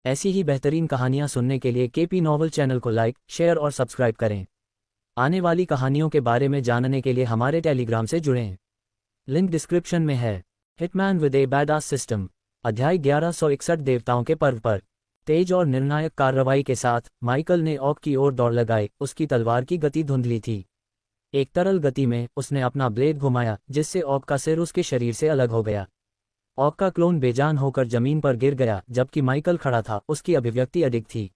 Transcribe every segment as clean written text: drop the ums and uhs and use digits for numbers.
ऐसी ही बेहतरीन कहानियाँ सुनने के लिए केपी नॉवल चैनल को लाइक, शेयर और सब्सक्राइब करें। आने वाली कहानियों के बारे में जानने के लिए हमारे टेलीग्राम से जुड़ें। लिंक डिस्क्रिप्शन में है। Hitman with A badass system, अध्याय 1161 देवताओं के पर्व पर। तेज और निर्णायक कार्रवाई के साथ माइकल ने ऑक की ओर दौड़ लगाई। उसकी तलवार की गति धुंधली थी। एक तरल गति में उसने अपना ब्लेड घुमाया, जिससे ऑक का सिर उसके शरीर से अलग हो गया। ऑक का क्लोन बेजान होकर जमीन पर गिर गया, जबकि माइकल खड़ा था। उसकी अभिव्यक्ति अडिग थी।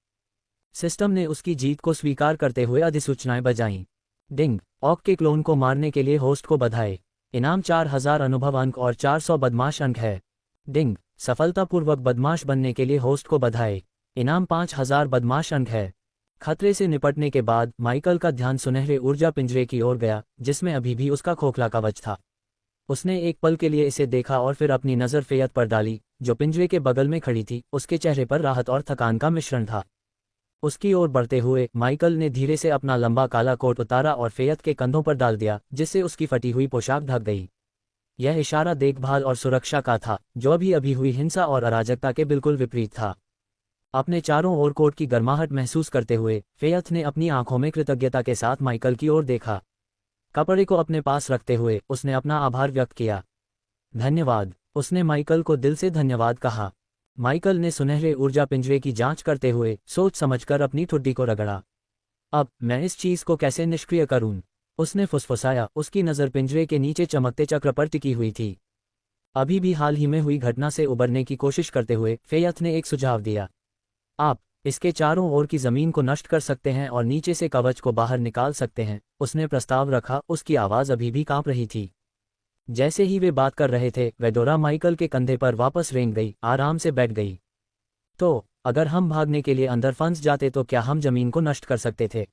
सिस्टम ने उसकी जीत को स्वीकार करते हुए अधिसूचनाएं बजाईं। डिंग, ऑक के क्लोन को मारने के लिए होस्ट को बधाई। इनाम 4000 अनुभव अंक और 400 बदमाश अंक है। डिंग, सफलतापूर्वक बदमाश बनने के लिए होस्ट को बधाई। इनाम 5000 बदमाश अंक है। खतरे से निपटने के बाद माइकल का ध्यान सुनहरे ऊर्जा पिंजरे की ओर गया, जिसमें अभी भी उसका खोखला कवच था। उसने एक पल के लिए इसे देखा और फिर अपनी नज़र फेयत पर डाली, जो पिंजरे के बगल में खड़ी थी। उसके चेहरे पर राहत और थकान का मिश्रण था। उसकी ओर बढ़ते हुए माइकल ने धीरे से अपना लंबा काला कोट उतारा और फेयत के कंधों पर डाल दिया, जिससे उसकी फटी हुई पोशाक ढक गई। यह इशारा देखभाल और सुरक्षा का था, जो अभी अभी हुई हिंसा और अराजकता के बिल्कुल विपरीत था। अपने चारों ओर कोट की गर्माहट महसूस करते हुए फेयत ने अपनी आंखों में कृतज्ञता के साथ माइकल की ओर देखा। कपड़े को अपने पास रखते हुए उसने अपना आभार व्यक्त किया। धन्यवाद, उसने माइकल को दिल से धन्यवाद कहा। माइकल ने सुनहरे ऊर्जा पिंजरे की जांच करते हुए सोच समझकर अपनी ठुड्डी को रगड़ा। अब मैं इस चीज को कैसे निष्क्रिय करूं? उसने फुसफुसाया। उसकी नज़र पिंजरे के नीचे चमकते चक्र पर टिकी हुई थी। अभी भी हाल ही में हुई घटना से उबरने की कोशिश करते हुए फेयत ने एक सुझाव दिया। आप इसके चारों ओर की जमीन को नष्ट कर सकते हैं और नीचे से कवच को बाहर निकाल सकते हैं, उसने प्रस्ताव रखा। उसकी आवाज़ अभी भी कांप रही थी। जैसे ही वे बात कर रहे थे, वेडोरा माइकल के कंधे पर वापस रेंग गई, आराम से बैठ गई। तो अगर हम भागने के लिए अंदर फंस जाते तो क्या हम जमीन को नष्ट कर सकते थे?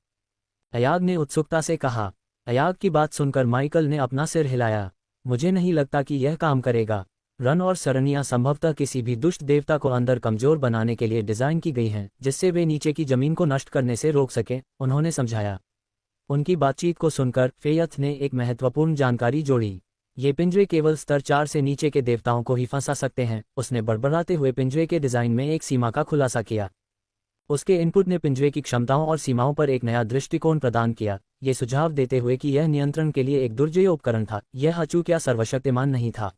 अयाग ने उत्सुकता से कहा। अयाग की बात सुनकर माइकल ने अपना सिर हिलाया। मुझे नहीं लगता कि यह काम करेगा। रन और सरनियां संभवतः किसी भी दुष्ट देवता को अंदर कमजोर बनाने के लिए डिजाइन की गई हैं, जिससे वे नीचे की जमीन को नष्ट करने से रोक सकें, उन्होंने समझाया। उनकी बातचीत को सुनकर फेयत ने एक महत्वपूर्ण जानकारी जोड़ी। ये पिंजरे केवल स्तर 4 से नीचे के देवताओं को ही फंसा सकते हैं। उसने बड़बड़ाते हुए पिंजरे के डिजाइन में एक सीमा का खुलासा किया। उसके इनपुट ने पिंजरे की क्षमताओं और सीमाओं पर एक नया दृष्टिकोण प्रदान किया, ये सुझाव देते हुए कि यह नियंत्रण के लिए एक दुर्जेय उपकरण था, यह अचूक या सर्वशक्तिमान नहीं था।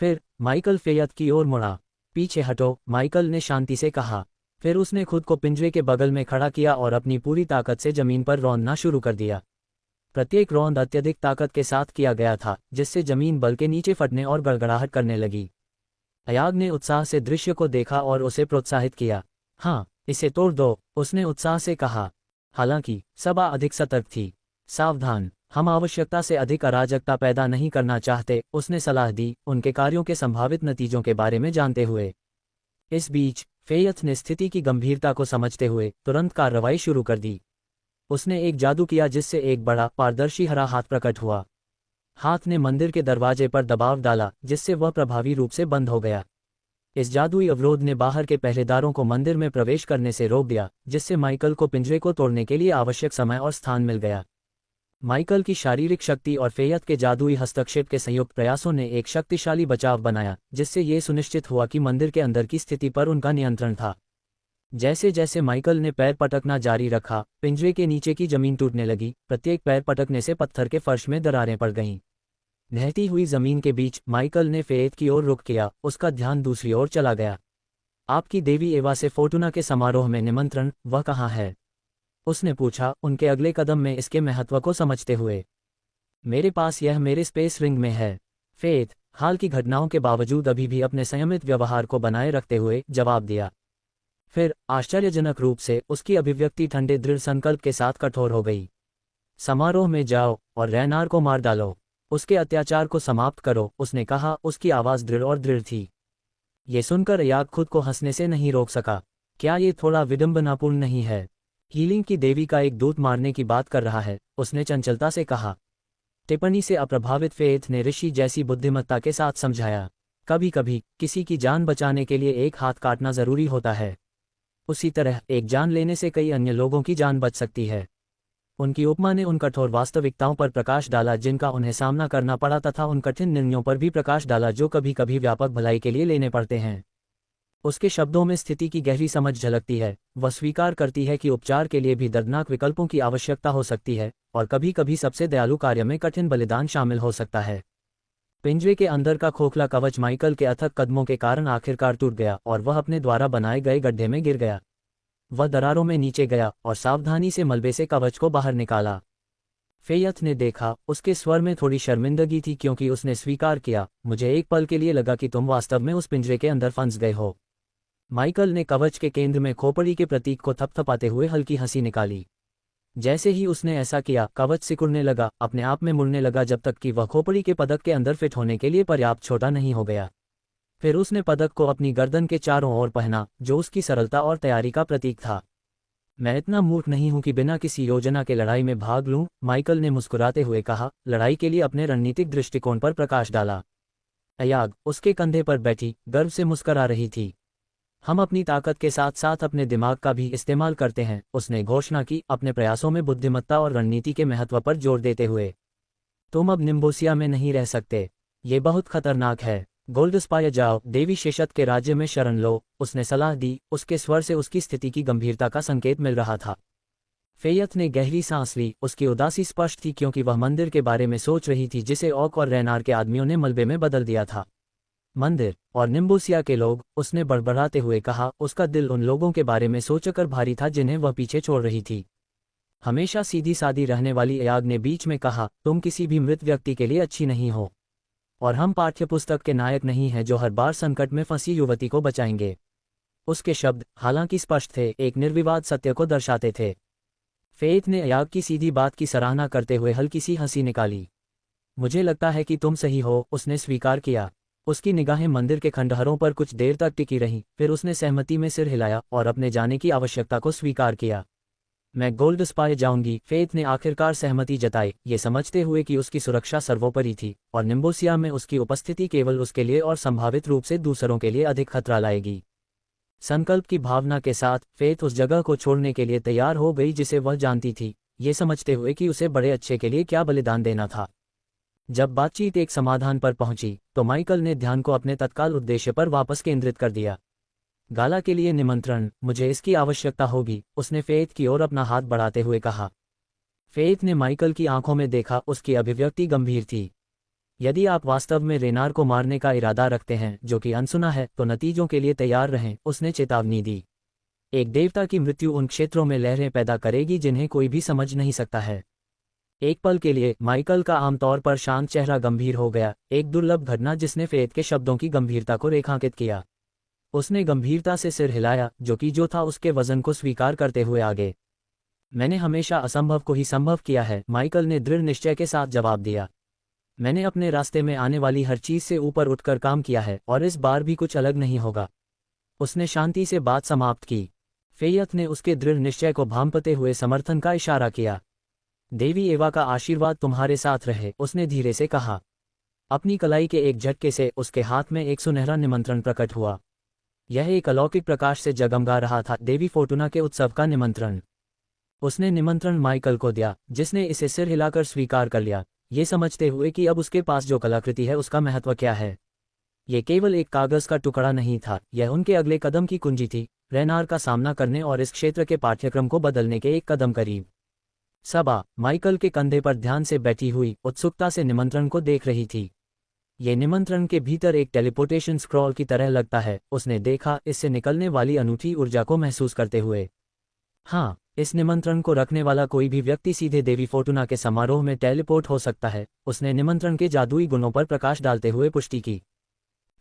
फिर माइकल फेयत की ओर मुड़ा। पीछे हटो, माइकल ने शांति से कहा। फिर उसने खुद को पिंजरे के बगल में खड़ा किया और अपनी पूरी ताकत से जमीन पर रौंदना शुरू कर दिया। प्रत्येक रौंद अत्यधिक ताकत के साथ किया गया था, जिससे जमीन बल के नीचे फटने और गड़गड़ाहट करने लगी। अयाग ने उत्साह से दृश्य को देखा और उसे प्रोत्साहित किया। हाँ, इसे तोड़ दो, उसने उत्साह से कहा। हालांकि सभा अधिक सतर्क थी। सावधान, हम आवश्यकता से अधिक अराजकता पैदा नहीं करना चाहते, उसने सलाह दी, उनके कार्यों के संभावित नतीजों के बारे में जानते हुए। इस बीच फेयत ने स्थिति की गंभीरता को समझते हुए तुरंत कार्रवाई शुरू कर दी। उसने एक जादू किया, जिससे एक बड़ा पारदर्शी हरा हाथ प्रकट हुआ। हाथ ने मंदिर के दरवाजे पर दबाव डाला, जिससे वह प्रभावी रूप से बंद हो गया। इस जादुई अवरोध ने बाहर के पहरेदारों को मंदिर में प्रवेश करने से रोक दिया, जिससे माइकल को पिंजरे को तोड़ने के लिए आवश्यक समय और स्थान मिल गया। माइकल की शारीरिक शक्ति और फेयत के जादुई हस्तक्षेप के संयुक्त प्रयासों ने एक शक्तिशाली बचाव बनाया, जिससे ये सुनिश्चित हुआ कि मंदिर के अंदर की स्थिति पर उनका नियंत्रण था। जैसे जैसे माइकल ने पैर पटकना जारी रखा, पिंजरे के नीचे की जमीन टूटने लगी। प्रत्येक पैर पटकने से पत्थर के फर्श में दरारें पड़ गईं। बहती हुई जमीन के बीच माइकल ने फेयत की ओर रुख किया। उसका ध्यान दूसरी ओर चला गया। आपकी देवी एवा से फोर्टुना के समारोह में निमंत्रण, वह कहाँ है? उसने पूछा, उनके अगले कदम में इसके महत्व को समझते हुए। मेरे पास यह मेरे स्पेस रिंग में है, फेथ, हाल की घटनाओं के बावजूद अभी भी अपने संयमित व्यवहार को बनाए रखते हुए जवाब दिया। फिर आश्चर्यजनक रूप से उसकी अभिव्यक्ति ठंडे दृढ़ संकल्प के साथ कठोर हो गई। समारोह में जाओ और रैनार को मार डालो, उसके अत्याचार को समाप्त करो, उसने कहा। उसकी आवाज़ दृढ़ और दृढ़ थी। ये सुनकर अयाग खुद को हंसने से नहीं रोक सका। क्या ये थोड़ा विडंबनापूर्ण नहीं है? हीलिंग की देवी का एक दूत मारने की बात कर रहा है, उसने चंचलता से कहा। टिप्पणी से अप्रभावित फेथ ने ऋषि जैसी बुद्धिमत्ता के साथ समझाया। कभी कभी किसी की जान बचाने के लिए एक हाथ काटना जरूरी होता है। उसी तरह एक जान लेने से कई अन्य लोगों की जान बच सकती है। उनकी उपमा ने उन कठोर वास्तविकताओं पर प्रकाश डाला जिनका उन्हें सामना करना पड़ा, तथा उन कठिन निर्णयों पर भी प्रकाश डाला जो कभी कभी व्यापक भलाई के लिए लेने पड़ते हैं। उसके शब्दों में स्थिति की गहरी समझ झलकती है। वह स्वीकार करती है कि उपचार के लिए भी दर्दनाक विकल्पों की आवश्यकता हो सकती है, और कभी कभी सबसे दयालु कार्य में कठिन बलिदान शामिल हो सकता है। पिंजरे के अंदर का खोखला कवच माइकल के अथक कदमों के कारण आखिरकार टूट गया और वह अपने द्वारा बनाए गए गड्ढे में गिर गया। वह दरारों में नीचे गया और सावधानी से मलबे से कवच को बाहर निकाला। फ़ेयथ ने देखा, उसके स्वर में थोड़ी शर्मिंदगी थी क्योंकि उसने स्वीकार किया, मुझे एक पल के लिए लगा कि तुम वास्तव में उस पिंजरे के अंदर फंस गए हो। माइकल ने कवच के केंद्र में खोपड़ी के प्रतीक को थपथपाते हुए हल्की हंसी निकाली। जैसे ही उसने ऐसा किया, कवच सिकुड़ने लगा, अपने आप में मुड़ने लगा जब तक कि वह खोपड़ी के पदक के अंदर फिट होने के लिए पर्याप्त छोटा नहीं हो गया। फिर उसने पदक को अपनी गर्दन के चारों ओर पहना, जो उसकी सरलता और तैयारी का प्रतीक था। मैं इतना मूर्ख नहीं हूं कि बिना किसी योजना के लड़ाई में भाग लूं, माइकल ने मुस्कुराते हुए कहा, लड़ाई के लिए अपने रणनीतिक दृष्टिकोण पर प्रकाश डाला। अयाग उसके कंधे पर बैठी, गर्व से मुस्कुरा रही थी। हम अपनी ताकत के साथ साथ अपने दिमाग का भी इस्तेमाल करते हैं, उसने घोषणा की, अपने प्रयासों में बुद्धिमत्ता और रणनीति के महत्व पर जोर देते हुए। तुम अब निम्बोसिया में नहीं रह सकते, ये बहुत खतरनाक है। गोल्डस्पायर जाओ, देवी शेषत के राज्य में शरण लो, उसने सलाह दी। उसके स्वर से उसकी स्थिति की गंभीरता का संकेत मिल रहा था। फ़ेयथ ने गहरी सांस ली, उसकी उदासी स्पष्ट थी क्योंकि वह मंदिर के बारे में सोच रही थी जिसे ओक और रेनार के आदमियों ने मलबे में बदल दिया था। मंदिर और निम्बोसिया के लोग, उसने बड़बड़ाते हुए कहा, उसका दिल उन लोगों के बारे में सोचकर भारी था जिन्हें वह पीछे छोड़ रही थी। हमेशा सीधी सादी रहने वाली अयाग ने बीच में कहा, तुम किसी भी मृत व्यक्ति के लिए अच्छी नहीं हो, और हम पाठ्यपुस्तक के नायक नहीं हैं जो हर बार संकट में फंसी युवती को बचाएंगे। उसके शब्द, हालांकि स्पष्ट थे, एक निर्विवाद सत्य को दर्शाते थे। फ़ेयथ ने अयाग की सीधी बात की सराहना करते हुए हल्की सी हंसी निकाली। मुझे लगता है कि तुम सही हो, उसने स्वीकार किया। उसकी निगाहें मंदिर के खंडहरों पर कुछ देर तक टिकी रहीं, फिर उसने सहमति में सिर हिलाया और अपने जाने की आवश्यकता को स्वीकार किया। मैं गोल्डस्पायर जाऊंगी, फ़ेयथ ने आखिरकार सहमति जताई, ये समझते हुए कि उसकी सुरक्षा सर्वोपरि थी और निम्बोसिया में उसकी उपस्थिति केवल उसके लिए और संभावित रूप से दूसरों के लिए अधिक खतरा लाएगी। संकल्प की भावना के साथ फ़ेयथ उस जगह को छोड़ने के लिए तैयार हो गई जिसे वह जानती थी, ये समझते हुए कि उसे बड़े अच्छे के लिए क्या बलिदान देना था। जब बातचीत एक समाधान पर पहुंची, तो माइकल ने ध्यान को अपने तत्काल उद्देश्य पर वापस केंद्रित कर दिया। गाला के लिए निमंत्रण, मुझे इसकी आवश्यकता होगी, उसने फ़ेयथ की ओर अपना हाथ बढ़ाते हुए कहा। फ़ेयथ ने माइकल की आंखों में देखा, उसकी अभिव्यक्ति गंभीर थी। यदि आप वास्तव में रेनार को मारने का इरादा रखते हैं, जो कि अनसुना है, तो नतीजों के लिए तैयार रहें, उसने चेतावनी दी। एक देवता की मृत्यु उन क्षेत्रों में लहरें पैदा करेगी जिन्हें कोई भी समझ नहीं सकता है। एक पल के लिए माइकल का आमतौर पर शांत चेहरा गंभीर हो गया, एक दुर्लभ घटना जिसने फ़ेयथ के शब्दों की गंभीरता को रेखांकित किया। उसने गंभीरता से सिर हिलाया, जो था उसके वजन को स्वीकार करते हुए आगे। मैंने हमेशा असंभव को ही संभव किया है, माइकल ने दृढ़ निश्चय के साथ जवाब दिया। मैंने अपने रास्ते में आने वाली हर चीज़ से ऊपर उठकर काम किया है और इस बार भी कुछ अलग नहीं होगा। उसने शांति से बात समाप्त की। फ़ेयथ ने उसके दृढ़ निश्चय को भांपते हुए समर्थन का इशारा किया। देवी एवा का आशीर्वाद तुम्हारे साथ रहे, उसने धीरे से कहा। अपनी कलाई के एक झटके से उसके हाथ में एक सुनहरा निमंत्रण प्रकट हुआ। यह एक अलौकिक प्रकाश से जगमगा रहा था, देवी फोर्टुना के उत्सव का निमंत्रण। उसने निमंत्रण माइकल को दिया, जिसने इसे सिर हिलाकर स्वीकार कर लिया, ये समझते हुए कि अब उसके पास जो कलाकृति है उसका महत्व क्या है। ये केवल एक कागज का टुकड़ा नहीं था, यह उनके अगले कदम की कुंजी थी, रेनार का सामना करने और इस क्षेत्र के पाठ्यक्रम को बदलने के एक कदम करीब। सबा, माइकल के कंधे पर ध्यान से बैठी हुई, उत्सुकता से निमंत्रण को देख रही थी। ये निमंत्रण के भीतर एक टेलीपोर्टेशन स्क्रॉल की तरह लगता है, उसने देखा, इससे निकलने वाली अनूठी ऊर्जा को महसूस करते हुए। हाँ, इस निमंत्रण को रखने वाला कोई भी व्यक्ति सीधे देवी फोर्टुना के समारोह में टेलीपोर्ट हो सकता है, उसने निमंत्रण के जादुई गुणों पर प्रकाश डालते हुए पुष्टि की।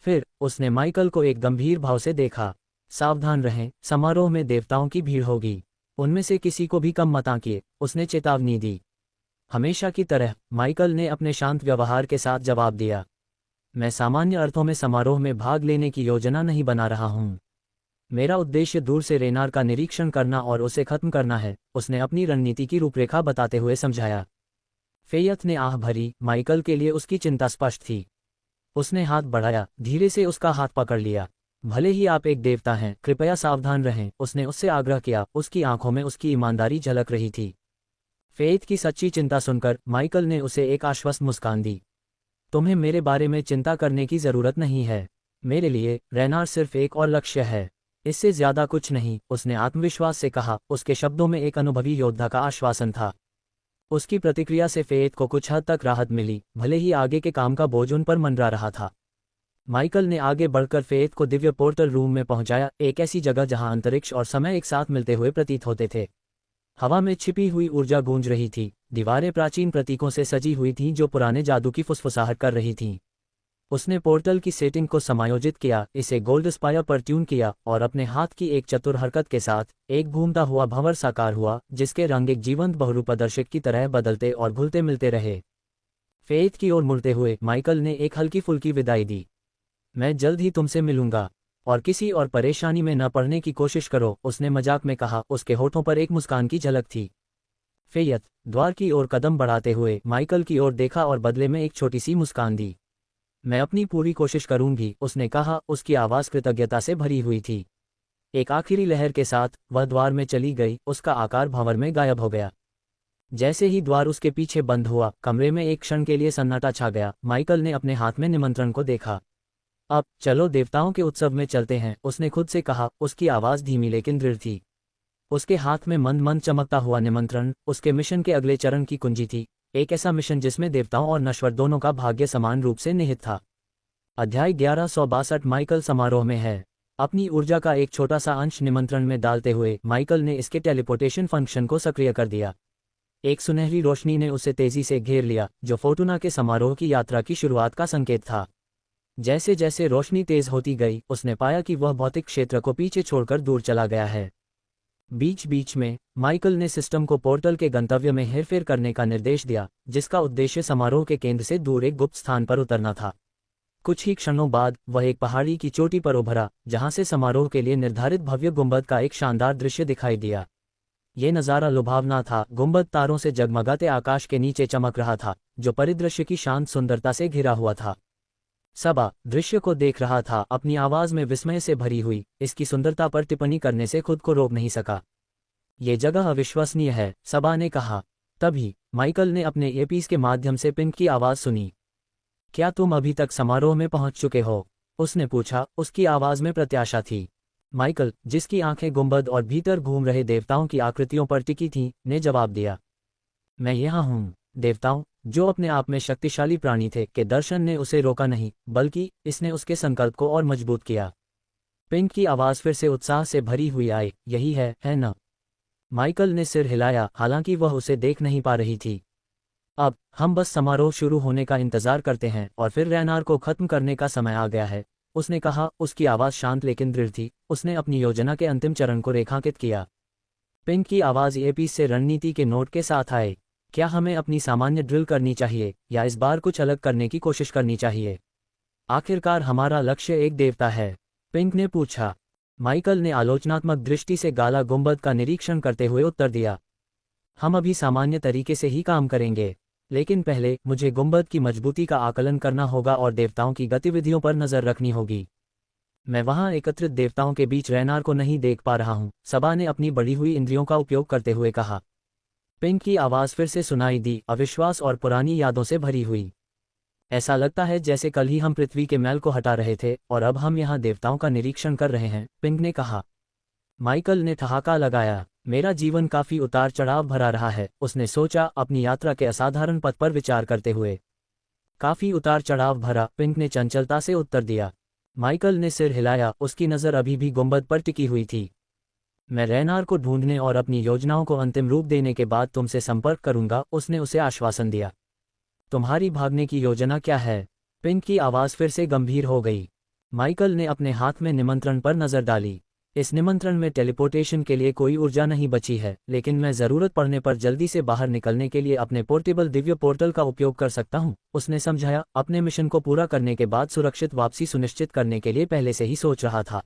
फिर उसने माइकल को एक गंभीर भाव से देखा। सावधान रहें, समारोह में देवताओं की भीड़ होगी, उनमें से किसी को भी कम मत आंकिए, उसने चेतावनी दी। हमेशा की तरह माइकल ने अपने शांत व्यवहार के साथ जवाब दिया। मैं सामान्य अर्थों में समारोह में भाग लेने की योजना नहीं बना रहा हूँ। मेरा उद्देश्य दूर से रेनार का निरीक्षण करना और उसे खत्म करना है, उसने अपनी रणनीति की रूपरेखा बताते हुए समझाया। फ़ेयथ ने आह भरी, माइकल के लिए उसकी चिंता स्पष्ट थी। उसने हाथ बढ़ाया, धीरे से उसका हाथ पकड़ लिया। भले ही आप एक देवता हैं, कृपया सावधान रहें, उसने उससे आग्रह किया, उसकी आंखों में उसकी ईमानदारी झलक रही थी। फ़ेयथ की सच्ची चिंता सुनकर माइकल ने उसे एक आश्वस्त मुस्कान दी। तुम्हें मेरे बारे में चिंता करने की ज़रूरत नहीं है। मेरे लिए रेनार सिर्फ एक और लक्ष्य है, इससे ज्यादा कुछ नहीं, उसने आत्मविश्वास से कहा। उसके शब्दों में एक अनुभवी योद्धा का आश्वासन था। उसकी प्रतिक्रिया से फेथ को कुछ हद तक राहत मिली, भले ही आगे के काम का बोझ उन पर मंडरा रहा था। माइकल ने आगे बढ़कर फेथ को दिव्य पोर्टल रूम में पहुंचाया, एक ऐसी जगह जहां अंतरिक्ष और समय एक साथ मिलते हुए प्रतीत होते थे। हवा में छिपी हुई ऊर्जा गूंज रही थी, दीवारें प्राचीन प्रतीकों से सजी हुई थीं जो पुराने जादू की फुसफुसाहट कर रही थीं। उसने पोर्टल की सेटिंग को समायोजित किया, इसे गोल्ड स्पायर पर ट्यून किया और अपने हाथ की एक चतुर हरकत के साथ एक घूमता हुआ भंवर साकार हुआ, जिसके रंग एक जीवंत बहुरूपदर्शक की तरह बदलते और घुलते मिलते रहे। फेथ की ओर मुड़ते हुए माइकल ने एक हल्की फुल्की विदाई दी। मैं जल्द ही तुमसे मिलूंगा, और किसी और परेशानी में न पड़ने की कोशिश करो, उसने मजाक में कहा। उसके होठों पर एक मुस्कान की झलक थी। फेयत द्वार की ओर कदम बढ़ाते हुए माइकल की ओर देखा और बदले में एक छोटी सी मुस्कान दी। मैं अपनी पूरी कोशिश करूंगी, उसने कहा, उसकी आवाज़ कृतज्ञता से भरी हुई थी। एक आखिरी लहर के साथ वह द्वार में चली गई, उसका आकार भंवर में गायब हो गया। जैसे ही द्वार उसके पीछे बंद हुआ, कमरे में एक क्षण के लिए सन्नाटा छा गया। माइकल ने अपने हाथ में निमंत्रण को देखा। अब चलो देवताओं के उत्सव में चलते हैं, उसने खुद से कहा। उसकी आवाज़ धीमी लेकिन दृढ़ थी। उसके हाथ में मंद मंद चमकता हुआ निमंत्रण उसके मिशन के अगले चरण की कुंजी थी, एक ऐसा मिशन जिसमें देवताओं और नश्वर दोनों का भाग्य समान रूप से निहित था। अध्याय 1162 माइकल समारोह में है। अपनी ऊर्जा का एक छोटा सा अंश निमंत्रण में डालते हुए माइकल ने इसके टेलीपोर्टेशन फंक्शन को सक्रिय कर दिया। एक सुनहरी रोशनी ने उसे तेजी से घेर लिया, जो फोर्टूना के समारोह की यात्रा की शुरुआत का संकेत था। जैसे जैसे रोशनी तेज होती गई, उसने पाया कि वह भौतिक क्षेत्र को पीछे छोड़कर दूर चला गया है। बीच बीच में माइकल ने सिस्टम को पोर्टल के गंतव्य में हेरफेर करने का निर्देश दिया, जिसका उद्देश्य समारोह के केंद्र से दूर एक गुप्त स्थान पर उतरना था। कुछ ही क्षणों बाद वह एक पहाड़ी की चोटी पर उभरा, जहां से समारोह के लिए निर्धारित भव्य गुंबद का एक शानदार दृश्य दिखाई दिया। ये नज़ारा लुभावना था। गुंबद तारों से जगमगाते आकाश के नीचे चमक रहा था, जो परिदृश्य की शांत सुंदरता से घिरा हुआ था। सबा दृश्य को देख रहा था, अपनी आवाज में विस्मय से भरी हुई। इसकी सुंदरता पर टिप्पणी करने से खुद को रोक नहीं सका। ये जगह अविश्वसनीय है, सबा ने कहा। तभी माइकल ने अपने ईयरपीस के माध्यम से पिंक की आवाज सुनी। क्या तुम अभी तक समारोह में पहुंच चुके हो? उसने पूछा। उसकी आवाज में प्रत्याशा थी। माइकल, जिसकी आंखें गुंबद और भीतर घूम रहे देवताओं की आकृतियों पर टिकी थीं, ने जवाब दिया। मैं यहाँ हूँ। देवताओं, जो अपने आप में शक्तिशाली प्राणी थे, के दर्शन ने उसे रोका नहीं, बल्कि इसने उसके संकल्प को और मजबूत किया। पिंक की आवाज फिर से उत्साह से भरी हुई आई। यही है न? माइकल ने सिर हिलाया, हालांकि वह उसे देख नहीं पा रही थी। अब हम बस समारोह शुरू होने का इंतजार करते हैं और फिर रैनार को खत्म करने का समय आ गया है, उसने कहा। उसकी आवाज़ शांत लेकिन दृढ़ थी। उसने अपनी योजना के अंतिम चरण को रेखांकित किया। पिंक की आवाज़ ईयरपीस से रणनीति के नोट के साथ आए। क्या हमें अपनी सामान्य ड्रिल करनी चाहिए या इस बार कुछ अलग करने की कोशिश करनी चाहिए? आखिरकार हमारा लक्ष्य एक देवता है, पिंक ने पूछा। माइकल ने आलोचनात्मक दृष्टि से गाला गुंबद का निरीक्षण करते हुए उत्तर दिया। हम अभी सामान्य तरीके से ही काम करेंगे, लेकिन पहले मुझे गुंबद की मजबूती का आकलन करना होगा और देवताओं की गतिविधियों पर नजर रखनी होगी। मैं वहां एकत्रित देवताओं के बीच रैनार को नहीं देख पा रहा हूं, सबा ने अपनी बढ़ी हुई इंद्रियों का उपयोग करते हुए कहा। पिंक की आवाज फिर से सुनाई दी, अविश्वास और पुरानी यादों से भरी हुई। ऐसा लगता है जैसे कल ही हम पृथ्वी के मैल को हटा रहे थे और अब हम यहाँ देवताओं का निरीक्षण कर रहे हैं, पिंक ने कहा। माइकल ने ठहाका लगाया। मेरा जीवन काफी उतार चढ़ाव भरा रहा है, उसने सोचा, अपनी यात्रा के असाधारण पथ पर विचार करते हुए। काफी उतार चढ़ाव भरा, पिंक ने चंचलता से उत्तर दिया। माइकल ने सिर हिलाया, उसकी नज़र अभी भी गुंबद पर टिकी हुई थी। मैं रैनार को ढूंढने और अपनी योजनाओं को अंतिम रूप देने के बाद तुमसे संपर्क करूंगा, उसने उसे आश्वासन दिया। तुम्हारी भागने की योजना क्या है? पिंक की आवाज़ फिर से गंभीर हो गई। माइकल ने अपने हाथ में निमंत्रण पर नजर डाली। इस निमंत्रण में टेलीपोर्टेशन के लिए कोई ऊर्जा नहीं बची है, लेकिन मैं ज़रूरत पड़ने पर जल्दी से बाहर निकलने के लिए अपने पोर्टेबल दिव्य पोर्टल का उपयोग कर सकता हूं, उसने समझाया। अपने मिशन को पूरा करने के बाद सुरक्षित वापसी सुनिश्चित करने के लिए पहले से ही सोच रहा था।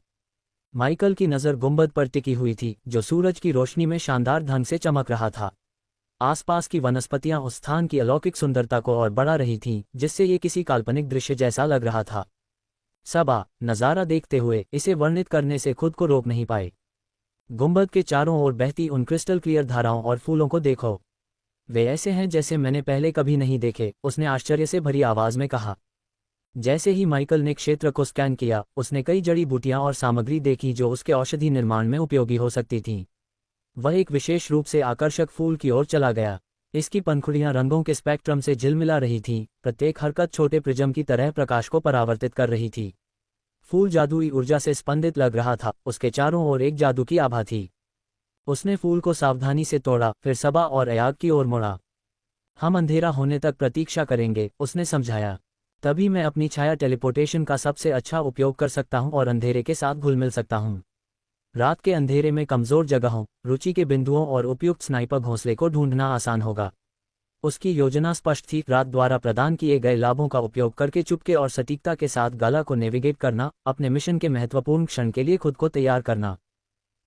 माइकल की नज़र गुंबद पर टिकी हुई थी, जो सूरज की रोशनी में शानदार ढंग से चमक रहा था। आसपास की वनस्पतियां उस स्थान की अलौकिक सुंदरता को और बढ़ा रही थीं, जिससे ये किसी काल्पनिक दृश्य जैसा लग रहा था। सबा नज़ारा देखते हुए इसे वर्णित करने से खुद को रोक नहीं पाए। गुंबद के चारों ओर बहती उन क्रिस्टल क्लियर धाराओं और फूलों को देखो। वे ऐसे हैं जैसे मैंने पहले कभी नहीं देखे, उसने आश्चर्य से भरी आवाज में कहा। जैसे ही माइकल ने क्षेत्र को स्कैन किया, उसने कई जड़ी बूटियां और सामग्री देखी जो उसके औषधि निर्माण में उपयोगी हो सकती थीं। वह एक विशेष रूप से आकर्षक फूल की ओर चला गया। इसकी पंखुड़ियां रंगों के स्पेक्ट्रम से झिलमिला रही थीं, प्रत्येक हरकत छोटे प्रिज्म की तरह प्रकाश को परावर्तित कर रही थी। फूल जादुई ऊर्जा से स्पंदित लग रहा था, उसके चारों ओर एक जादू की आभा थी। उसने फूल को सावधानी से तोड़ा, फिर सबा और अयाग की ओर मुड़ा। हम अंधेरा होने तक प्रतीक्षा करेंगे, उसने समझाया। तभी मैं अपनी छाया टेलीपोर्टेशन का सबसे अच्छा उपयोग कर सकता हूं और अंधेरे के साथ घुल मिल सकता हूं। रात के अंधेरे में कमजोर जगहों, रुचि के बिंदुओं और उपयुक्त स्नाइपर घोंसले को ढूंढना आसान होगा। उसकी योजना स्पष्ट थी, रात द्वारा प्रदान किए गए लाभों का उपयोग करके चुपके और सटीकता के साथ गाला को नेविगेट करना, अपने मिशन के महत्वपूर्ण क्षण के लिए खुद को तैयार करना।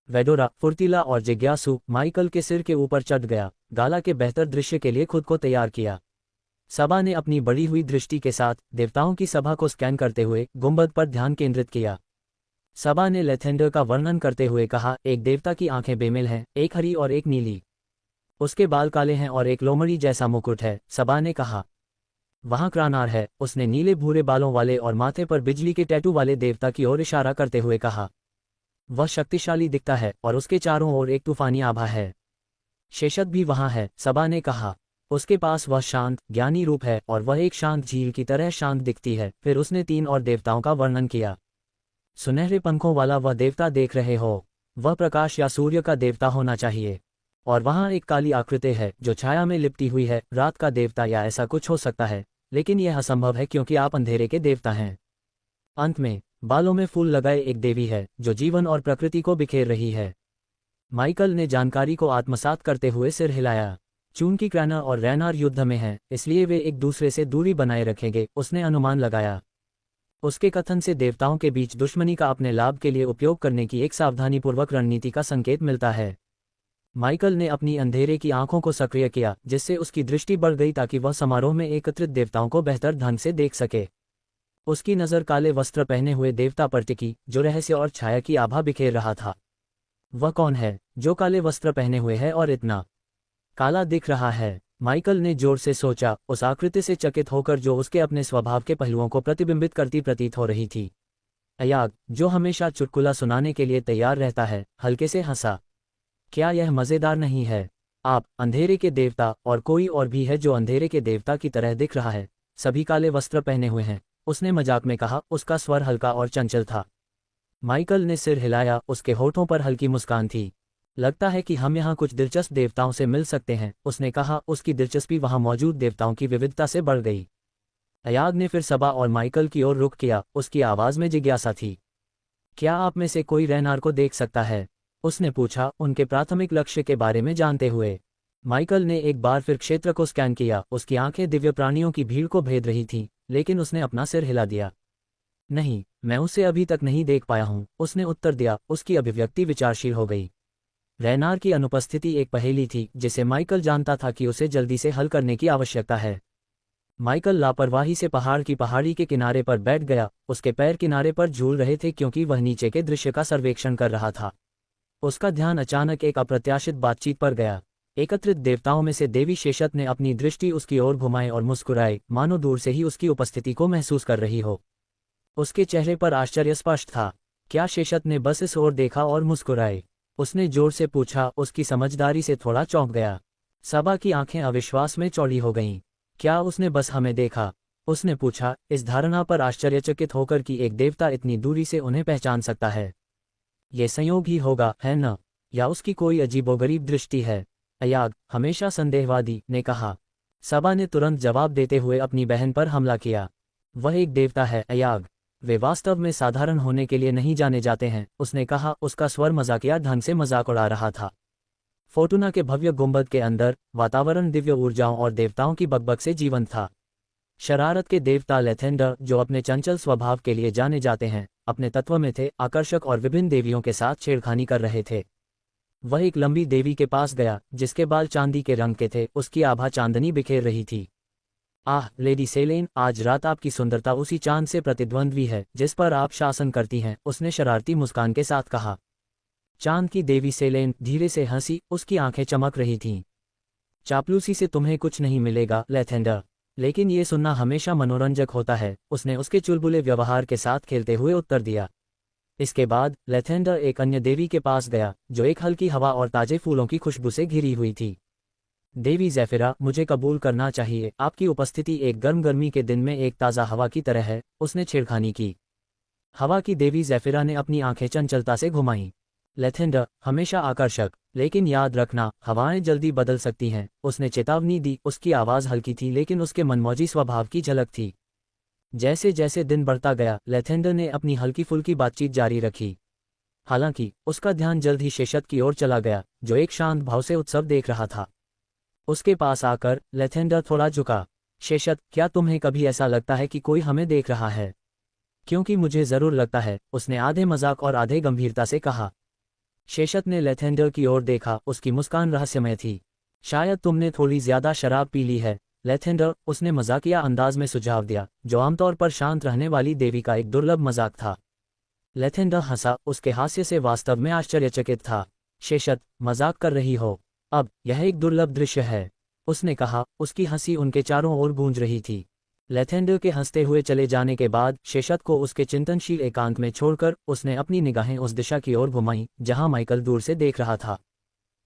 वेडोरा, फुर्तीला और जिज्ञासु, माइकल के सिर के ऊपर चढ़ गया, गाला के बेहतर दृश्य के लिए खुद को तैयार किया। सबा ने अपनी बढ़ी हुई दृष्टि के साथ देवताओं की सभा को स्कैन करते हुए गुंबद पर ध्यान केंद्रित किया। सबा ने लेथेंडर का वर्णन करते हुए कहा, एक देवता की आंखें बेमेल हैं, एक हरी और एक नीली। उसके बाल काले हैं और एक लोमड़ी जैसा मुकुट है, सबा ने कहा। वहां क्रानार है, उसने नीले भूरे बालों वाले और माथे पर बिजली के टैटू वाले देवता की ओर इशारा करते हुए कहा। वह शक्तिशाली दिखता है और उसके चारों ओर एक तूफानी आभा है। शेषत भी वहां है, सबा ने कहा। उसके पास वह शांत, ज्ञानी रूप है और वह एक शांत झील की तरह शांत दिखती है। फिर उसने 3 और देवताओं का वर्णन किया। सुनहरे पंखों वाला वह देवता देख रहे हो, वह प्रकाश या सूर्य का देवता होना चाहिए। और वहां एक काली आकृति है जो छाया में लिपटी हुई है, रात का देवता या ऐसा कुछ हो सकता है, लेकिन यह असंभव है क्योंकि आप अंधेरे के देवता हैं। अंत में बालों में फूल लगाए एक देवी है जो जीवन और प्रकृति को बिखेर रही है। माइकल ने जानकारी को आत्मसात करते हुए सिर हिलाया। चूंकि क्रैनर और रैनार युद्ध में हैं, इसलिए वे एक दूसरे से दूरी बनाए रखेंगे, उसने अनुमान लगाया। उसके कथन से देवताओं के बीच दुश्मनी का अपने लाभ के लिए उपयोग करने की एक सावधानीपूर्वक रणनीति का संकेत मिलता है। माइकल ने अपनी अंधेरे की आंखों को सक्रिय किया, जिससे उसकी दृष्टि बढ़ गई ताकि वह समारोह में एकत्रित देवताओं को बेहतर ढंग से देख सके। उसकी नज़र काले वस्त्र पहने हुए देवता पर टिकी, जो रहस्य और छाया की आभा बिखेर रहा था। वह कौन है जो काले वस्त्र पहने हुए है और इतना काला दिख रहा है? माइकल ने जोर से सोचा, उस आकृति से चकित होकर जो उसके अपने स्वभाव के पहलुओं को प्रतिबिंबित करती प्रतीत हो रही थी। अयाग, जो हमेशा चुटकुला सुनाने के लिए तैयार रहता है, हल्के से हंसा। क्या यह मज़ेदार नहीं है? आप अंधेरे के देवता, और कोई और भी है जो अंधेरे के देवता की तरह दिख रहा है। सभी काले वस्त्र पहने हुए हैं, उसने मजाक में कहा। उसका स्वर हल्का और चंचल था। माइकल ने सिर हिलाया, उसके होठों पर हल्की मुस्कान थी। लगता है कि हम यहाँ कुछ दिलचस्प देवताओं से मिल सकते हैं, उसने कहा। उसकी दिलचस्पी वहाँ मौजूद देवताओं की विविधता से बढ़ गई। अयाग ने फिर सबा और माइकल की ओर रुख किया, उसकी आवाज़ में जिज्ञासा थी। क्या आप में से कोई रैनार को देख सकता है? उसने पूछा, उनके प्राथमिक लक्ष्य के बारे में जानते हुए। माइकल ने एक बार फिर क्षेत्र को स्कैन किया। उसकी आंखें दिव्य प्राणियों की भीड़ को भेद रही थीं, लेकिन उसने अपना सिर हिला दिया। नहीं, मैं उसे अभी तक नहीं देख पाया हूं, उसने उत्तर दिया। उसकी अभिव्यक्ति विचारशील हो गई। रैनार की अनुपस्थिति एक पहेली थी जिसे माइकल जानता था कि उसे जल्दी से हल करने की आवश्यकता है। माइकल लापरवाही से पहाड़ की पहाड़ी के किनारे पर बैठ गया। उसके पैर किनारे पर झूल रहे थे क्योंकि वह नीचे के दृश्य का सर्वेक्षण कर रहा था। उसका ध्यान अचानक एक अप्रत्याशित बातचीत पर गया। एकत्रित देवताओं में से देवी शेषत ने अपनी दृष्टि उसकी ओर घुमाई और मुस्कुराई, मानो दूर से ही उसकी उपस्थिति को महसूस कर रही हो। उसके चेहरे पर आश्चर्य स्पष्ट था। क्या शेषत ने बस इस ओर देखा और मुस्कुराए? उसने जोर से पूछा। उसकी समझदारी से थोड़ा चौंक गया। सबा की आंखें अविश्वास में चौड़ी हो गईं। क्या उसने बस हमें देखा? उसने पूछा, इस धारणा पर आश्चर्यचकित होकर कि एक देवता इतनी दूरी से उन्हें पहचान सकता है। ये संयोग ही होगा, है न? या उसकी कोई अजीबोगरीब दृष्टि है? अयाग, हमेशा संदेहवादी, ने कहा। सबा ने तुरंत जवाब देते हुए अपनी बहन पर हमला किया। वह एक देवता है अयाग। वे वास्तव में साधारण होने के लिए नहीं जाने जाते हैं, उसने कहा। उसका स्वर मजाकिया ढंग से मजाक उड़ा रहा था। फोर्टुना के भव्य गुंबद के अंदर वातावरण दिव्य ऊर्जाओं और देवताओं की बकबक से जीवंत था। शरारत के देवता लेथेंडर, जो अपने चंचल स्वभाव के लिए जाने जाते हैं, अपने तत्व में थे, आकर्षक और विभिन्न देवियों के साथ छेड़खानी कर रहे थे। वह एक लंबी देवी के पास गया जिसके बाल चांदी के रंग के थे। उसकी आभा चांदनी बिखेर रही थी। आह लेडी सेलेन, आज रात आपकी सुंदरता उसी चांद से प्रतिद्वंद्वी है जिस पर आप शासन करती हैं, उसने शरारती मुस्कान के साथ कहा। चांद की देवी सेलेन धीरे से हंसी, उसकी आंखें चमक रही थीं। चापलूसी से तुम्हें कुछ नहीं मिलेगा लेथेंडर। लेकिन ये सुनना हमेशा मनोरंजक होता है, उसने उसके चुलबुले व्यवहार के साथ खेलते हुए उत्तर दिया। इसके बाद लेथेंडर एक अन्य देवी के पास गया, जो एक हल्की हवा और ताजे फूलों की खुशबू से घिरी हुई थी। देवी ज़ेफिरा, मुझे कबूल करना चाहिए, आपकी उपस्थिति एक गर्म गर्मी के दिन में एक ताज़ा हवा की तरह है, उसने छेड़खानी की। हवा की देवी ज़ेफिरा ने अपनी आंखें चंचलता से घुमाईं। लेथेंडर, हमेशा आकर्षक, लेकिन याद रखना, हवाएं जल्दी बदल सकती हैं, उसने चेतावनी दी। उसकी आवाज़ हल्की थी लेकिन उसके मनमौजी स्वभाव की झलक थी। जैसे जैसे दिन बढ़ता गया, लेथेंडर ने अपनी हल्की फुल्की बातचीत जारी रखी। हालांकि उसका ध्यान जल्द ही शेषत की ओर चला गया, जो एक शांत भाव से उत्सव देख रहा था। उसके पास आकर लेथेंडर थोड़ा झुका। शेषत, क्या तुम्हें कभी ऐसा लगता है कि कोई हमें देख रहा है? क्योंकि मुझे जरूर लगता है, उसने आधे मजाक और आधे गंभीरता से कहा। शेषत ने लेथेंडर की ओर देखा, उसकी मुस्कान रहस्यमय थी। शायद तुमने थोड़ी ज्यादा शराब पी ली है, लेथेंडर, उसने मजाकिया अंदाज में सुझाव दिया, जो आमतौर पर शांत रहने वाली देवी का एक दुर्लभ मजाक था। लेथेंडर हंसा, उसके हास्य से वास्तव में आश्चर्यचकित था। शेषत, मजाक कर रही हो? अब यह एक दुर्लभ दृश्य है, उसने कहा। उसकी हंसी उनके चारों ओर गूंज रही थी। लेथेंडर के हंसते हुए चले जाने के बाद शेषत को उसके चिंतनशील एकांत में छोड़कर उसने अपनी निगाहें उस दिशा की ओर घुमाईं जहां माइकल दूर से देख रहा था।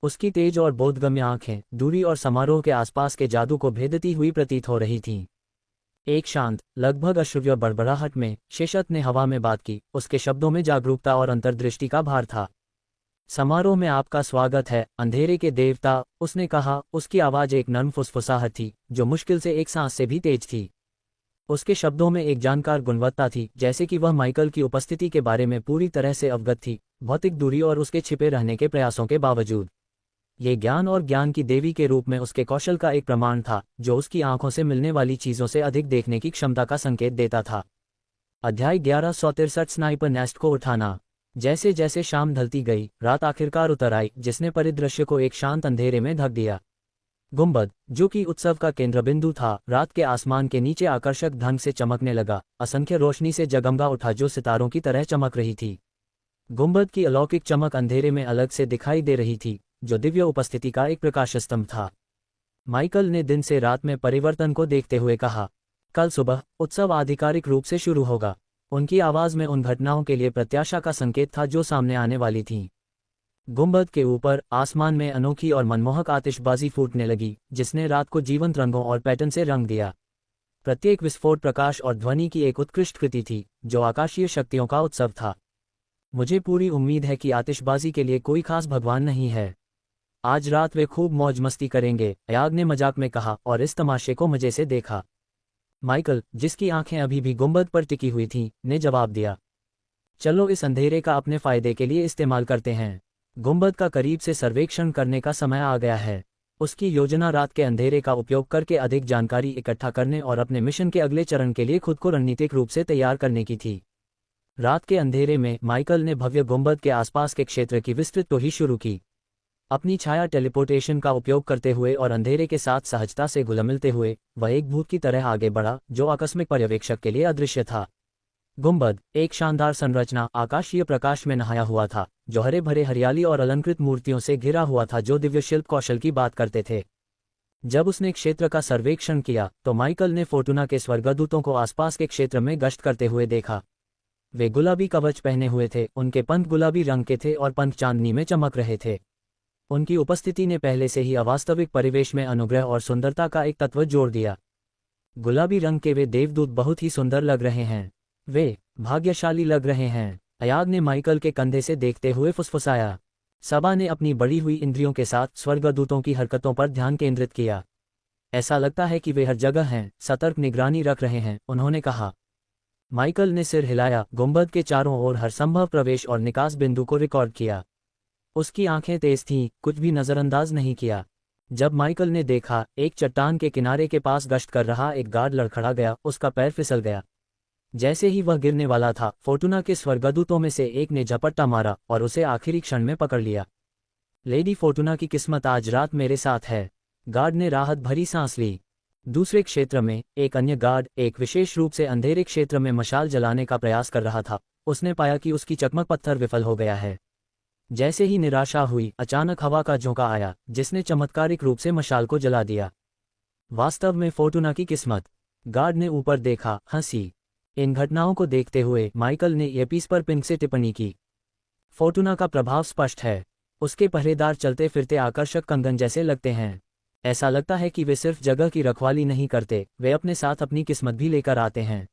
उसकी तेज और बोधगम्य आंखें दूरी और समारोह के आसपास के जादू को भेदती हुई प्रतीत हो रही थीं। एक शांत, लगभग अश्रुव्य बड़बड़ाहट में शेषत ने हवा में बात की, उसके शब्दों में जागरूकता और अंतर्दृष्टि का भार था। समारोह में आपका स्वागत है, अंधेरे के देवता, उसने कहा। उसकी आवाज एक नर्म फुसफुसाहट थी, जो मुश्किल से एक सांस से भी तेज थी। उसके शब्दों में एक जानकार गुणवत्ता थी, जैसे कि वह माइकल की उपस्थिति के बारे में पूरी तरह से अवगत थी, भौतिक दूरी और उसके छिपे रहने के प्रयासों के बावजूद। ये ज्ञान और ज्ञान की देवी के रूप में उसके कौशल का एक प्रमाण था, जो उसकी आंखों से मिलने वाली चीजों से अधिक देखने की क्षमता का संकेत देता था। अध्याय 1163 स्नाइपर नेस्ट को उठाना। जैसे जैसे शाम ढलती गई, रात आखिरकार उतर आई, जिसने परिदृश्य को एक शांत अंधेरे में ढक दिया। गुंबद, जो कि उत्सव का केंद्रबिंदु था, रात के आसमान के नीचे आकर्षक ढंग से चमकने लगा, असंख्य रोशनी से जगमगा उठा जो सितारों की तरह चमक रही थी। गुंबद की अलौकिक चमक अंधेरे में अलग से दिखाई दे रही थी, जो दिव्य उपस्थिति का एक प्रकाश स्तंभ था। माइकल ने दिन से रात में परिवर्तन को देखते हुए कहा, कल सुबह उत्सव आधिकारिक रूप से शुरू होगा। उनकी आवाज में उन घटनाओं के लिए प्रत्याशा का संकेत था जो सामने आने वाली थीं। गुंबद के ऊपर आसमान में अनोखी और मनमोहक आतिशबाजी फूटने लगी, जिसने रात को जीवंत रंगों और पैटर्न से रंग दिया। प्रत्येक विस्फोट प्रकाश और ध्वनि की एक उत्कृष्ट कृति थी, जो आकाशीय शक्तियों का उत्सव था। मुझे पूरी उम्मीद है कि आतिशबाजी के लिए कोई खास भगवान नहीं है। आज रात वे खूब मौज मस्ती करेंगे, अयाग ने मजाक में कहा और इस तमाशे को मजे से देखा। माइकल, जिसकी आंखें अभी भी गुंबद पर टिकी हुई थीं, ने जवाब दिया, चलो इस अंधेरे का अपने फायदे के लिए इस्तेमाल करते हैं। गुंबद का करीब से सर्वेक्षण करने का समय आ गया है। उसकी योजना रात के अंधेरे का उपयोग करके अधिक जानकारी इकट्ठा करने और अपने मिशन के अगले चरण के लिए खुद को रणनीतिक रूप से तैयार करने की थी। रात के अंधेरे में माइकल ने भव्य गुंबद के आसपास के क्षेत्र की विस्तृत टोही शुरू की। अपनी छाया टेलीपोर्टेशन का उपयोग करते हुए और अंधेरे के साथ सहजता से घुल मिलते हुए वह एक भूत की तरह आगे बढ़ा, जो आकस्मिक पर्यवेक्षक के लिए अदृश्य था। गुंबद, एक शानदार संरचना, आकाशीय प्रकाश में नहाया हुआ था, जो हरे भरे हरियाली और अलंकृत मूर्तियों से घिरा हुआ था जो दिव्य शिल्प कौशल की बात करते थे। जब उसने क्षेत्र का सर्वेक्षण किया तो माइकल ने फोर्टूना के स्वर्गदूतों को आसपास के क्षेत्र में गश्त करते हुए देखा। वे गुलाबी कवच पहने हुए थे, उनके पंख गुलाबी रंग के थे और पंख चांदनी में चमक रहे थे। उनकी उपस्थिति ने पहले से ही अवास्तविक परिवेश में अनुग्रह और सुंदरता का एक तत्व जोड़ दिया। गुलाबी रंग के वे देवदूत बहुत ही सुंदर लग रहे हैं, वे भाग्यशाली लग रहे हैं, अयाग ने माइकल के कंधे से देखते हुए फुसफुसाया। सबा ने अपनी बढ़ी हुई इंद्रियों के साथ स्वर्गदूतों की हरकतों पर ध्यान केंद्रित किया। ऐसा लगता है कि वे हर जगह हैं, सतर्क निगरानी रख रहे हैं, उन्होंने कहा। माइकल ने सिर हिलाया, गुंबद के चारों ओर हर संभव प्रवेश और निकास बिंदु को रिकॉर्ड किया। उसकी आंखें तेज थीं, कुछ भी नजरअंदाज नहीं किया। जब माइकल ने देखा, एक चट्टान के किनारे के पास गश्त कर रहा एक गार्ड लड़खड़ा गया, उसका पैर फिसल गया। जैसे ही वह गिरने वाला था, फोर्टूना के स्वर्गदूतों में से एक ने झपट्टा मारा और उसे आखिरी क्षण में पकड़ लिया। लेडी फोर्टूना की किस्मत आज रात मेरे साथ है, गार्ड ने राहत भरी सांस ली। दूसरे क्षेत्र में एक अन्य गार्ड, एक विशेष रूप से अंधेरे क्षेत्र में मशाल जलाने का प्रयास कर रहा था। उसने पाया कि उसकी चकमक पत्थर विफल हो गया है। जैसे ही निराशा हुई, अचानक हवा का झोंका आया, जिसने चमत्कारिक रूप से मशाल को जला दिया। वास्तव में फोर्टूना की किस्मत। गार्ड ने ऊपर देखा, हंसी। इन घटनाओं को देखते हुए माइकल ने एपीस पर पिंक से टिप्पणी की। फोर्टूना का प्रभाव स्पष्ट है। उसके पहरेदार चलते फिरते आकर्षक कंगन जैसे लगते हैं। ऐसा लगता है कि वे सिर्फ जगह की रखवाली नहीं करते, वे अपने साथ अपनी किस्मत भी लेकर आते हैं।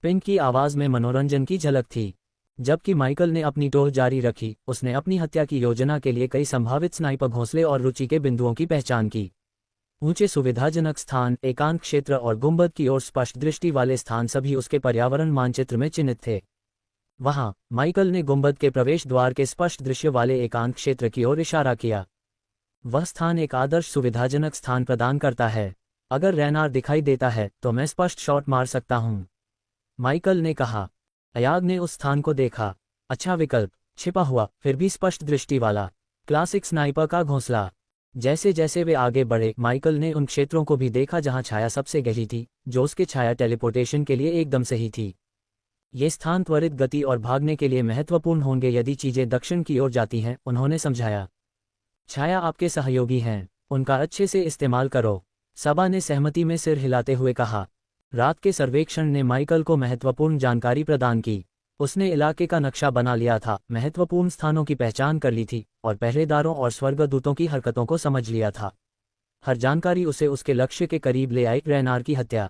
पिंक की आवाज़ में मनोरंजन की झलक थी। जबकि माइकल ने अपनी टोह जारी रखी, उसने अपनी हत्या की योजना के लिए कई संभावित स्नाइपर घोंसले और रुचि के बिंदुओं की पहचान की। ऊंचे सुविधाजनक स्थान, एकांत क्षेत्र और गुंबद की ओर स्पष्ट दृष्टि वाले स्थान सभी उसके पर्यावरण मानचित्र में चिन्हित थे। वहां माइकल ने गुंबद के प्रवेश द्वार के स्पष्ट दृश्य वाले एकांत क्षेत्र की ओर इशारा किया। वह स्थान एक आदर्श सुविधाजनक स्थान प्रदान करता है। अगर रेनार दिखाई देता है तो मैं स्पष्ट शॉट मार सकता हूं, माइकल ने कहा। अयाग ने उस स्थान को देखा। अच्छा विकल्प, छिपा हुआ फिर भी स्पष्ट दृष्टि वाला क्लासिक स्नाइपर का घोंसला। जैसे जैसे वे आगे बढ़े, माइकल ने उन क्षेत्रों को भी देखा जहां छाया सबसे गहरी थी, जो उसके छाया टेलीपोर्टेशन के लिए एकदम सही थी। ये स्थान त्वरित गति और भागने के लिए महत्वपूर्ण होंगे यदि चीजें दक्षिण की ओर जाती हैं, उन्होंने समझाया। छाया आपके सहयोगी हैं, उनका अच्छे से इस्तेमाल करो, सबा ने सहमति में सिर हिलाते हुए कहा। रात के सर्वेक्षण ने माइकल को महत्वपूर्ण जानकारी प्रदान की। उसने इलाके का नक्शा बना लिया था, महत्वपूर्ण स्थानों की पहचान कर ली थी और पहरेदारों और स्वर्गदूतों की हरकतों को समझ लिया था। हर जानकारी उसे उसके लक्ष्य के करीब ले आई, रेनार की हत्या।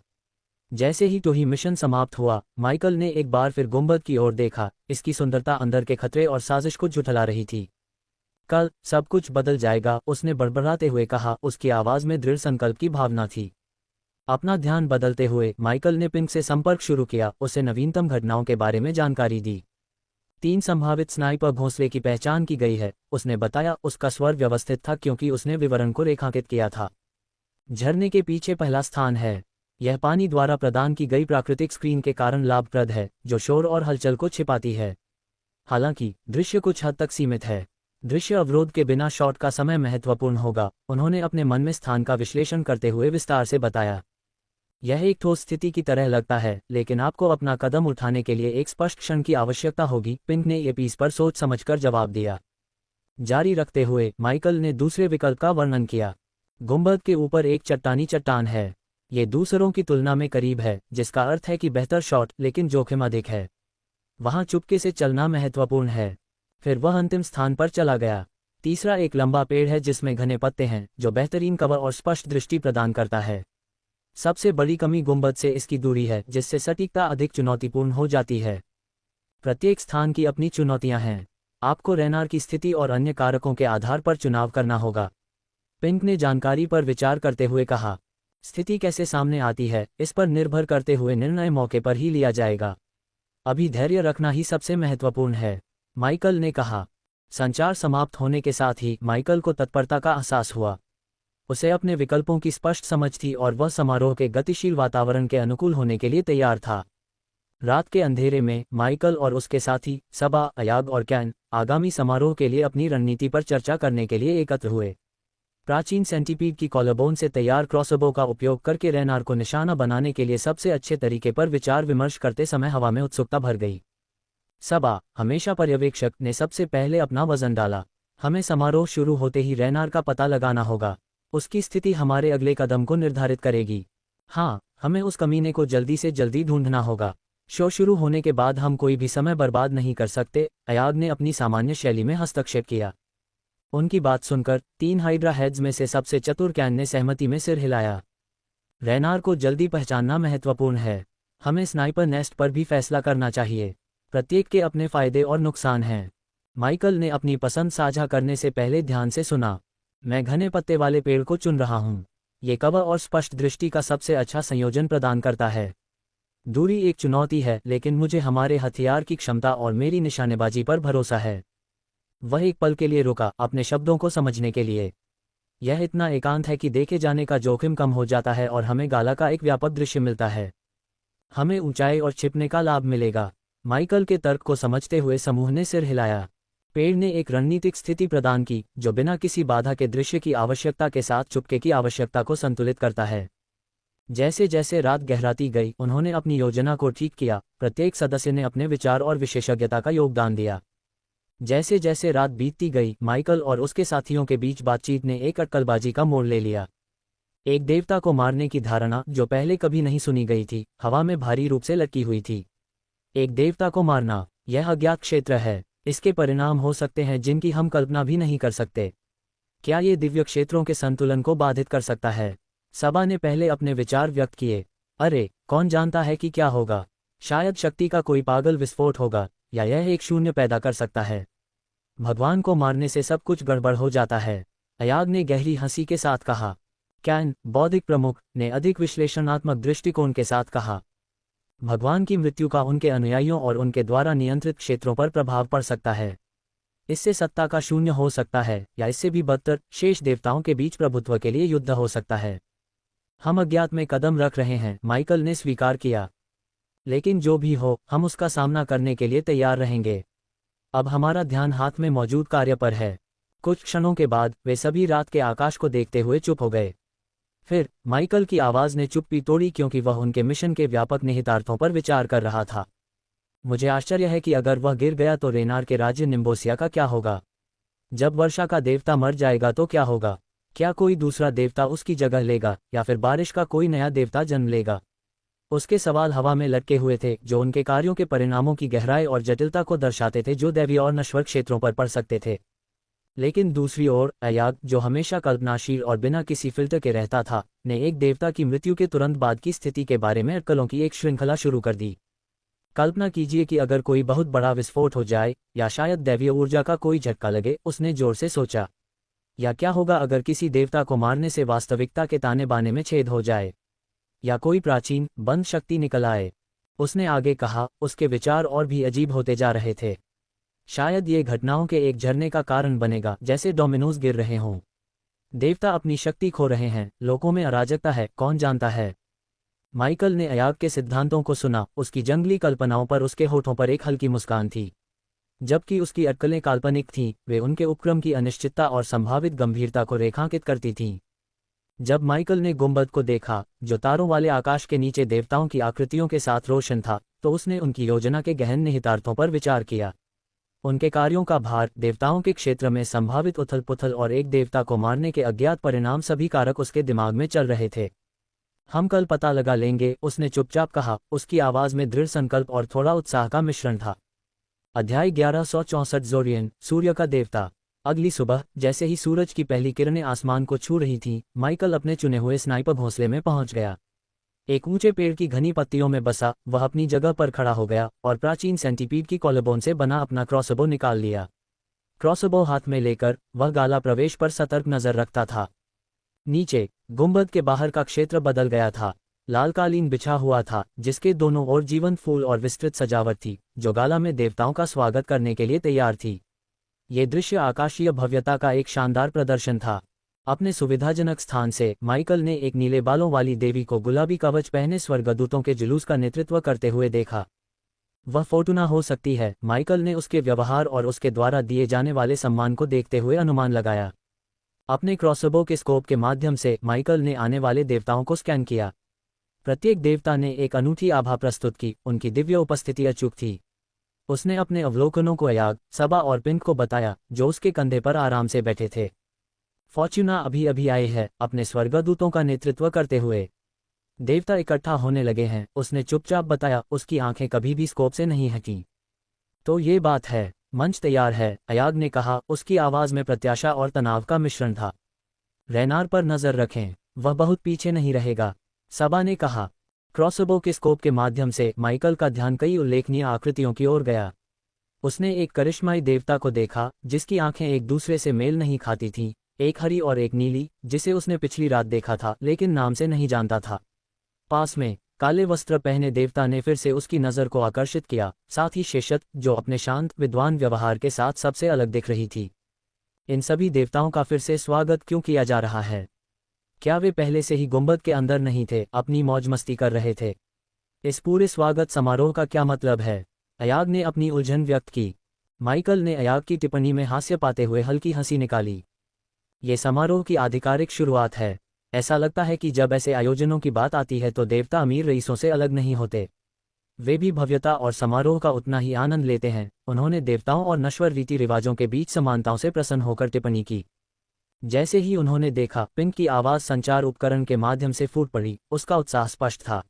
जैसे ही टोही मिशन समाप्त हुआ, माइकल ने एक बार फिर गुंबद की ओर देखा। इसकी सुंदरता अंदर के खतरे और साजिश को झुठला रही थी। कल सब कुछ बदल जाएगा, उसने बड़बड़ाते हुए कहा। उसकी आवाज़ में दृढ़ संकल्प की भावना थी। अपना ध्यान बदलते हुए माइकल ने पिंक से संपर्क शुरू किया, उसे नवीनतम घटनाओं के बारे में जानकारी दी। 3 संभावित स्नाइपर घोंसले की पहचान की गई है, उसने बताया। उसका स्वर व्यवस्थित था क्योंकि उसने विवरण को रेखांकित किया था। झरने के पीछे पहला स्थान है। यह पानी द्वारा प्रदान की गई प्राकृतिक स्क्रीन के कारण लाभप्रद है, जो शोर और हलचल को छिपाती है। हालांकि दृश्य कुछ हद तक सीमित है। दृश्य अवरोध के बिना शॉट का समय महत्वपूर्ण होगा, उन्होंने अपने मन में स्थान का विश्लेषण करते हुए विस्तार से बताया। यह एक ठोस स्थिति की तरह लगता है, लेकिन आपको अपना कदम उठाने के लिए एक स्पष्ट क्षण की आवश्यकता होगी, पिंक ने एपीस पर सोच समझकर जवाब दिया। जारी रखते हुए माइकल ने दूसरे विकल्प का वर्णन किया। गुंबद के ऊपर एक चट्टानी चट्टान है। ये दूसरों की तुलना में करीब है, जिसका अर्थ है कि बेहतर शॉट, लेकिन जोखिम अधिक है। वहां चुपके से चलना महत्वपूर्ण है। फिर वह अंतिम स्थान पर चला गया। तीसरा एक लंबा पेड़ है जिसमें घने पत्ते हैं, जो बेहतरीन कवर और स्पष्ट दृष्टि प्रदान करता है। सबसे बड़ी कमी गुंबद से इसकी दूरी है, जिससे सटीकता अधिक चुनौतीपूर्ण हो जाती है। प्रत्येक स्थान की अपनी चुनौतियां हैं। आपको रेनार की स्थिति और अन्य कारकों के आधार पर चुनाव करना होगा, पिंक ने जानकारी पर विचार करते हुए कहा। स्थिति कैसे सामने आती है, इस पर निर्भर करते हुए निर्णय मौके पर ही लिया जाएगा। अभी धैर्य रखना ही सबसे महत्वपूर्ण है, माइकल ने कहा। संचार समाप्त होने के साथ ही माइकल को तत्परता का एहसास हुआ। उसे अपने विकल्पों की स्पष्ट समझ थी और वह समारोह के गतिशील वातावरण के अनुकूल होने के लिए तैयार था। रात के अंधेरे में माइकल और उसके साथी सबा, अयाग और कैन आगामी समारोह के लिए अपनी रणनीति पर चर्चा करने के लिए एकत्र हुए। प्राचीन सेंटीपीड की कॉलरबोन से तैयार क्रॉसबो का उपयोग करके रेनार को निशाना बनाने के लिए सबसे अच्छे तरीके पर विचार विमर्श करते समय हवा में उत्सुकता भर गई। सबा, हमेशा पर्यवेक्षक, ने सबसे पहले अपना वजन डाला। हमें समारोह शुरू होते ही रेनार का पता लगाना होगा। उसकी स्थिति हमारे अगले कदम को निर्धारित करेगी। हाँ, हमें उस कमीने को जल्दी से जल्दी ढूंढना होगा। शो शुरू होने के बाद हम कोई भी समय बर्बाद नहीं कर सकते, अयाग ने अपनी सामान्य शैली में हस्तक्षेप किया। उनकी बात सुनकर 3 हाइड्रा हेड्स में से सबसे चतुर कैन ने सहमति में सिर हिलाया। रेनार को जल्दी पहचानना महत्वपूर्ण है। हमें स्नाइपर नेस्ट पर भी फैसला करना चाहिए। प्रत्येक के अपने फायदे और नुकसान हैं। माइकल ने अपनी पसंद साझा करने से पहले ध्यान से सुना। मैं घने पत्ते वाले पेड़ को चुन रहा हूं। ये कवर और स्पष्ट दृष्टि का सबसे अच्छा संयोजन प्रदान करता है। दूरी एक चुनौती है, लेकिन मुझे हमारे हथियार की क्षमता और मेरी निशानेबाजी पर भरोसा है। वह एक पल के लिए रुका, अपने शब्दों को समझने के लिए। यह इतना एकांत है कि देखे जाने का जोखिम कम हो जाता है और हमें गाला का एक व्यापक दृश्य मिलता है। हमें ऊंचाई और छिपने का लाभ मिलेगा। माइकल के तर्क को समझते हुए समूह ने सिर हिलाया। पेड़ ने एक रणनीतिक स्थिति प्रदान की, जो बिना किसी बाधा के दृश्य की आवश्यकता के साथ चुपके की आवश्यकता को संतुलित करता है। जैसे जैसे रात गहराती गई, उन्होंने अपनी योजना को ठीक किया। प्रत्येक सदस्य ने अपने विचार और विशेषज्ञता का योगदान दिया। जैसे जैसे रात बीतती गई, माइकल और उसके साथियों के बीच बातचीत ने एक अटकलबाजी का मोड़ ले लिया। एक देवता को मारने की धारणा, जो पहले कभी नहीं सुनी गई थी, हवा में भारी रूप से लटकी हुई थी। एक देवता को मारना, यह अज्ञात क्षेत्र है। इसके परिणाम हो सकते हैं जिनकी हम कल्पना भी नहीं कर सकते। क्या ये दिव्य क्षेत्रों के संतुलन को बाधित कर सकता है? सभा ने पहले अपने विचार व्यक्त किए। अरे, कौन जानता है कि क्या होगा? शायद शक्ति का कोई पागल विस्फोट होगा, या यह एक शून्य पैदा कर सकता है। भगवान को मारने से सब कुछ गड़बड़ हो जाता है, अयाग ने गहरी हंसी के साथ कहा। कैन, बौद्धिक प्रमुख, ने अधिक विश्लेषणात्मक दृष्टिकोण के साथ कहा। भगवान की मृत्यु का उनके अनुयायियों और उनके द्वारा नियंत्रित क्षेत्रों पर प्रभाव पड़ सकता है। इससे सत्ता का शून्य हो सकता है, या इससे भी बदतर, शेष देवताओं के बीच प्रभुत्व के लिए युद्ध हो सकता है। हम अज्ञात में कदम रख रहे हैं, माइकल ने स्वीकार किया। लेकिन जो भी हो, हम उसका सामना करने के लिए तैयार रहेंगे। अब हमारा ध्यान हाथ में मौजूद कार्य पर है। कुछ क्षणों के बाद वे सभी रात के आकाश को देखते हुए चुप हो गए। फिर माइकल की आवाज़ ने चुप्पी तोड़ी, क्योंकि वह उनके मिशन के व्यापक निहितार्थों पर विचार कर रहा था। मुझे आश्चर्य है कि अगर वह गिर गया तो रेनार के राज्य निम्बोसिया का क्या होगा? जब वर्षा का देवता मर जाएगा तो क्या होगा? क्या कोई दूसरा देवता उसकी जगह लेगा, या फिर बारिश का कोई नया देवता जन्म लेगा? उसके सवाल हवा में लटके हुए थे, जो उनके कार्यों के परिणामों की गहराई और जटिलता को दर्शाते थे, जो दैवीय और नश्वर क्षेत्रों पर पड़ सकते थे। लेकिन दूसरी ओर अयाग, जो हमेशा कल्पनाशील और बिना किसी फिल्टर के रहता था, ने एक देवता की मृत्यु के तुरंत बाद की स्थिति के बारे में अटकलों की एक श्रृंखला शुरू कर दी। कल्पना कीजिए कि अगर कोई बहुत बड़ा विस्फोट हो जाए, या शायद दैवीय ऊर्जा का कोई झटका लगे, उसने जोर से सोचा। या क्या होगा अगर किसी देवता को मारने से वास्तविकता के ताने बाने में छेद हो जाए, या कोई प्राचीन बंद शक्ति निकल आए? उसने आगे कहा, उसके विचार और भी अजीब होते जा रहे थे। शायद ये घटनाओं के एक झरने का कारण बनेगा, जैसे डोमिनोज गिर रहे हों। देवता अपनी शक्ति खो रहे हैं, लोगों में अराजकता है, कौन जानता है? माइकल ने अयाग के सिद्धांतों को सुना। उसकी जंगली कल्पनाओं पर उसके होठों पर एक हल्की मुस्कान थी। जबकि उसकी अटकलें काल्पनिक थीं, वे उनके उपक्रम की अनिश्चितता और संभावित गंभीरता को रेखांकित करती थीं। जब माइकल ने गुंबद को देखा, जो तारों वाले आकाश के नीचे देवताओं की आकृतियों के साथ रोशन था, तो उसने उनकी योजना के गहन निहितार्थों पर विचार किया। उनके कार्यों का भार, देवताओं के क्षेत्र में संभावित उथल पुथल और एक देवता को मारने के अज्ञात परिणाम, सभी कारक उसके दिमाग में चल रहे थे। हम कल पता लगा लेंगे, उसने चुपचाप कहा। उसकी आवाज में दृढ़ संकल्प और थोड़ा उत्साह का मिश्रण था। अध्याय 1164 ज़ोरियन, सूर्य का देवता। अगली सुबह, जैसे ही सूरज की पहली किरणें आसमान को छू रही थीं, माइकल अपने चुने हुए स्नाइपर घोंसले में पहुंच गया। एक ऊंचे पेड़ की घनी पत्तियों में बसा वह अपनी जगह पर खड़ा हो गया और प्राचीन सेंटीपीड की कॉलरबोन से बना अपना क्रॉसबो निकाल लिया। क्रॉसबो हाथ में लेकर वह गाला प्रवेश पर सतर्क नजर रखता था। नीचे गुंबद के बाहर का क्षेत्र बदल गया था। लाल कालीन बिछा हुआ था, जिसके दोनों ओर जीवंत फूल और विस्तृत सजावट थी, जो गाला में देवताओं का स्वागत करने के लिए तैयार थी। ये दृश्य आकाशीय भव्यता का एक शानदार प्रदर्शन था। अपने सुविधाजनक स्थान से माइकल ने एक नीले बालों वाली देवी को गुलाबी कवच पहने स्वर्गदूतों के जुलूस का नेतृत्व करते हुए देखा। वह फोर्टुना हो सकती है, माइकल ने उसके व्यवहार और उसके द्वारा दिए जाने वाले सम्मान को देखते हुए अनुमान लगाया। अपने क्रॉसबो के स्कोप के माध्यम से माइकल ने आने वाले देवताओं को स्कैन किया। प्रत्येक देवता ने एक अनूठी आभा प्रस्तुत की, उनकी दिव्य उपस्थिति अचूक थी। उसने अपने अवलोकनों को अयाग, सबा और पिंक को बताया, जो उसके कंधे पर आराम से बैठे थे। फॉर्च्यूना अभी अभी आए हैं, अपने स्वर्गदूतों का नेतृत्व करते हुए। देवता इकट्ठा होने लगे हैं, उसने चुपचाप बताया, उसकी आंखें कभी भी स्कोप से नहीं हटी। तो ये बात है, मंच तैयार है, अयाग ने कहा, उसकी आवाज में प्रत्याशा और तनाव का मिश्रण था। रेनार पर नजर रखें, वह बहुत पीछे नहीं रहेगा, सबा ने कहा। क्रॉसबो के स्कोप के माध्यम से माइकल का ध्यान कई उल्लेखनीय आकृतियों की ओर गया। उसने एक करिश्माई देवता को देखा, जिसकी आंखें एक दूसरे से मेल नहीं खाती थीं, एक हरी और एक नीली, जिसे उसने पिछली रात देखा था लेकिन नाम से नहीं जानता था। पास में काले वस्त्र पहने देवता ने फिर से उसकी नज़र को आकर्षित किया, साथ ही शेषत, जो अपने शांत विद्वान व्यवहार के साथ सबसे अलग दिख रही थी। इन सभी देवताओं का फिर से स्वागत क्यों किया जा रहा है? क्या वे पहले से ही गुंबद के अंदर नहीं थे, अपनी मौज मस्ती कर रहे थे? इस पूरे स्वागत समारोह का क्या मतलब है? अयाग ने अपनी उलझन व्यक्त की। माइकल ने अयाग की टिप्पणी में हास्य पाते हुए हल्की हंसी निकाली। ये समारोह की आधिकारिक शुरुआत है। ऐसा लगता है कि जब ऐसे आयोजनों की बात आती है तो देवता अमीर रईसों से अलग नहीं होते। वे भी भव्यता और समारोह का उतना ही आनंद लेते हैं। उन्होंने देवताओं और नश्वर रीति रिवाजों के बीच समानताओं से प्रसन्न होकर टिप्पणी की। जैसे ही उन्होंने देखा, पिंक की आवाज़ संचार उपकरण के माध्यम से फूट पड़ी। उसका उत्साह स्पष्ट था।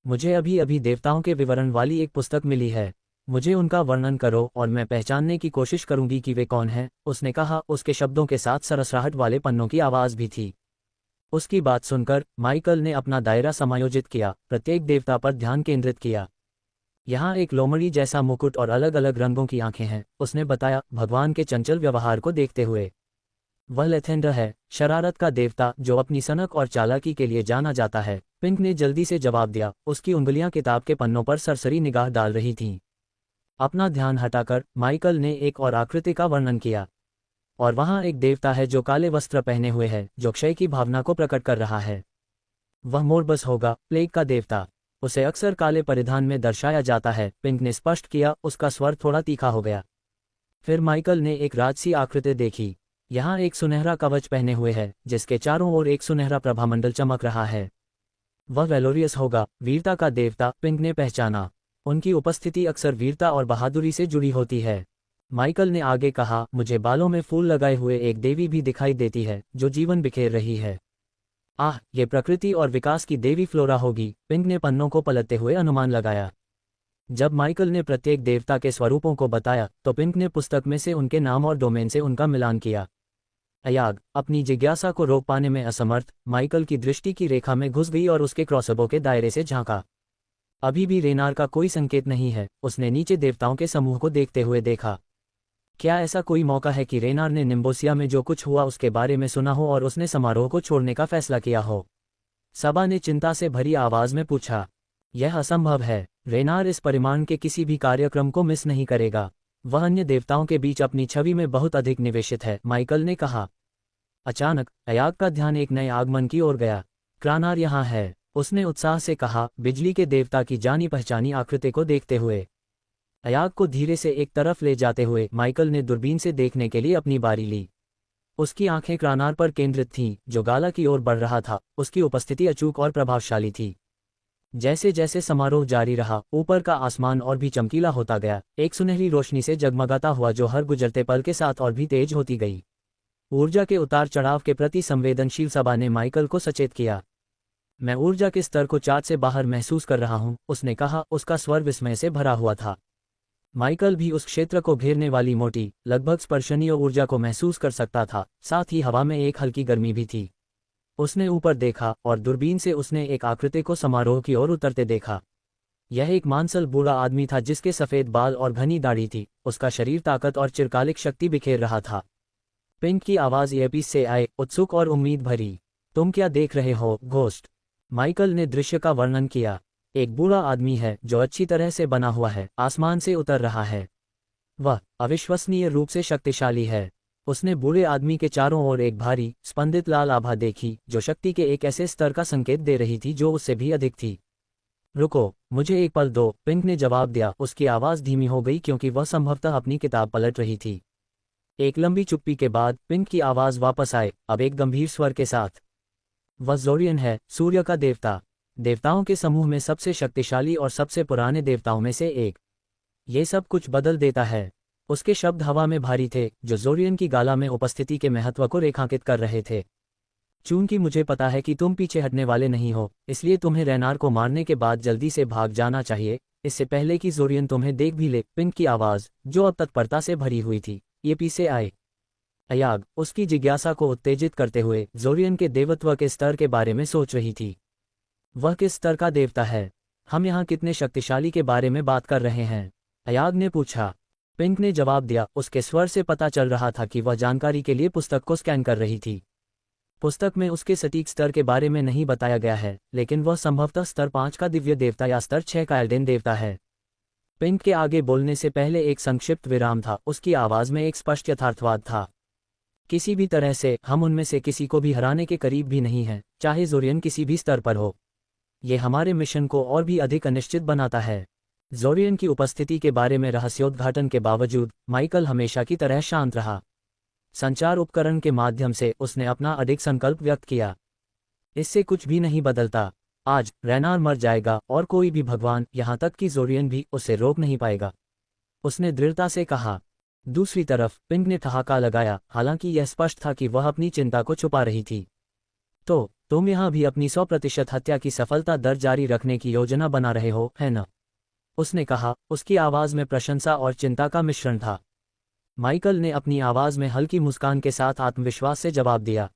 मुझे अभी अभी देवताओं के विवरण वाली एक पुस्तक मिली है। मुझे उनका वर्णन करो और मैं पहचानने की कोशिश करूंगी कि वे कौन हैं, उसने कहा। उसके शब्दों के साथ सरसराहट वाले पन्नों की आवाज़ भी थी। उसकी बात सुनकर माइकल ने अपना दायरा समायोजित किया, प्रत्येक देवता पर ध्यान केंद्रित किया। यहाँ एक लोमड़ी जैसा मुकुट और अलग अलग रंगों की आंखें हैं, उसने बताया, भगवान के चंचल व्यवहार को देखते हुए। वह लेथेंडर है, शरारत का देवता जो अपनी सनक और चालाकी के लिए जाना जाता है। पिंक ने जल्दी से जवाब दिया। उसकी उंगलियां किताब के पन्नों पर सरसरी निगाह डाल रही थीं। अपना ध्यान हटाकर माइकल ने एक और आकृति का वर्णन किया। और वहाँ एक देवता है जो काले वस्त्र पहने हुए है, जो क्षय की भावना को प्रकट कर रहा है। वह मोरबस होगा, प्लेग का देवता। उसे अक्सर काले परिधान में दर्शाया जाता है, पिंक ने स्पष्ट किया। उसका स्वर थोड़ा तीखा हो गया। फिर माइकल ने एक राजसी आकृति देखी। यहाँ एक सुनहरा कवच पहने हुए है, जिसके चारों ओर एक सुनहरा प्रभामंडल चमक रहा है। वह वेलोरियस होगा, वीरता का देवता, पिंक ने पहचाना। उनकी उपस्थिति अक्सर वीरता और बहादुरी से जुड़ी होती है। माइकल ने आगे कहा, मुझे बालों में फूल लगाए हुए एक देवी भी दिखाई देती है, जो जीवन बिखेर रही है। आह, ये प्रकृति और विकास की देवी फ्लोरा होगी, पिंक ने पन्नों को पलटते हुए अनुमान लगाया। जब माइकल ने प्रत्येक देवता के स्वरूपों को बताया, तो पिंक ने पुस्तक में से उनके नाम और डोमेन से उनका मिलान किया। अयाग, अपनी जिज्ञासा को रोक पाने में असमर्थ, माइकल की दृष्टि की रेखा में घुस गई और उसके क्रॉसबो के दायरे से झांका। अभी भी रेनार का कोई संकेत नहीं है। उसने नीचे देवताओं के समूह को देखते हुए देखा। क्या ऐसा कोई मौका है कि रेनार ने निम्बोसिया में जो कुछ हुआ उसके बारे में सुना हो और उसने समारोह को छोड़ने का फैसला किया हो? सबा ने चिंता से भरी आवाज में पूछा। यह असंभव है। रेनार इस परिमाण के किसी भी कार्यक्रम को मिस नहीं करेगा। वह अन्य देवताओं के बीच अपनी छवि में बहुत अधिक निवेशित है, माइकल ने कहा। अचानक अयाग का ध्यान एक नए आगमन की ओर गया। क्रानार यहाँ है, उसने उत्साह से कहा, बिजली के देवता की जानी पहचानी आकृति को देखते हुए। अयाग को धीरे से एक तरफ ले जाते हुए माइकल ने दूरबीन से देखने के लिए अपनी बारी ली। उसकी आंखें क्रानार पर केंद्रित थीं, जो गाला की ओर बढ़ रहा था। उसकी उपस्थिति अचूक और प्रभावशाली थी। जैसे जैसे समारोह जारी रहा, ऊपर का आसमान और भी चमकीला होता गया, एक सुनहरी रोशनी से जगमगाता हुआ जो हर गुजरते पल के साथ और भी तेज होती गई। ऊर्जा के उतार चढ़ाव के प्रति संवेदनशील सबा ने माइकल को सचेत किया। मैं ऊर्जा के स्तर को चार्ट से बाहर महसूस कर रहा हूं, उसने कहा। उसका स्वर विस्मय से भरा हुआ था। माइकल भी उस क्षेत्र को घेरने वाली मोटी, लगभग स्पर्शनीय ऊर्जा को महसूस कर सकता था। साथ ही हवा में एक हल्की गर्मी भी थी। उसने ऊपर देखा और दूरबीन से उसने एक आकृति को समारोह की ओर उतरते देखा। यह एक मांसल बूढ़ा आदमी था जिसके सफ़ेद बाल और घनी दाढ़ी थी। उसका शरीर ताकत और चिरकालिक शक्ति बिखेर रहा था। पिंक की आवाज़ ईयरपीस से आए, उत्सुक और उम्मीद भरी। तुम क्या देख रहे हो, घोस्ट? माइकल ने दृश्य का वर्णन किया। एक बूढ़ा आदमी है जो अच्छी तरह से बना हुआ है, आसमान से उतर रहा है। वह अविश्वसनीय रूप से शक्तिशाली है। उसने बूढ़े आदमी के चारों ओर एक भारी, स्पंदित लाल आभा देखी, जो शक्ति के एक ऐसे स्तर का संकेत दे रही थी जो उससे भी अधिक थी। रुको, मुझे एक पल दो, पिंक ने जवाब दिया। उसकी आवाज़ धीमी हो गई क्योंकि वह संभवतः अपनी किताब पलट रही थी। एक लंबी चुप्पी के बाद पिंक की आवाज़ वापस आए, अब एक गंभीर स्वर के साथ। वह ज़ोरियन है, सूर्य का देवता, देवताओं के समूह में सबसे शक्तिशाली और सबसे पुराने देवताओं में से एक। ये सब कुछ बदल देता है। उसके शब्द हवा में भारी थे, जो ज़ोरियन की गाला में उपस्थिति के महत्व को रेखांकित कर रहे थे। चूंकि मुझे पता है कि तुम पीछे हटने वाले नहीं हो, इसलिए तुम्हें रेनार को मारने के बाद जल्दी से भाग जाना चाहिए, इससे पहले कि ज़ोरियन तुम्हें देख भी ले। पिंक की आवाज़, जो अब तत्परता से भरी हुई थी, ये पीछे आए। अयाग, उसकी जिज्ञासा को उत्तेजित करते हुए, ज़ोरियन के देवत्व के स्तर के बारे में सोच रही थी। वह किस स्तर का देवता है? हम यहाँ कितने शक्तिशाली के बारे में बात कर रहे हैं? अयाग ने पूछा। पिंक ने जवाब दिया। उसके स्वर से पता चल रहा था कि वह जानकारी के लिए पुस्तक को स्कैन कर रही थी। पुस्तक में उसके सटीक स्तर के बारे में नहीं बताया गया है, लेकिन वह संभवतः स्तर 5 का दिव्य देवता या स्तर 6 का एल्डेन देवता है। पिंक के आगे बोलने से पहले एक संक्षिप्त विराम था। उसकी आवाज़ में एक स्पष्ट यथार्थवाद था। किसी भी तरह से हम उनमें से किसी को भी हराने के करीब भी नहीं हैं, चाहे ज़ोरियन किसी भी स्तर पर हो। ये हमारे मिशन को और भी अधिक अनिश्चित बनाता है। ज़ोरियन की उपस्थिति के बारे में रहस्योद्घाटन के बावजूद माइकल हमेशा की तरह शांत रहा। संचार उपकरण के माध्यम से उसने अपना अडिग संकल्प व्यक्त किया। इससे कुछ भी नहीं बदलता। आज रेनार मर जाएगा और कोई भी भगवान, यहाँ तक कि ज़ोरियन भी, उसे रोक नहीं पाएगा, उसने दृढ़ता से कहा। दूसरी तरफ पिंक ने ठहाका लगाया, हालांकि यह स्पष्ट था कि वह अपनी चिंता को छुपा रही थी। तो तुम यहाँ भी अपनी 100% हत्या की सफलता दर जारी रखने की योजना बना रहे हो, है न? उसने कहा, उसकी आवाज़ में प्रशंसा और चिंता का मिश्रण था। माइकल ने अपनी आवाज़ में हल्की मुस्कान के साथ आत्मविश्वास से जवाब दिया,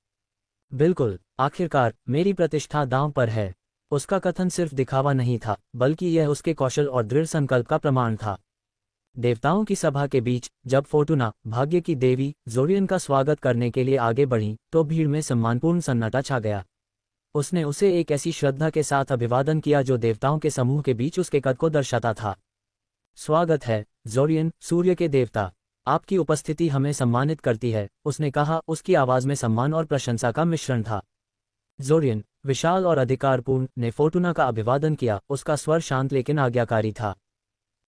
बिल्कुल, आखिरकार मेरी प्रतिष्ठा दांव पर है। उसका कथन सिर्फ दिखावा नहीं था, बल्कि यह उसके कौशल और दृढ़ संकल्प का प्रमाण था। देवताओं की सभा के बीच जब फोर्टूना, भाग्य की देवी, ज़ोरियन का स्वागत करने के लिए आगे बढ़ी तो भीड़ में सम्मानपूर्ण सन्नाटा छा गया। उसने उसे एक ऐसी श्रद्धा के साथ अभिवादन किया जो देवताओं के समूह के बीच उसके कद को दर्शाता था। स्वागत है, ज़ोरियन, सूर्य के देवता। आपकी उपस्थिति हमें सम्मानित करती है, उसने कहा। उसकी आवाज़ में सम्मान और प्रशंसा का मिश्रण था। ज़ोरियन, विशाल और अधिकारपूर्ण, ने फोर्टूना का अभिवादन किया। उसका स्वर शांत लेकिन आज्ञाकारी था।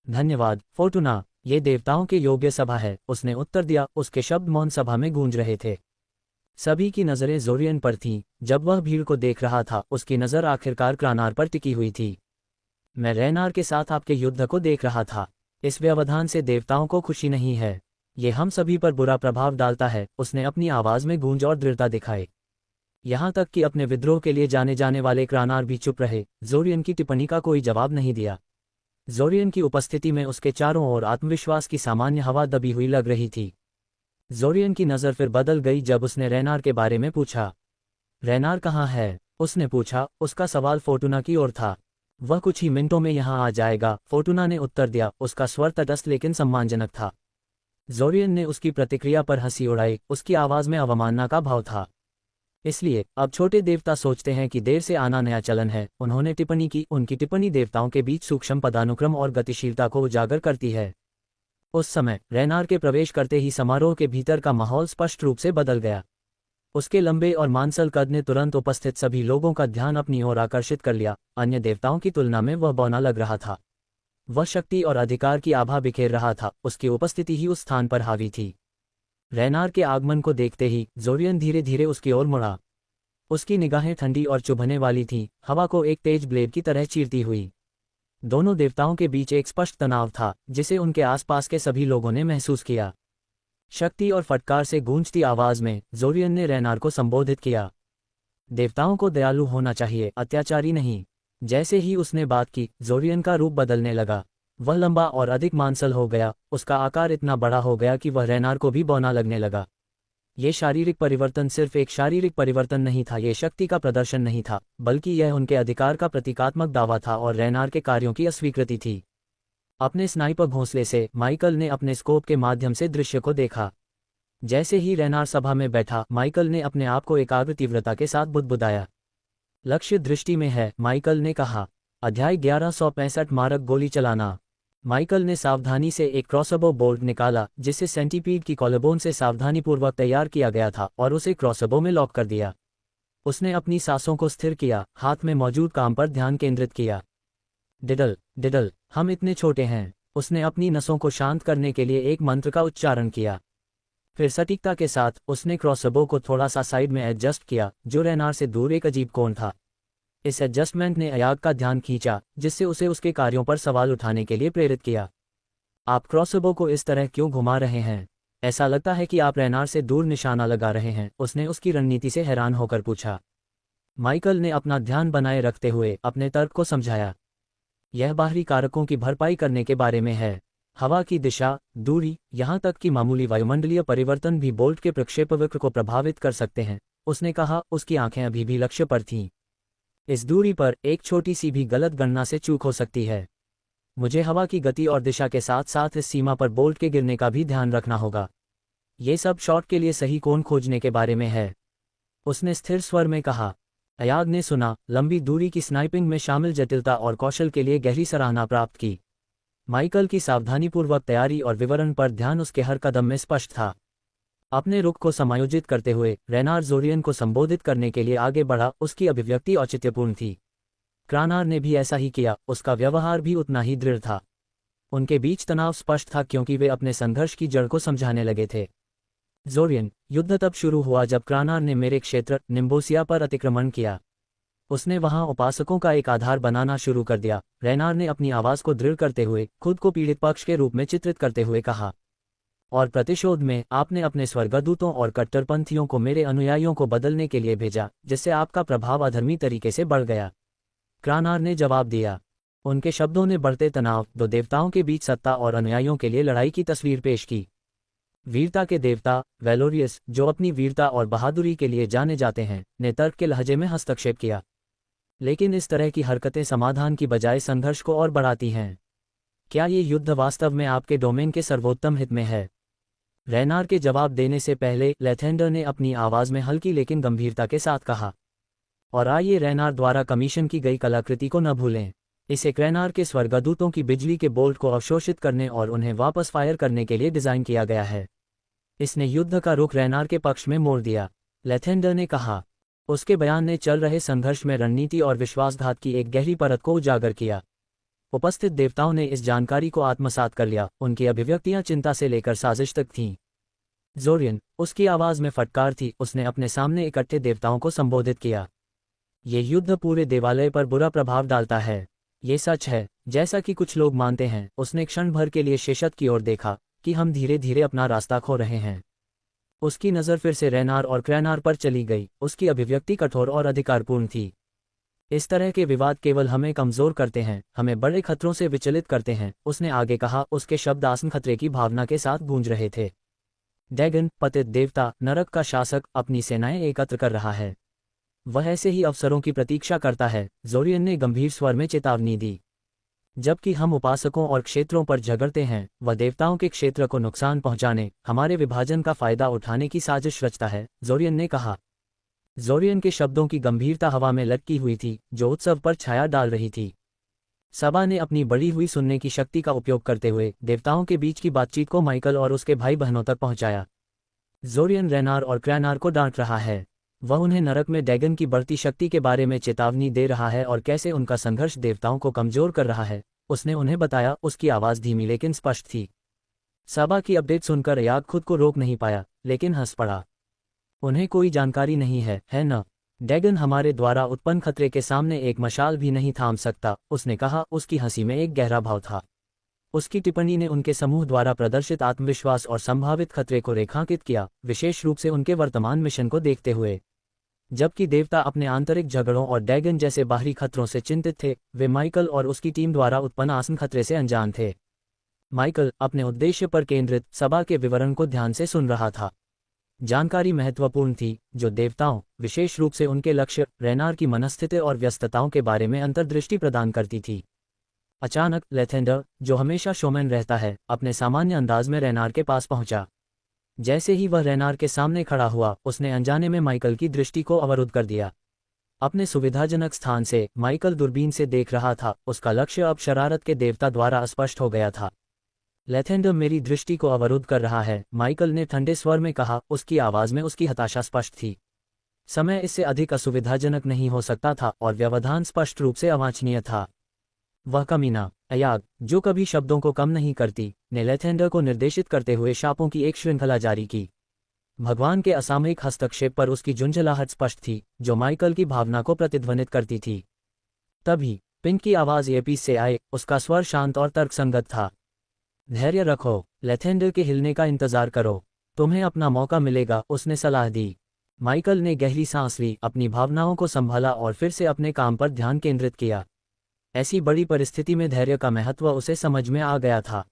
धन्यवाद, फोर्टूना, ये देवताओं के योग्य सभा है, उसने उत्तर दिया। उसके शब्द मौन सभा में गूंज रहे थे। सभी की नज़रें ज़ोरियन पर थीं। जब वह भीड़ को देख रहा था, उसकी नज़र आखिरकार क्रानार पर टिकी हुई थी। मैं रेनार के साथ आपके युद्ध को देख रहा था। इस व्यवधान से देवताओं को खुशी नहीं है, ये हम सभी पर बुरा प्रभाव डालता है। उसने अपनी आवाज़ में गूंज और दृढ़ता दिखाई। यहाँ तक कि अपने विद्रोह के लिए जाने जाने वाले क्रानार भी चुप रहे। ज़ोरियन की टिप्पणी का कोई जवाब नहीं दिया। ज़ोरियन की उपस्थिति में उसके चारों ओर आत्मविश्वास की सामान्य हवा दबी हुई लग रही थी। ज़ोरियन की नज़र फिर बदल गई जब उसने रेनार के बारे में पूछा। रेनार कहाँ है? उसने पूछा। उसका सवाल फोर्टूना की ओर था। वह कुछ ही मिनटों में यहाँ आ जाएगा, फोर्टूना ने उत्तर दिया। उसका स्वर तटस्थ लेकिन सम्मानजनक था। ज़ोरियन ने उसकी प्रतिक्रिया पर हंसी उड़ाई। उसकी आवाज़ में अवमानना का भाव था। इसलिए अब छोटे देवता सोचते हैं कि देर से आना नया चलन है, उन्होंने टिप्पणी की। उनकी टिप्पणी देवताओं के बीच सूक्ष्म पदानुक्रम और गतिशीलता को उजागर करती है। उस समय रेनार के प्रवेश करते ही समारोह के भीतर का माहौल स्पष्ट रूप से बदल गया। उसके लंबे और मांसल कद ने तुरंत उपस्थित सभी लोगों का ध्यान अपनी ओर आकर्षित कर लिया। अन्य देवताओं की तुलना में वह बौना लग रहा था। वह शक्ति और अधिकार की आभा बिखेर रहा था। उसकी उपस्थिति ही उस स्थान पर हावी थी। रेनार के आगमन को देखते ही ज़ोरियन धीरे धीरे उसकी ओर मुड़ा। उसकी निगाहें ठंडी और चुभने वाली थीं, हवा को एक तेज ब्लेड की तरह चीरती हुई। दोनों देवताओं के बीच एक स्पष्ट तनाव था, जिसे उनके आसपास के सभी लोगों ने महसूस किया। शक्ति और फटकार से गूंजती आवाज़ में ज़ोरियन ने रेनार को संबोधित किया। देवताओं को दयालु होना चाहिए, अत्याचारी नहीं। जैसे ही उसने बात की, ज़ोरियन का रूप बदलने लगा। वह लंबा और अधिक मांसल हो गया। उसका आकार इतना बड़ा हो गया कि वह रेनार को भी बौना लगने लगा। ये शारीरिक परिवर्तन सिर्फ एक शारीरिक परिवर्तन नहीं था, ये शक्ति का प्रदर्शन नहीं था, बल्कि यह उनके अधिकार का प्रतीकात्मक दावा था और रेनार के कार्यों की अस्वीकृति थी। अपने स्नाइपर घोंसले से माइकल ने अपने स्कोप के माध्यम से दृश्य को देखा। जैसे ही रेनार सभा में बैठा, माइकल ने अपने आप को एकाग्र तीव्रता के साथ बुदबुदाया। लक्ष्य दृष्टि में है, माइकल ने कहा। अध्याय 1165 मारक गोली चलाना। माइकल ने सावधानी से एक क्रॉसबो बोल्ट निकाला, जिसे सेंटीपीड की कॉलरबोन से सावधानीपूर्वक तैयार किया गया था, और उसे क्रॉसबो में लॉक कर दिया। उसने अपनी सांसों को स्थिर किया, हाथ में मौजूद काम पर ध्यान केंद्रित किया। डिडल डिडल, हम इतने छोटे हैं। उसने अपनी नसों को शांत करने के लिए एक मंत्र का उच्चारण किया। फिर सटीकता के साथ उसने क्रॉसबो को थोड़ा सा साइड में एडजस्ट किया, जो रेनार से दूर एक अजीब कोण था। इस एडजस्टमेंट ने अयाग का ध्यान खींचा, जिससे उसे उसके कार्यों पर सवाल उठाने के लिए प्रेरित किया। आप क्रॉसबो को इस तरह क्यों घुमा रहे हैं? ऐसा लगता है कि आप रेनार से दूर निशाना लगा रहे हैं, उसने उसकी रणनीति से हैरान होकर पूछा। माइकल ने अपना ध्यान बनाए रखते हुए अपने तर्क को समझाया। यह बाहरी कारकों की भरपाई करने के बारे में है। हवा की दिशा, दूरी, यहाँ तक कि मामूली वायुमंडलीय परिवर्तन भी बोल्ट के प्रक्षेपवक्र को प्रभावित कर सकते हैं, उसने कहा। उसकी आंखें अभी भी लक्ष्य पर थीं। इस दूरी पर एक छोटी सी भी गलत गणना से चूक हो सकती है। मुझे हवा की गति और दिशा के साथ साथ इस सीमा पर बोल्ट के गिरने का भी ध्यान रखना होगा। ये सब शॉट के लिए सही कोण खोजने के बारे में है, उसने स्थिर स्वर में कहा। अयाग ने सुना। लंबी दूरी की स्नाइपिंग में शामिल जटिलता और कौशल के लिए गहरी सराहना प्राप्त की। माइकल की सावधानीपूर्वक तैयारी और विवरण पर ध्यान उसके हर कदम में स्पष्ट था। अपने रुख को समायोजित करते हुए रेनार ज़ोरियन को संबोधित करने के लिए आगे बढ़ा। उसकी अभिव्यक्ति औचित्यपूर्ण थी। क्रानार ने भी ऐसा ही किया। उसका व्यवहार भी उतना ही दृढ़ था। उनके बीच तनाव स्पष्ट था, क्योंकि वे अपने संघर्ष की जड़ को समझाने लगे थे। ज़ोरियन, युद्ध तब शुरू हुआ जब क्रानार ने मेरे क्षेत्र निम्बोसिया पर अतिक्रमण किया। उसने वहां उपासकों का एक आधार बनाना शुरू कर दिया। रेनार ने अपनी आवाज़ को दृढ़ करते हुए खुद को पीड़ित पक्ष के रूप में चित्रित करते हुए कहा। और प्रतिशोध में आपने अपने स्वर्गदूतों और कट्टरपंथियों को मेरे अनुयायियों को बदलने के लिए भेजा, जिससे आपका प्रभाव अधर्मी तरीके से बढ़ गया। क्रानार ने जवाब दिया। उनके शब्दों ने बढ़ते तनाव, दो देवताओं के बीच सत्ता और अनुयायियों के लिए लड़ाई की तस्वीर पेश की। वीरता के देवता वेलोरियस, जो अपनी वीरता और बहादुरी के लिए जाने जाते हैं, ने तर्क के लहजे में हस्तक्षेप किया। लेकिन इस तरह की हरकतें समाधान की बजाय संघर्ष को और बढ़ाती हैं। क्या ये युद्ध वास्तव में आपके डोमेन के सर्वोत्तम हित में है? रैनार के जवाब देने से पहले लेथेंडर ने अपनी आवाज में हल्की लेकिन गंभीरता के साथ कहा, और आइए रैनार द्वारा कमीशन की गई कलाकृति को न भूलें। इसे रैनार के स्वर्गदूतों की बिजली के बोल्ट को अवशोषित करने और उन्हें वापस फायर करने के लिए डिजाइन किया गया है। इसने युद्ध का रुख रैनार के पक्ष में मोड़ दिया, लेथेंडर ने कहा। उसके बयान ने चल रहे संघर्ष में रणनीति और विश्वासघात की एक गहरी परत को उजागर किया। उपस्थित देवताओं ने इस जानकारी को आत्मसात कर लिया। उनकी अभिव्यक्तियां चिंता से लेकर साजिश तक थीं। जोरियन, उसकी आवाज में फटकार थी। उसने अपने सामने इकट्ठे देवताओं को संबोधित किया। ये युद्ध पूरे देवालय पर बुरा प्रभाव डालता है। ये सच है, जैसा कि कुछ लोग मानते हैं। उसने क्षण भर के लिए शेषत की ओर देखा कि हम धीरे धीरे अपना रास्ता खो रहे हैं। उसकी नज़र फिर से रैनार और क्रैनार पर चली गई। उसकी अभिव्यक्ति कठोर और अधिकारपूर्ण थी। इस तरह के विवाद केवल हमें कमजोर करते हैं, हमें बड़े खतरों से विचलित करते हैं, उसने आगे कहा। उसके शब्द आसन खतरे की भावना के साथ गूंज रहे थे। डैगन, पतित देवता, नरक का शासक, अपनी सेनाएं एकत्र कर रहा है। वह ऐसे ही अवसरों की प्रतीक्षा करता है, जोरियन ने गंभीर स्वर में चेतावनी दी। जबकि हम उपासकों और क्षेत्रों पर झगड़ते हैं, वह देवताओं के क्षेत्र को नुकसान पहुंचाने, हमारे विभाजन का फायदा उठाने की साजिश रचता है, जोरियन ने कहा। जोरियन के शब्दों की गंभीरता हवा में लटकी हुई थी, जो उत्सव पर छाया डाल रही थी। सभा ने अपनी बढ़ी हुई सुनने की शक्ति का उपयोग करते हुए देवताओं के बीच की बातचीत को माइकल और उसके भाई बहनों तक पहुंचाया। जोरियन रैनार और क्रैनार को डांट रहा है। वह उन्हें नरक में डैगन की बढ़ती शक्ति के बारे में चेतावनी दे रहा है और कैसे उनका संघर्ष देवताओं को कमजोर कर रहा है, उसने उन्हें बताया। उसकी आवाज़ धीमी लेकिन स्पष्ट थी। सभा की अपडेट सुनकर याग खुद को रोक नहीं पाया, लेकिन हंस पड़ा। उन्हें कोई जानकारी नहीं है न? डैगन हमारे द्वारा उत्पन्न खतरे के सामने एक मशाल भी नहीं थाम सकता, उसने कहा। उसकी हंसी में एक गहरा भाव था। उसकी टिप्पणी ने उनके समूह द्वारा प्रदर्शित आत्मविश्वास और संभावित खतरे को रेखांकित किया, विशेष रूप से उनके वर्तमान मिशन को देखते हुए। जबकि देवता अपने आंतरिक झगड़ों और डैगन जैसे बाहरी खतरों से चिंतित थे, वे माइकल और उसकी टीम द्वारा उत्पन्न आसन खतरे से अनजान थे। माइकल अपने उद्देश्य पर केंद्रित सभा के विवरण को ध्यान से सुन रहा था। जानकारी महत्वपूर्ण थी, जो देवताओं, विशेष रूप से उनके लक्ष्य, रैनार की मनस्थिति और व्यस्तताओं के बारे में अंतर्दृष्टि प्रदान करती थी। अचानक लेथेंडर, जो हमेशा शोमैन रहता है, अपने सामान्य अंदाज में रैनार के पास पहुंचा। जैसे ही वह रैनार के सामने खड़ा हुआ, उसने अनजाने में माइकल की दृष्टि को अवरुद्ध कर दिया। अपने सुविधाजनक स्थान से माइकल दूरबीन से देख रहा था। उसका लक्ष्य अब शरारत के देवता द्वारा अस्पष्ट हो गया था। लेथेंडर मेरी दृष्टि को अवरुद्ध कर रहा है, माइकल ने ठंडे स्वर में कहा। उसकी आवाज में उसकी हताशा स्पष्ट थी। समय इससे अधिक असुविधाजनक नहीं हो सकता था और व्यवधान स्पष्ट रूप से अवांछनीय था। वह कमीना, अयाग, जो कभी शब्दों को कम नहीं करती, ने लेथेंडर को निर्देशित करते हुए शापों की एक श्रृंखला जारी की। भगवान के असामयिक हस्तक्षेप पर उसकी झुंझलाहट स्पष्ट थी, जो माइकल की भावना को प्रतिध्वनित करती थी। तभी पिंक की आवाज एयरपीस से आए। उसका स्वर शांत और तर्कसंगत था। धैर्य रखो, लेथेंडर के हिलने का इंतजार करो, तुम्हें अपना मौका मिलेगा, उसने सलाह दी। माइकल ने गहरी सांस ली, अपनी भावनाओं को संभाला और फिर से अपने काम पर ध्यान केंद्रित किया। ऐसी बड़ी परिस्थिति में धैर्य का महत्व उसे समझ में आ गया था।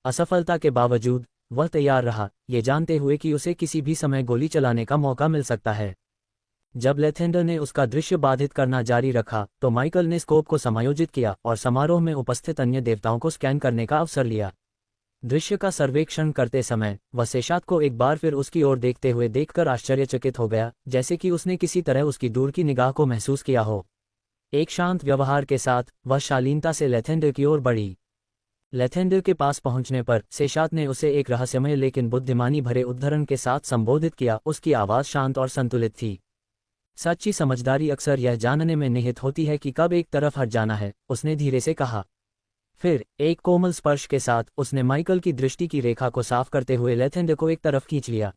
असफलता के बावजूद वह तैयार रहा, ये जानते हुए कि उसे किसी भी समय गोली चलाने का मौका मिल सकता है। जब लेथेंडर ने उसका दृश्य बाधित करना जारी रखा, तो माइकल ने स्कोप को समायोजित किया और समारोह में उपस्थित अन्य देवताओं को स्कैन करने का अवसर लिया। दृश्य का सर्वेक्षण करते समय वह सेशात को एक बार फिर उसकी ओर देखते हुए देखकर आश्चर्यचकित हो गया, जैसे कि उसने किसी तरह उसकी दूर की निगाह को महसूस किया हो। एक शांत व्यवहार के साथ वह शालीनता से लेथेंडर की ओर बढ़ी। लेथेंडर के पास पहुंचने पर सेशात ने उसे एक रहस्यमय लेकिन बुद्धिमानी भरे उद्धरण के साथ संबोधित किया। उसकी आवाज शांत और संतुलित थी। सच्ची समझदारी अक्सर यह जानने में निहित होती है कि कब एक तरफ हट जाना है, उसने धीरे से कहा। फिर एक कोमल स्पर्श के साथ उसने माइकल की दृष्टि की रेखा को साफ करते हुए लेथेंडर को एक तरफ खींच लिया।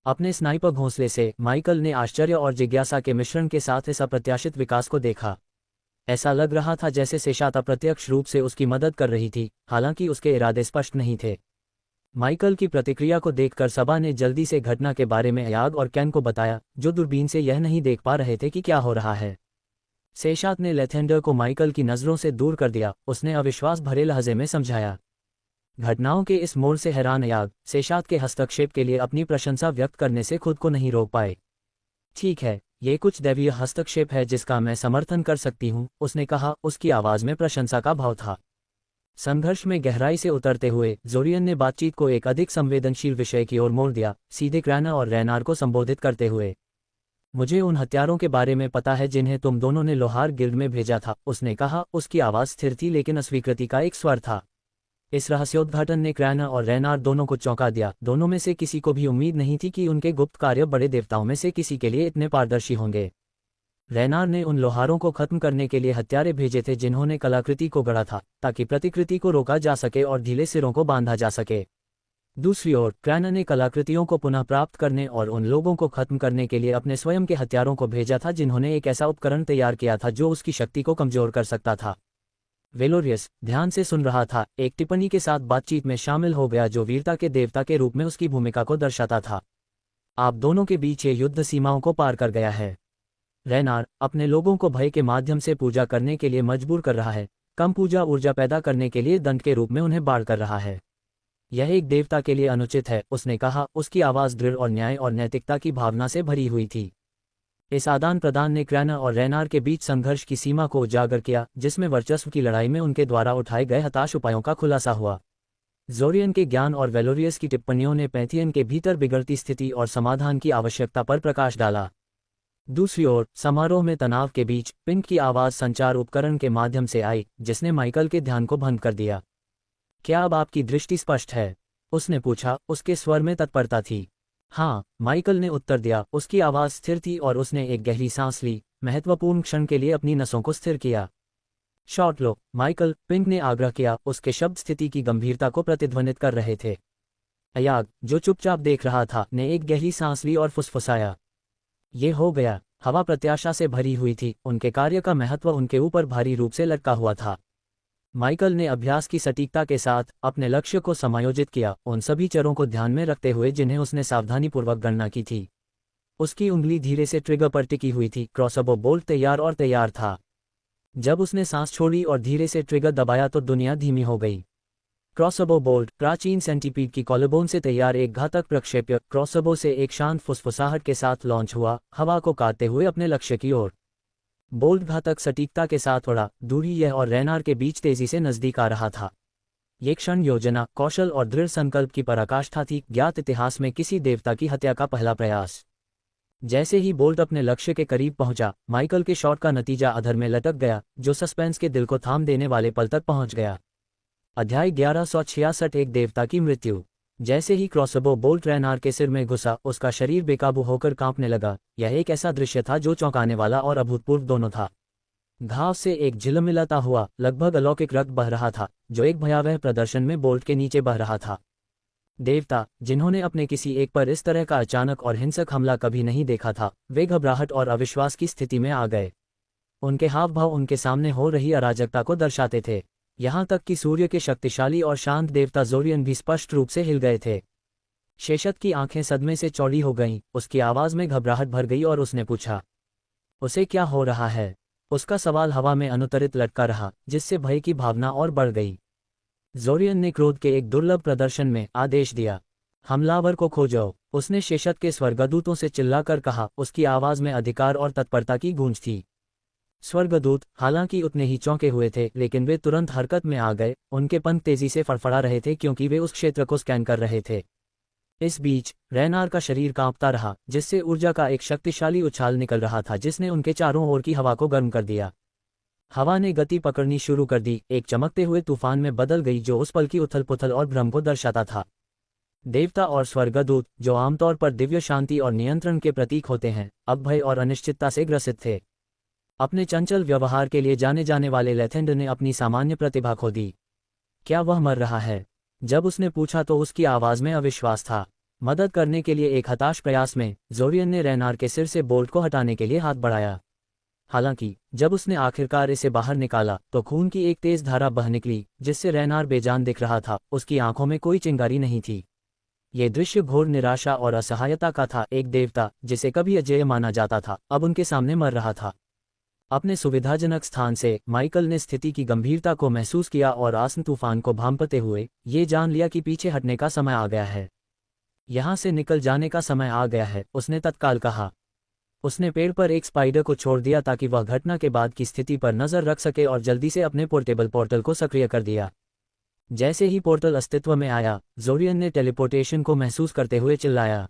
अपने स्नाइपर घोंसले से माइकल ने आश्चर्य और जिज्ञासा के मिश्रण के साथ इस अप्रत्याशित विकास को देखा। ऐसा लग रहा था जैसे सेशात अप्रत्यक्ष रूप से उसकी मदद कर रही थी, हालांकि उसके इरादे स्पष्ट नहीं थे। माइकल की प्रतिक्रिया को देखकर सबा ने जल्दी से घटना के बारे में अयाग और कैन को बताया, जो दूरबीन से यह नहीं देख पा रहे थे कि क्या हो रहा है। सेशात ने लेथेंडर को माइकल की नज़रों से दूर कर दिया। उसने अविश्वास भरे लहजे में समझाया। घटनाओं के इस मोड़ से हैरान अयाग सेशात के हस्तक्षेप के लिए अपनी प्रशंसा व्यक्त करने से खुद को नहीं रोक पाए। ठीक है, ये कुछ दैवीय हस्तक्षेप है जिसका मैं समर्थन कर सकती हूँ, उसने कहा। उसकी आवाज़ में प्रशंसा का भाव था। संघर्ष में गहराई से उतरते हुए जोरियन ने बातचीत को एक अधिक संवेदनशील विषय की ओर मोड़ दिया, सीधे क्रैना और रैनार को संबोधित करते हुए। मुझे उन हत्यारों के बारे में पता है जिन्हें तुम दोनों ने लोहार गिल्ड में भेजा था, उसने कहा। उसकी आवाज़ स्थिर थी लेकिन अस्वीकृति का एक स्वर था। इस रहस्योद्घाटन ने क्रैना और रैनार दोनों को चौंका दिया। दोनों में से किसी को भी उम्मीद नहीं थी कि उनके गुप्त कार्य बड़े देवताओं में से किसी के लिए इतने पारदर्शी होंगे। रैनार ने उन लोहारों को खत्म करने के लिए हत्यारे भेजे थे जिन्होंने कलाकृति को गढ़ा था, ताकि प्रतिकृति को रोका जा सके और ढीले सिरों को बांधा जा सके। दूसरी ओर क्रैना ने कलाकृतियों को पुनः प्राप्त करने और उन लोगों को खत्म करने के लिए अपने स्वयं के हथियारों को भेजा था जिन्होंने एक ऐसा उपकरण तैयार किया था जो उसकी शक्ति को कमजोर कर सकता था। वेलोरियस ध्यान से सुन रहा था, एक टिप्पणी के साथ बातचीत में शामिल हो गया जो वीरता के देवता के रूप में उसकी भूमिका को दर्शाता था। आप दोनों के बीच ये युद्ध सीमाओं को पार कर गया है। रैनार अपने लोगों को भय के माध्यम से पूजा करने के लिए मजबूर कर रहा है, कम पूजा ऊर्जा पैदा करने के लिए दंड के रूप में उन्हें बाढ़ कर रहा है। यह एक देवता के लिए अनुचित है, उसने कहा। उसकी आवाज़ दृढ़ और न्याय और नैतिकता की भावना से भरी हुई थी। इस आदान प्रदान ने क्रैना और रैनार के बीच संघर्ष की सीमा को उजागर किया, जिसमें वर्चस्व की लड़ाई में उनके द्वारा उठाए गए हताश उपायों का खुलासा हुआ। जोरियन के ज्ञान और वेलोरियस की टिप्पणियों ने पैंथियन के भीतर बिगड़ती स्थिति और समाधान की आवश्यकता पर प्रकाश डाला। दूसरी ओर समारोह में तनाव के बीच पिंक की आवाज़ संचार उपकरण के माध्यम से आई, जिसने माइकल के ध्यान को भंग कर दिया। क्या अब आपकी दृष्टि स्पष्ट है? उसने पूछा। उसके स्वर में तत्परता थी। हाँ, माइकल ने उत्तर दिया। उसकी आवाज़ स्थिर थी और उसने एक गहरी सांस ली, महत्वपूर्ण क्षण के लिए अपनी नसों को स्थिर किया। शॉट लो, माइकल, पिंक ने आग्रह किया। उसके शब्द स्थिति की गंभीरता को प्रतिध्वनित कर रहे थे। अयाग, जो चुपचाप देख रहा था, ने एक गहरी सांस ली और फुसफुसाया। ये हो गया। हवा प्रत्याशा से भरी हुई थी। उनके कार्य का महत्व उनके ऊपर भारी रूप से लटका हुआ था। माइकल ने अभ्यास की सटीकता के साथ अपने लक्ष्य को समायोजित किया, उन सभी चरों को ध्यान में रखते हुए जिन्हें उसने सावधानीपूर्वक गणना की थी। उसकी उंगली धीरे से ट्रिगर पर टिकी हुई थी। क्रॉसबो बोल्ट तैयार और तैयार था। जब उसने सांस छोड़ी और धीरे से ट्रिगर दबाया तो दुनिया धीमी हो गई। क्रॉसबो बोल्ट प्राचीन सेंटीपीड की कॉलबोन से तैयार एक घातक प्रक्षेप्य क्रॉसबो से एक शांत फुसफुसाहट के साथ लॉन्च हुआ, हवा को काटते हुए अपने लक्ष्य की ओर। बोल्ट घातक सटीकता के साथ उड़ा। दूरी यह और रैनार के बीच तेजी से नजदीक आ रहा था। ये क्षण योजना, कौशल और दृढ़ संकल्प की पराकाष्ठा थी, ज्ञात इतिहास में किसी देवता की हत्या का पहला प्रयास। जैसे ही बोल्ट अपने लक्ष्य के करीब पहुंचा, माइकल के शॉट का नतीजा अधर में लटक गया, जो सस्पेंस के दिल को थाम देने वाले पल तक पहुंच गया। अध्याय 1166 एक देवता की मृत्यु। जैसे ही क्रॉसबो बोल्ट रैनार के सिर में घुसा, उसका शरीर बेकाबू होकर कांपने लगा। यह एक ऐसा दृश्य था जो चौंकाने वाला और अभूतपूर्व दोनों था। घाव से एक झिलमिलाता हुआ, लगभग अलौकिक रक्त बह रहा था, जो एक भयावह प्रदर्शन में बोल्ट के नीचे बह रहा था। देवता, जिन्होंने अपने किसी एक पर इस तरह का अचानक और हिंसक हमला कभी नहीं देखा था, वे घबराहट और अविश्वास की स्थिति में आ गए। उनके हाव भाव उनके सामने हो रही अराजकता को दर्शाते थे। यहाँ तक कि सूर्य के शक्तिशाली और शांत देवता जोरियन भी स्पष्ट रूप से हिल गए थे। शेषत की आंखें सदमे से चौड़ी हो गईं, उसकी आवाज़ में घबराहट भर गई और उसने पूछा, उसे क्या हो रहा है? उसका सवाल हवा में अनुत्तरित लटका रहा, जिससे भय की भावना और बढ़ गई। जोरियन ने क्रोध के एक दुर्लभ प्रदर्शन में आदेश दिया, हमलावर को खोजो। उसने शेषत के स्वर्गदूतों से चिल्लाकर कहा। उसकी आवाज़ में अधिकार और तत्परता की गूंज थी। स्वर्गदूत हालांकि उतने ही चौंके हुए थे, लेकिन वे तुरंत हरकत में आ गए। उनके पंख तेजी से फड़फड़ा रहे थे क्योंकि वे उस क्षेत्र को स्कैन कर रहे थे। इस बीच रैनार का शरीर कांपता रहा, जिससे ऊर्जा का एक शक्तिशाली उछाल निकल रहा था जिसने उनके चारों ओर की हवा को गर्म कर दिया। हवा ने गति पकड़नी शुरू कर दी, एक चमकते हुए तूफान में बदल गई जो उस पल की उथल पुथल और भ्रम को दर्शाता था। देवता और स्वर्गदूत, जो आमतौर पर दिव्य शांति और नियंत्रण के प्रतीक होते हैं, अब भय और अनिश्चितता से ग्रसित थे। अपने चंचल व्यवहार के लिए जाने जाने वाले लेथेंडर ने अपनी सामान्य प्रतिभा खो दी। क्या वह मर रहा है? जब उसने पूछा तो उसकी आवाज़ में अविश्वास था। मदद करने के लिए एक हताश प्रयास में जोरियन ने रैनार के सिर से बोल्ट को हटाने के लिए हाथ बढ़ाया। हालांकि जब उसने आखिरकार इसे बाहर निकाला तो खून की एक तेज धारा बह निकली, जिससे रेनार बेजान दिख रहा था। उसकी आंखों में कोई चिंगारी नहीं थी। ये दृश्य घोर निराशा और असहायता का था। एक देवता जिसे कभी अजेय माना जाता था, अब उनके सामने मर रहा था। अपने सुविधाजनक स्थान से माइकल ने स्थिति की गंभीरता को महसूस किया और आसन्न तूफान को भांपते हुए ये जान लिया कि पीछे हटने का समय आ गया है। यहाँ से निकल जाने का समय आ गया है, उसने तत्काल कहा। उसने पेड़ पर एक स्पाइडर को छोड़ दिया ताकि वह घटना के बाद की स्थिति पर नजर रख सके और जल्दी से अपने पोर्टेबल पोर्टल को सक्रिय कर दिया। जैसे ही पोर्टल अस्तित्व में आया, ज़ोरियन ने टेलीपोर्टेशन को महसूस करते हुए चिल्लाया,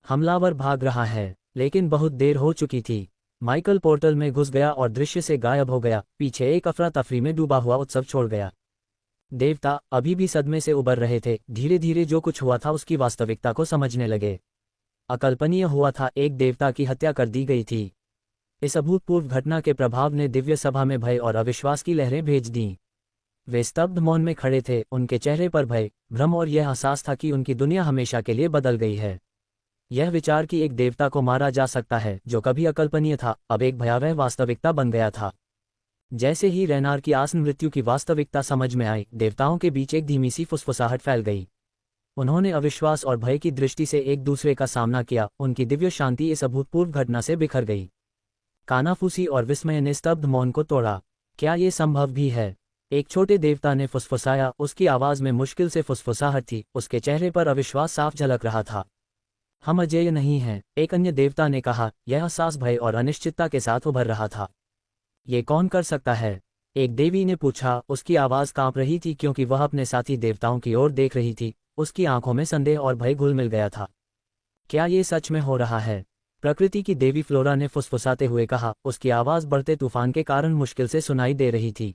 हमलावर भाग रहा है। लेकिन बहुत देर हो चुकी थी। माइकल पोर्टल में घुस गया और दृश्य से गायब हो गया। पीछे एक अफरा तफरी में डूबा हुआ उत्सव छोड़ गया। देवता अभी भी सदमे से उबर रहे थे। धीरे धीरे जो कुछ हुआ था उसकी वास्तविकता को समझने लगे। अकल्पनीय हुआ था, एक देवता की हत्या कर दी गई थी। इस अभूतपूर्व घटना के प्रभाव ने दिव्य सभा में भय और अविश्वास की लहरें भेज दीं। वे स्तब्ध मौन में खड़े थे, उनके चेहरे पर भय, भ्रम और यह एहसास था कि उनकी दुनिया हमेशा के लिए बदल गई है। यह विचार कि एक देवता को मारा जा सकता है, जो कभी अकल्पनीय था, अब एक भयावह वास्तविकता बन गया था। जैसे ही रेनार की आसन्न मृत्यु की वास्तविकता समझ में आई, देवताओं के बीच एक धीमी सी फुसफुसाहट फैल गई। उन्होंने अविश्वास और भय की दृष्टि से एक दूसरे का सामना किया। उनकी दिव्य शांति इस अभूतपूर्व घटना से बिखर गई। कानाफूसी और विस्मय ने स्तब्ध मौन को तोड़ा। क्या ये संभव भी है? एक छोटे देवता ने फुसफुसाया। उसकी आवाज में मुश्किल से फुसफुसाहट थी, उसके चेहरे पर अविश्वास साफ झलक रहा था। हम अजेय नहीं हैं, एक अन्य देवता ने कहा। यह एहसास भय और अनिश्चितता के साथ उभर रहा था। ये कौन कर सकता है? एक देवी ने पूछा। उसकी आवाज कांप रही थी क्योंकि वह अपने साथी देवताओं की ओर देख रही थी। उसकी आंखों में संदेह और भय घुल मिल गया था। क्या ये सच में हो रहा है? प्रकृति की देवी फ्लोरा ने फुसफुसाते हुए कहा। उसकी आवाज बढ़ते तूफान के कारण मुश्किल से सुनाई दे रही थी।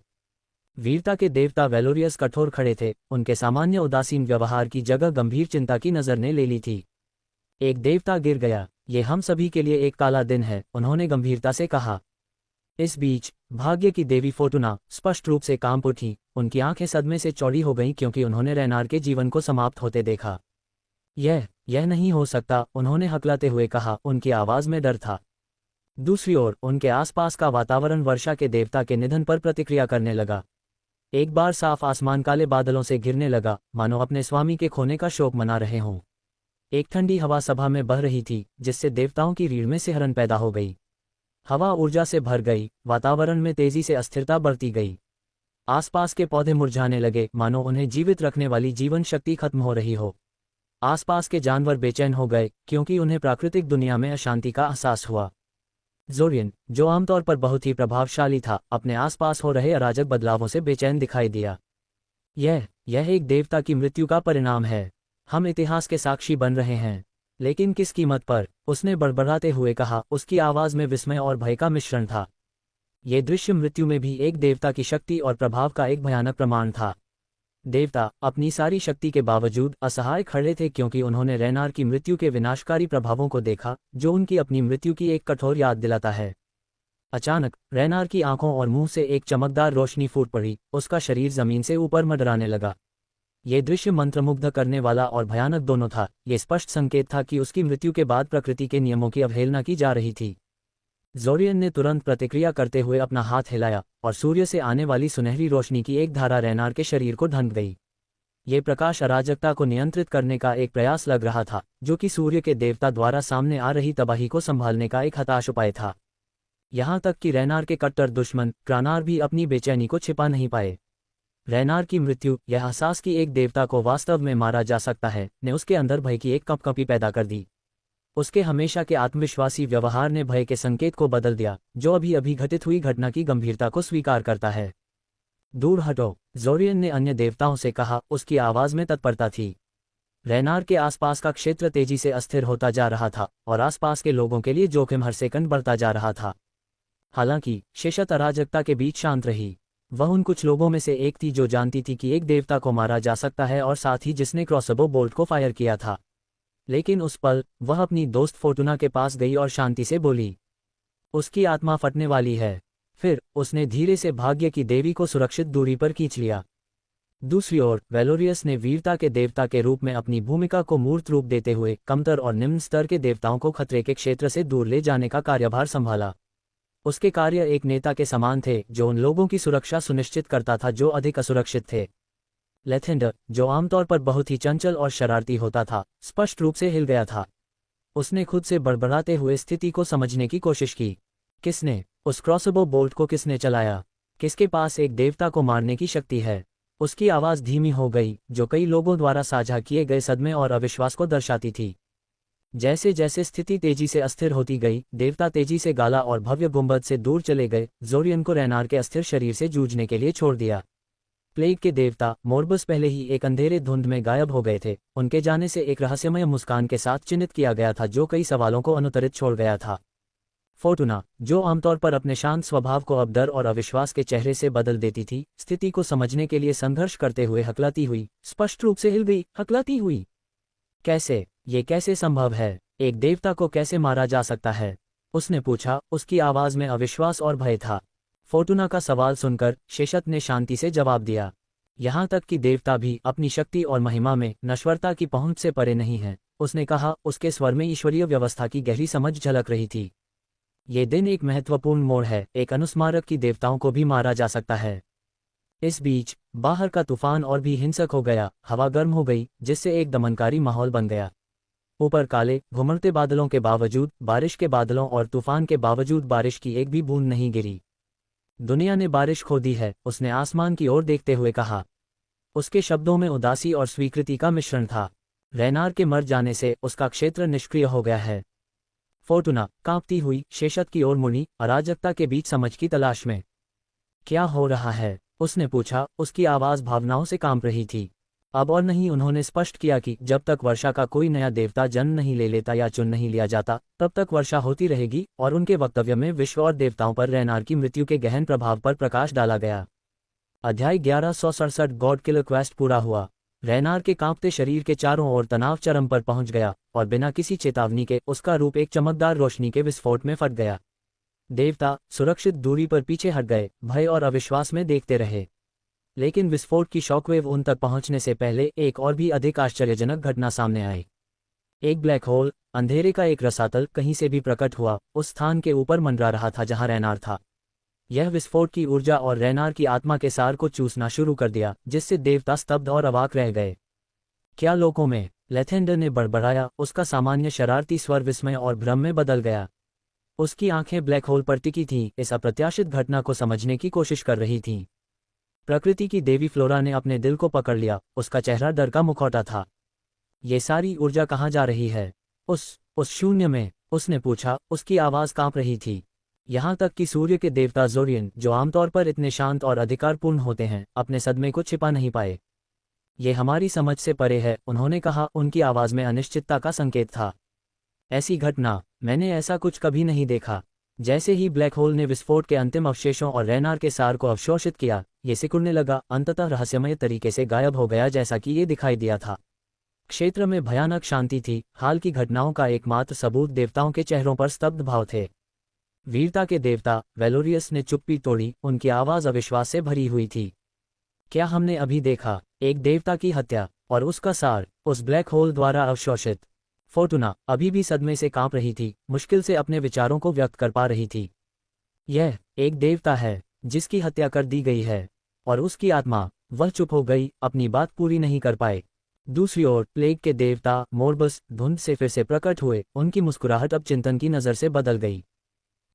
वीरता के देवता वेलोरियस कठोर खड़े थे। उनके सामान्य उदासीन व्यवहार की जगह गंभीर चिंता की नजर ने ले ली थी। एक देवता गिर गया। ये हम सभी के लिए एक काला दिन है, उन्होंने गंभीरता से कहा। इस बीच भाग्य की देवी फोर्टुना स्पष्ट रूप से कांप उठी। उनकी आंखें सदमे से चौड़ी हो गईं क्योंकि उन्होंने रेनार के जीवन को समाप्त होते देखा। यह नहीं हो सकता, उन्होंने हकलाते हुए कहा। उनकी आवाज में डर था। दूसरी ओर उनके आसपास का वातावरण वर्षा के देवता के निधन पर प्रतिक्रिया करने लगा। एक बार साफ आसमान काले बादलों से घिरने लगा, मानो अपने स्वामी के खोने का शोक मना रहे हों। एक ठंडी हवा सभा में बह रही थी, जिससे देवताओं की रीढ़ में सिहरन पैदा हो गई। हवा ऊर्जा से भर गई, वातावरण में तेजी से अस्थिरता बढ़ती गई। आसपास के पौधे मुरझाने लगे, मानो उन्हें जीवित रखने वाली जीवन शक्ति खत्म हो रही हो। आसपास के जानवर बेचैन हो गए क्योंकि उन्हें प्राकृतिक दुनिया में अशांति का एहसास हुआ। ज़ोरियन, जो आमतौर पर बहुत ही प्रभावशाली था, अपने आसपास हो रहे अराजक बदलावों से बेचैन दिखाई दिया। यह एक देवता की मृत्यु का परिणाम है। हम इतिहास के साक्षी बन रहे हैं, लेकिन किस कीमत पर? उसने बड़बड़ाते हुए कहा। उसकी आवाज में विस्मय और भय का मिश्रण था। ये दृश्य मृत्यु में भी एक देवता की शक्ति और प्रभाव का एक भयानक प्रमाण था। देवता अपनी सारी शक्ति के बावजूद असहाय खड़े थे क्योंकि उन्होंने रेनार की मृत्यु के विनाशकारी प्रभावों को देखा, जो उनकी अपनी मृत्यु की एक कठोर याद दिलाता है। अचानक रेनार की आंखों और मुंह से एक चमकदार रोशनी फूट पड़ी। उसका शरीर जमीन से ऊपर मंडराने लगा। ये दृश्य मंत्रमुग्ध करने वाला और भयानक दोनों था। ये स्पष्ट संकेत था कि उसकी मृत्यु के बाद प्रकृति के नियमों की अवहेलना की जा रही थी। ज़ोरियन ने तुरंत प्रतिक्रिया करते हुए अपना हाथ हिलाया और सूर्य से आने वाली सुनहरी रोशनी की एक धारा रेनार के शरीर को ढंक गई। ये प्रकाश अराजकता को नियंत्रित करने का एक प्रयास लग रहा था, जो कि सूर्य के देवता द्वारा सामने आ रही तबाही को संभालने का एक हताश उपाय था। यहाँ तक कि रेनार के कट्टर दुश्मन क्रानार भी अपनी बेचैनी को छिपा नहीं पाए। रेनार की मृत्यु, यह एहसास कि एक देवता को वास्तव में मारा जा सकता है, ने उसके अंदर भय की एक कंपकंपी पैदा कर दी। उसके हमेशा के आत्मविश्वासी व्यवहार ने भय के संकेत को बदल दिया, जो अभी अभी घटित हुई घटना की गंभीरता को स्वीकार करता है। दूर हटो, ज़ोरियन ने अन्य देवताओं से कहा। उसकी आवाज में तत्परता थी। रेनार के आसपास का क्षेत्र तेजी से अस्थिर होता जा रहा था और आसपास के लोगों के लिए जोखिम हर सेकंड बढ़ता जा रहा था। हालांकि शेषत अराजकता के बीच शांत रही। वह उन कुछ लोगों में से एक थी जो जानती थी कि एक देवता को मारा जा सकता है और साथ ही जिसने क्रॉसबो बोल्ट को फायर किया था। लेकिन उस पल वह अपनी दोस्त फोर्टुना के पास गई और शांति से बोली, उसकी आत्मा फटने वाली है। फिर उसने धीरे से भाग्य की देवी को सुरक्षित दूरी पर खींच लिया। दूसरी ओर वेलोरियस ने वीरता के देवता के रूप में अपनी भूमिका को मूर्त रूप देते हुए कमतर और निम्न स्तर के देवताओं को खतरे के क्षेत्र से दूर ले जाने का कार्यभार संभाला। उसके कार्य एक नेता के समान थे जो उन लोगों की सुरक्षा सुनिश्चित करता था जो अधिक असुरक्षित थे। लेथेंडर, जो आमतौर पर बहुत ही चंचल और शरारती होता था, स्पष्ट रूप से हिल गया था। उसने खुद से बड़बड़ाते हुए स्थिति को समझने की कोशिश की। किसने उस क्रॉसबो बोल्ट को किसने चलाया? किसके पास एक देवता को मारने की शक्ति है? उसकी आवाज़ धीमी हो गई, जो कई लोगों द्वारा साझा किए गए सदमे और अविश्वास को दर्शाती थी। जैसे जैसे स्थिति तेजी से अस्थिर होती गई, देवता तेजी से गाला और भव्य गुंबद से दूर चले गए। जोरियन को रेनार के अस्थिर शरीर से जूझने के लिए छोड़ दिया। प्लेग के देवता मोर्बस पहले ही एक अंधेरे धुंध में गायब हो गए थे। उनके जाने से एक रहस्यमय मुस्कान के साथ चिन्हित किया गया था जो कई सवालों को अनुत्तरित छोड़ गया था। फोर्टुना, जो आमतौर पर अपने शांत स्वभाव को अब डर और अविश्वास के चेहरे से बदल देती थी, स्थिति को समझने के लिए संघर्ष करते हुए हकलाती हुई, स्पष्ट रूप से हिल गई, हकलाती हुई। कैसे? ये कैसे संभव है? एक देवता को कैसे मारा जा सकता है? उसने पूछा। उसकी आवाज में अविश्वास और भय था। फोर्टुना का सवाल सुनकर शेषत ने शांति से जवाब दिया, यहाँ तक कि देवता भी अपनी शक्ति और महिमा में नश्वरता की पहुंच से परे नहीं है। उसने कहा। उसके स्वर में ईश्वरीय व्यवस्था की गहरी समझ झलक रही थी। ये दिन एक महत्वपूर्ण मोड़ है, एक अनुस्मारक की देवताओं को भी मारा जा सकता है। इस बीच बाहर का तूफान और भी हिंसक हो गया। हवा गर्म हो गई, जिससे एक दमनकारी माहौल बन गया। ऊपर काले घुमड़ते बादलों के बावजूद, बारिश के बादलों और तूफान के बावजूद बारिश की एक भी बूंद नहीं गिरी। दुनिया ने बारिश खो दी है, उसने आसमान की ओर देखते हुए कहा। उसके शब्दों में उदासी और स्वीकृति का मिश्रण था। रेनार के मर जाने से उसका क्षेत्र निष्क्रिय हो गया है। फोर्टुना कांपती हुई शेषत की ओर मुड़ी, अराजकता के बीच समझ की तलाश में। क्या हो रहा है? उसने पूछा। उसकी आवाज भावनाओं से कांप रही थी। अब और नहीं, उन्होंने स्पष्ट किया कि जब तक वर्षा का कोई नया देवता जन्म नहीं ले लेता या चुन नहीं लिया जाता, तब तक वर्षा होती रहेगी। और उनके वक्तव्य में विश्व और देवताओं पर रेनार की मृत्यु के गहन प्रभाव पर प्रकाश डाला गया। अध्याय 1167 गॉड किलर क्वेस्ट पूरा हुआ। रेनार के कांपते शरीर के चारों ओर तनाव चरम पर पहुंच गया और बिना किसी चेतावनी के उसका रूप एक चमकदार रोशनी के विस्फोट में फट गया। देवता सुरक्षित दूरी पर पीछे हट गए, भय और अविश्वास में देखते रहे। लेकिन विस्फोट की शॉकवेव उन तक पहुंचने से पहले एक और भी अधिक आश्चर्यजनक घटना सामने आई। एक ब्लैक होल, अंधेरे का एक रसातल, कहीं से भी प्रकट हुआ, उस स्थान के ऊपर मंडरा रहा था जहां रेनार था। यह विस्फोट की ऊर्जा और रेनार की आत्मा के सार को चूसना शुरू कर दिया, जिससे देवता स्तब्ध और अवाक रह गए। क्या लोगों में? लेथेंडर ने बड़बड़ाया। उसका सामान्य शरारती स्वर विस्मय और भ्रम में बदल गया। उसकी आंखें ब्लैक होल पर टिकी थीं, इस अप्रत्याशित घटना को समझने की कोशिश कर रही थीं। प्रकृति की देवी फ्लोरा ने अपने दिल को पकड़ लिया। उसका चेहरा डर का मुखौटा था। ये सारी ऊर्जा कहाँ जा रही है? उस शून्य में, उसने पूछा। उसकी आवाज कांप रही थी। यहाँ तक कि सूर्य के देवता जोरियन, जो आमतौर पर इतने शांत और अधिकारपूर्ण होते हैं, अपने सदमे को छिपा नहीं पाए। ये हमारी समझ से परे है, उन्होंने कहा। उनकी आवाज में अनिश्चितता का संकेत था। ऐसी घटना, मैंने ऐसा कुछ कभी नहीं देखा। जैसे ही ब्लैक होल ने विस्फोट के अंतिम अवशेषों और रेनार के सार को अवशोषित किया, ये सिकुड़ने लगा, अंततः रहस्यमय तरीके से गायब हो गया, जैसा कि ये दिखाई दिया था। क्षेत्र में भयानक शांति थी। हाल की घटनाओं का एकमात्र सबूत देवताओं के चेहरों पर स्तब्ध भाव थे। वीरता के देवता वेलोरियस ने चुप्पी तोड़ी। उनकी आवाज अविश्वास से भरी हुई थी। क्या हमने अभी देखा? एक देवता की हत्या, और उसका सार उस ब्लैक होल द्वारा अवशोषित। फोर्टुना अभी भी सदमे से कांप रही थी, मुश्किल से अपने विचारों को व्यक्त कर पा रही थी। यह एक देवता है जिसकी हत्या कर दी गई है, और उसकी आत्मा, वह चुप हो गई, अपनी बात पूरी नहीं कर पाए। दूसरी ओर प्लेग के देवता मोर्बस धुंध से फिर से प्रकट हुए। उनकी मुस्कुराहट अब चिंतन की नज़र से बदल गई।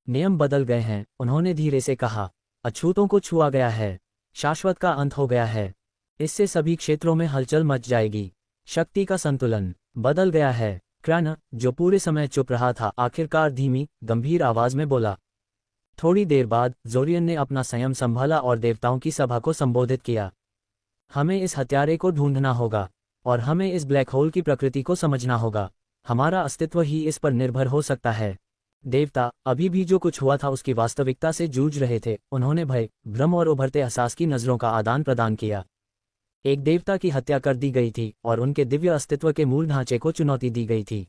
नियम बदल गए हैं, उन्होंने धीरे से कहा। अछूतों को छुआ गया है। शाश्वत का अंत हो गया है। इससे सभी क्षेत्रों में हलचल मच जाएगी। शक्ति का संतुलन बदल गया है। क्रैन, जो पूरे समय चुप रहा था, आखिरकार धीमी गंभीर आवाज में बोला। थोड़ी देर बाद जोरियन ने अपना संयम संभाला और देवताओं की सभा को संबोधित किया। हमें इस हत्यारे को ढूंढना होगा, और हमें इस ब्लैक होल की प्रकृति को समझना होगा। हमारा अस्तित्व ही इस पर निर्भर हो सकता है। देवता अभी भी जो कुछ हुआ था उसकी वास्तविकता से जूझ रहे थे। उन्होंने भय, भ्रम और उभरते एहसास की नजरों का आदान प्रदान किया। एक देवता की हत्या कर दी गई थी और उनके दिव्य अस्तित्व के मूल ढांचे को चुनौती दी गई थी।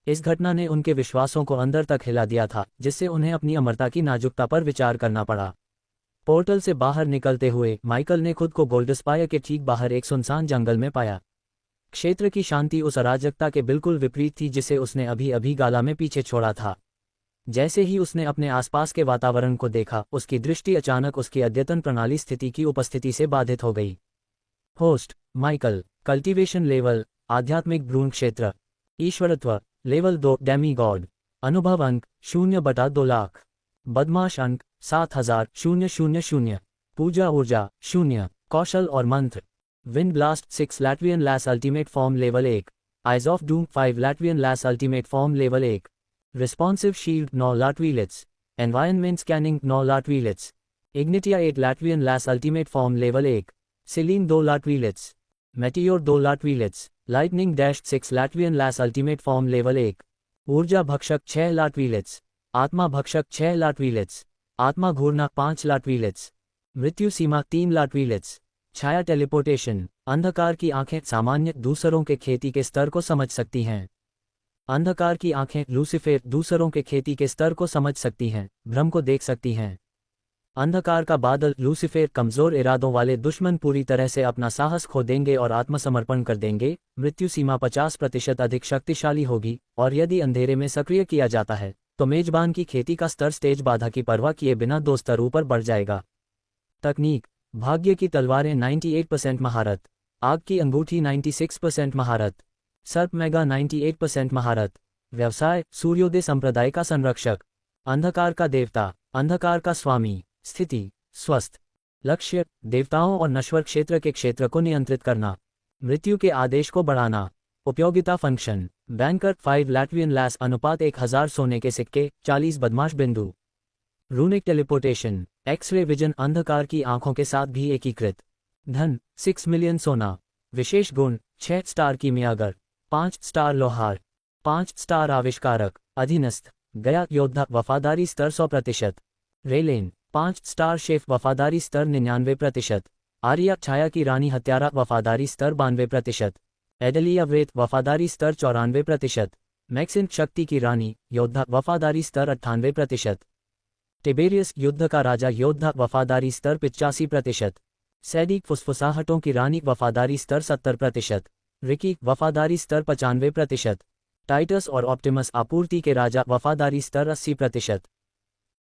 इस घटना ने उनके विश्वासों को अंदर तक हिला दिया था, जिससे उन्हें अपनी अमरता की नाजुकता पर विचार करना पड़ा। पोर्टल से बाहर निकलते हुए माइकल ने खुद को गोल्डस्पायर के ठीक बाहर एक सुनसान जंगल में पाया। क्षेत्र की शांति उस अराजकता के बिल्कुल विपरीत थी जिसे उसने अभी अभी गाला में पीछे छोड़ा था। जैसे ही उसने अपने आसपास के वातावरण को देखा, उसकी दृष्टि अचानक उसकी अद्यतन प्रणाली स्थिति की उपस्थिति से बाधित हो गई। होस्ट माइकल, कल्टीवेशन लेवल आध्यात्मिक भ्रूण क्षेत्र, ईश्वरत्व लेवल 2 डेमी गॉड, अनुभव अंक 0/2 लाख, बदमाश अंक 7000, पूजा ऊर्जा 0, कौशल और मंत्र विंड ब्लास्ट 6 लैट्वियन लैस ultimate form level 1, eyes of doom 5 लैट्वियन लैस ultimate form level 1, responsive shield 9 लाटवीलेट्स, एनवायरनमेंट स्कैनिंग 9 लाटवीलेट्स, इग्निटिया 8 लैट्वियन लैस अल्टीमेट फॉर्म लेवल 1, सिलीन 2 लाटवीलेट्स, मेटियोर 2 लाटवीलेट्स, लाइटनिंग डैश 6 लैट्वियन लैस अल्टीमेट फॉर्म लेवल 1, ऊर्जा भक्षक 6 लाटवीलेट्स, आत्मा भक्षक 6 लाटवीलेट्स, आत्मा घूरना 5 लाटवीलेट्स, मृत्यु सीमा 3 लाटवीलेट्स, छाया टेलीपोर्टेशन, अंधकार की आंखें सामान्य दूसरों के खेती के स्तर को समझ सकती हैं। अंधकार की आंखें लूसीफेर दूसरों के खेती के स्तर को समझ सकती हैं, भ्रम को देख सकती हैं। अंधकार का बादल लूसीफेर कमजोर इरादों वाले दुश्मन पूरी तरह से अपना साहस खो देंगे और आत्मसमर्पण कर देंगे। मृत्यु सीमा 50% अधिक शक्तिशाली होगी, और यदि अंधेरे में सक्रिय किया जाता है तो मेजबान की खेती का स्तर स्टेज बाधा की परवाह किए बिना 2 स्तर ऊपर बढ़ जाएगा। तकनीक, भाग्य की तलवारें 98% महारत, आग की अंगूठी 96% महारत, सर्प मेगा 98% महारत, व्यवसाय सूर्योदय संप्रदाय का संरक्षक, अंधकार का देवता, अंधकार का स्वामी, स्थिति स्वस्थ, लक्ष्य देवताओं और नश्वर क्षेत्र के क्षेत्र को नियंत्रित करना, मृत्यु के आदेश को बढ़ाना, उपयोगिता फंक्शन, बैंकर 5 लैट्वियन लैस अनुपात 1000 सोने के सिक्के 40 बदमाश बिंदु, रूनिक टेलीपोर्टेशन, एक्स-रे विजन अंधकार की आंखों के साथ भी एकीकृत, धन 6 मिलियन सोना, विशेष गुण 6 स्टार कीमियागर, 5 स्टार लोहार, 5 स्टार आविष्कारक, अधीनस्थ गया योद्धा वफादारी स्तर 100%, रेलेन 5 स्टार शेफ वफादारी स्तर 99%, आर्या छाया की रानी हत्यारा वफादारी स्तर 92%, एडलिया व्रेत वफादारी स्तर 94%, मैक्सिन शक्ति की रानी योद्धा वफादारी स्तर 98%, टिबेरियस युद्ध का राजा योद्धा वफादारी स्तर 85%, सैडिक फुसफुसाहटों की रानी वफादारी स्तर 70%, रिकी वफादारी स्तर 95%, टाइटस और ऑप्टिमस आपूर्ति के राजा वफादारी स्तर 80%,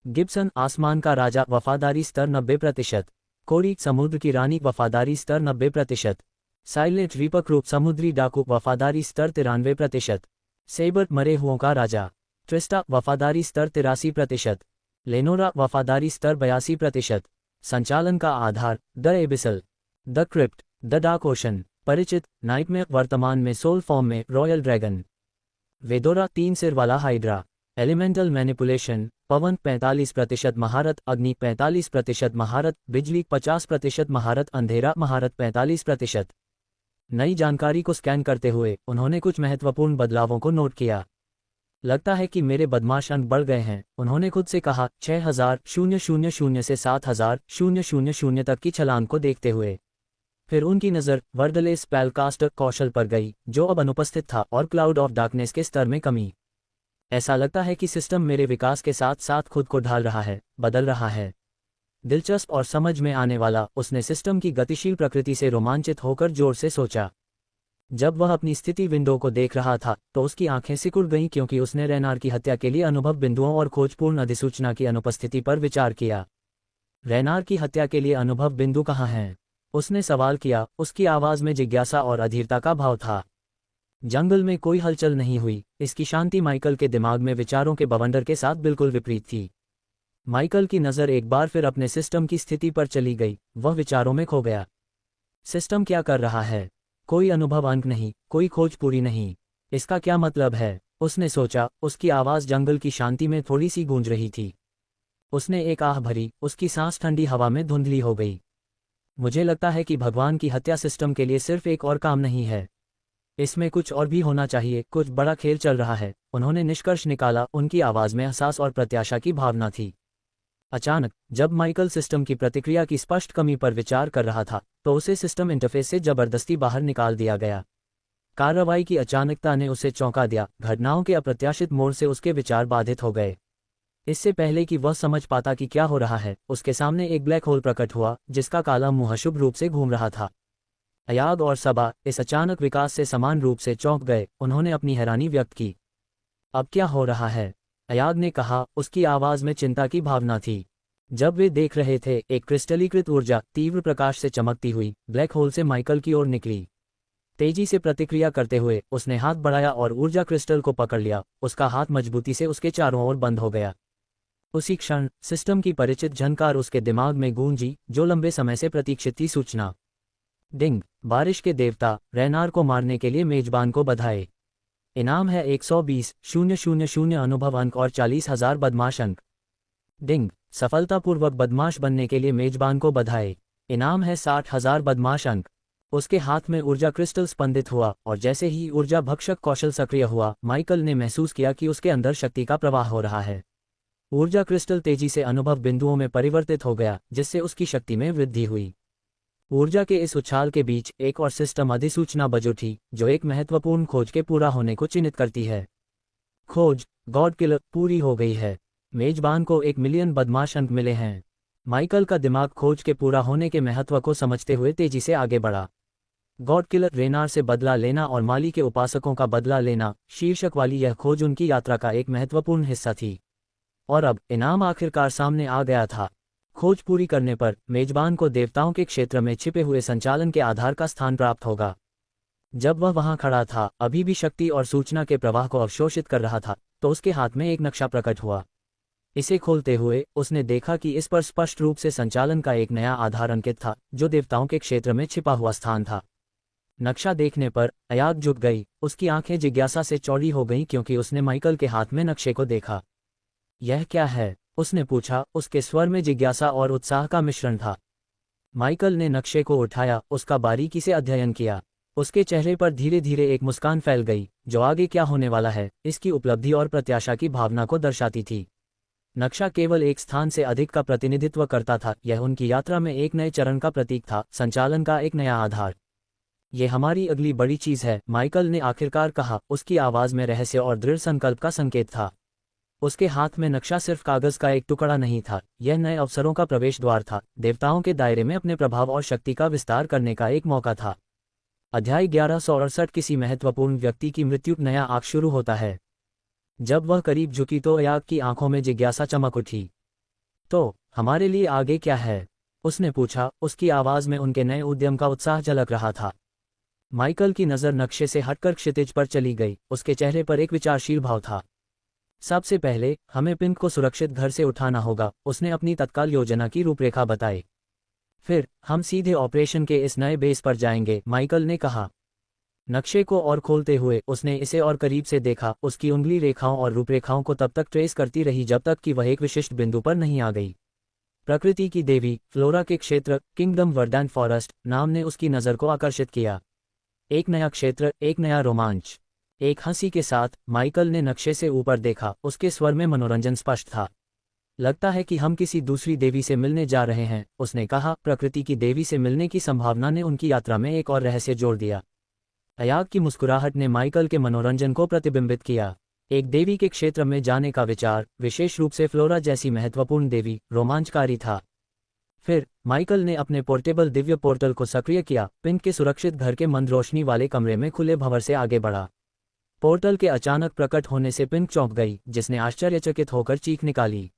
गिब्सन आसमान का राजा वफादारी स्तर 90%, कोरी समुद्र की रानी वफादारी स्तर 90%, साइलेंट रीपर रूप समुद्री डाकू वफादारी स्तर 93%, सेबर्ट मरे हुओं का राजा, ट्रिस्टा वफादारी स्तर 83%, लेनोरा वफादारी स्तर 82%, संचालन का आधार the abyssal, the crypt, the dark ocean, परिचित नाइटमेयर वर्तमान में सोल फॉर्म में रॉयल ड्रैगन, वेदोरा 3 सिर वाला हाइड्रा, एलिमेंटल मैनिपुलेशन पवन 45% महारत, अग्नि 45% महारत, बिजली 50% महारत, अंधेरा महारत 45%। नई जानकारी को स्कैन करते हुए उन्होंने कुछ महत्वपूर्ण बदलावों को नोट किया। लगता है कि मेरे बदमाश अंक बढ़ गए हैं, उन्होंने खुद से कहा 6000 से 7000 तक की छलांग को देखते हुए। फिर उनकी नज़र वर्डले स्पेलकास्टर कौशल पर गई, जो अब अनुपस्थित था, और क्लाउड ऑफ डार्कनेस के स्तर में कमी। ऐसा लगता है कि सिस्टम मेरे विकास के साथ साथ खुद को ढाल रहा है, बदल रहा है। दिलचस्प और समझ में आने वाला, उसने सिस्टम की गतिशील प्रकृति से रोमांचित होकर जोर से सोचा। जब वह अपनी स्थिति विंडो को देख रहा था तो उसकी आंखें सिकुड़ गईं, क्योंकि उसने रेनार की हत्या के लिए अनुभव बिंदुओं और खोजपूर्ण अधिसूचना की अनुपस्थिति पर विचार किया। रेनार की हत्या के लिए अनुभव बिंदु कहाँ हैं? उसने सवाल किया। उसकी आवाज में जिज्ञासा और अधीरता का भाव था। जंगल में कोई हलचल नहीं हुई। इसकी शांति माइकल के दिमाग में विचारों के बवंडर के साथ बिल्कुल विपरीत थी। माइकल की नज़र एक बार फिर अपने सिस्टम की स्थिति पर चली गई। वह विचारों में खो गया। सिस्टम क्या कर रहा है? कोई अनुभव अंक नहीं, कोई खोज पूरी नहीं। इसका क्या मतलब है? उसने सोचा। उसकी आवाज़ जंगल की शांति में थोड़ी सी गूंज रही थी। उसने एक आह भरी। उसकी सांस ठंडी हवा में धुंधली हो गई। मुझे लगता है कि भगवान की हत्या सिस्टम के लिए सिर्फ एक और काम नहीं है। इसमें कुछ और भी होना चाहिए। कुछ बड़ा खेल चल रहा है। उन्होंने निष्कर्ष निकाला। उनकी आवाज़ में एहसास और प्रत्याशा की भावना थी। अचानक जब माइकल सिस्टम की प्रतिक्रिया की स्पष्ट कमी पर विचार कर रहा था तो उसे सिस्टम इंटरफेस से जबरदस्ती बाहर निकाल दिया गया। कार्रवाई की अचानकता ने उसे चौंका दिया। घटनाओं के अप्रत्याशित मोड़ से उसके विचार बाधित हो गए। इससे पहले कि वह समझ पाता कि क्या हो रहा है, उसके सामने एक ब्लैक होल प्रकट हुआ जिसका काला मुंह अशुभ रूप से घूम रहा था। अयाग और सबा इस अचानक विकास से समान रूप से चौंक गए। उन्होंने अपनी हैरानी व्यक्त की। अब क्या हो रहा है? अयाग ने कहा, उसकी आवाज में चिंता की भावना थी। जब वे देख रहे थे, एक क्रिस्टलीकृत ऊर्जा तीव्र प्रकाश से चमकती हुई ब्लैक होल से माइकल की ओर निकली। तेजी से प्रतिक्रिया करते हुए उसने हाथ बढ़ाया और ऊर्जा क्रिस्टल को पकड़ लिया। उसका हाथ मजबूती से उसके चारों ओर बंद हो गया। उसी क्षण सिस्टम की परिचित झनकार उसके दिमाग में गूंजी, जो लंबे समय से प्रतीक्षित थी सूचना। डिंग, बारिश के देवता रैनार को मारने के लिए मेजबान को बधाई। इनाम है 120,000 अनुभव अंक और 40,000 बदमाश अंक। डिंग, सफलतापूर्वक बदमाश बनने के लिए मेजबान को बधाई। इनाम है 60,000 बदमाश अंक। उसके हाथ में ऊर्जा क्रिस्टल स्पंदित हुआ और जैसे ही ऊर्जा भक्षक कौशल सक्रिय हुआ, माइकल ने महसूस किया कि उसके अंदर शक्ति का प्रवाह हो रहा है। ऊर्जा क्रिस्टल तेजी से अनुभव बिंदुओं में परिवर्तित हो गया, जिससे उसकी शक्ति में वृद्धि हुई। ऊर्जा के इस उछाल के बीच एक और सिस्टम अधिसूचना बज उठी, जो एक महत्वपूर्ण खोज के पूरा होने को चिन्हित करती है। खोज गॉड किलर पूरी हो गई है। मेजबान को 1 मिलियन बदमाश अंक मिले हैं। माइकल का दिमाग खोज के पूरा होने के महत्व को समझते हुए तेजी से आगे बढ़ा। गॉड किलर रेनार से बदला लेना और माली के उपासकों का बदला लेना शीर्षक वाली यह खोज उनकी यात्रा का एक महत्वपूर्ण हिस्सा थी। और अब इनाम आखिरकार सामने आ गया था। खोज पूरी करने पर मेजबान को देवताओं के क्षेत्र में छिपे हुए संचालन के आधार का स्थान प्राप्त होगा। जब वह वहां खड़ा था, अभी भी शक्ति और सूचना के प्रवाह को अवशोषित कर रहा था, तो उसके हाथ में एक नक्शा प्रकट हुआ। इसे खोलते हुए उसने देखा कि इस पर स्पष्ट रूप से संचालन का एक नया आधार अंकित था, जो देवताओं के क्षेत्र में छिपा हुआ स्थान था। नक्शा देखने पर अयाग झुक गई। उसकी आंखें जिज्ञासा से चौड़ी हो गईं क्योंकि उसने माइकल के हाथ में नक्शे को देखा। यह क्या है? उसने पूछा। उसके स्वर में जिज्ञासा और उत्साह का मिश्रण था। माइकल ने नक्शे को उठाया, उसका बारीकी से अध्ययन किया। उसके चेहरे पर धीरे धीरे एक मुस्कान फैल गई, जो आगे क्या होने वाला है इसकी उपलब्धि और प्रत्याशा की भावना को दर्शाती थी। नक्शा केवल एक स्थान से अधिक का प्रतिनिधित्व करता था। यह उनकी यात्रा में एक नए चरण का प्रतीक था, संचालन का एक नया आधार। ये हमारी अगली बड़ी चीज है, माइकल ने आखिरकार कहा। उसकी आवाज में रहस्य और दृढ़ संकल्प का संकेत था। उसके हाथ में नक्शा सिर्फ कागज का एक टुकड़ा नहीं था, यह नए अवसरों का प्रवेश द्वार था। देवताओं के दायरे में अपने प्रभाव और शक्ति का विस्तार करने का एक मौका था। अध्याय 1168 किसी महत्वपूर्ण व्यक्ति की मृत्यु। नया आग शुरू होता है। जब वह करीब झुकी तो अयाग की आंखों में जिज्ञासा चमक उठी। तो हमारे लिए आगे क्या है? उसने पूछा। उसकी आवाज में उनके नए उद्यम का उत्साह झलक रहा था। माइकल की नज़र नक्शे से हटकर क्षितिज पर चली गई। उसके चेहरे पर एक विचारशील भाव था। सबसे पहले हमें पिंक को सुरक्षित घर से उठाना होगा, उसने अपनी तत्काल योजना की रूपरेखा बताई। फिर हम सीधे ऑपरेशन के इस नए बेस पर जाएंगे, माइकल ने कहा। नक्शे को और खोलते हुए उसने इसे और करीब से देखा। उसकी उंगली रेखाओं और रूपरेखाओं को तब तक ट्रेस करती रही जब तक कि वह एक विशिष्ट बिंदु पर नहीं आ गई। प्रकृति की देवी फ्लोरा के क्षेत्र किंगडम वर्डैंड फॉरेस्ट नाम ने उसकी नज़र को आकर्षित किया। एक नया क्षेत्र, एक नया रोमांच। एक हंसी के साथ माइकल ने नक्शे से ऊपर देखा। उसके स्वर में मनोरंजन स्पष्ट था। लगता है कि हम किसी दूसरी देवी से मिलने जा रहे हैं, उसने कहा। प्रकृति की देवी से मिलने की संभावना ने उनकी यात्रा में एक और रहस्य जोड़ दिया। अयाग की मुस्कुराहट ने माइकल के मनोरंजन को प्रतिबिंबित किया। एक देवी के क्षेत्र में जाने का विचार, विशेष रूप से फ्लोरा जैसी महत्वपूर्ण देवी, रोमांचकारी था। फिर माइकल ने अपने पोर्टेबल दिव्य पोर्टल को सक्रिय किया। पिंक के सुरक्षित घर के मंद रोशनी वाले कमरे में खुले भंवर से आगे बढ़ा। पोर्टल के अचानक प्रकट होने से पिंक चौंक गई, जिसने आश्चर्यचकित होकर चीख निकाली।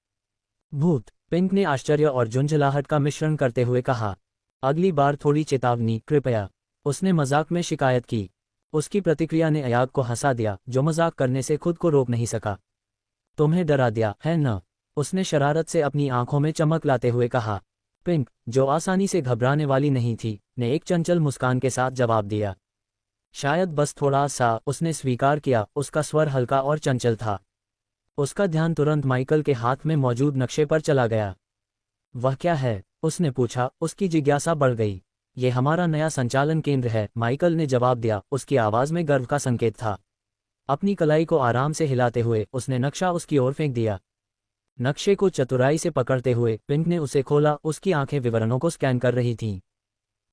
भूत! पिंक ने आश्चर्य और झुंझलाहट का मिश्रण करते हुए कहा। अगली बार थोड़ी चेतावनी कृपया, उसने मजाक में शिकायत की। उसकी प्रतिक्रिया ने अयाग को हंसा दिया, जो मजाक करने से खुद को रोक नहीं सका। तुम्हें डरा दिया है न? उसने शरारत से अपनी आंखों में चमक लाते हुए कहा। पिंक, जो आसानी से घबराने वाली नहीं थी, ने एक चंचल मुस्कान के साथ जवाब दिया। शायद बस थोड़ा सा, उसने स्वीकार किया। उसका स्वर हल्का और चंचल था। उसका ध्यान तुरंत माइकल के हाथ में मौजूद नक्शे पर चला गया। वह क्या है? उसने पूछा। उसकी जिज्ञासा बढ़ गई। ये हमारा नया संचालन केंद्र है, माइकल ने जवाब दिया। उसकी आवाज में गर्व का संकेत था। अपनी कलाई को आराम से हिलाते हुए उसने नक्शा उसकी ओर फेंक दिया। नक्शे को चतुराई से पकड़ते हुए पिंक ने उसे खोला। उसकी आंखें विवरणों को स्कैन कर रही थीं।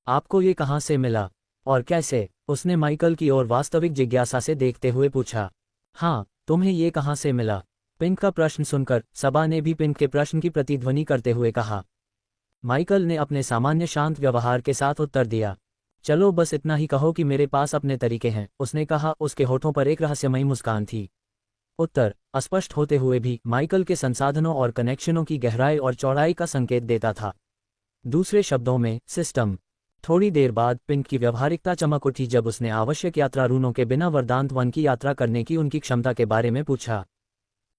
आपको ये कहाँ से मिला और कैसे? उसने माइकल की ओर वास्तविक जिज्ञासा से देखते हुए पूछा। हाँ, तुम्हें ये कहाँ से मिला? पिंक का प्रश्न सुनकर सबा ने भी पिंक के प्रश्न की प्रतिध्वनि करते हुए कहा। माइकल ने अपने सामान्य शांत व्यवहार के साथ उत्तर दिया। चलो बस इतना ही कहो कि मेरे पास अपने तरीके हैं, उसने कहा। उसके होठों पर एक रहस्यमयी मुस्कान थी। उत्तर अस्पष्ट होते हुए भी माइकल के संसाधनों और कनेक्शनों की गहराई और चौड़ाई का संकेत देता था। दूसरे शब्दों में, सिस्टम। थोड़ी देर बाद पिंक की व्यवहारिकता चमक उठी जब उसने आवश्यक यात्रा रूनों के बिना वरदांत वन की यात्रा करने की उनकी क्षमता के बारे में पूछा।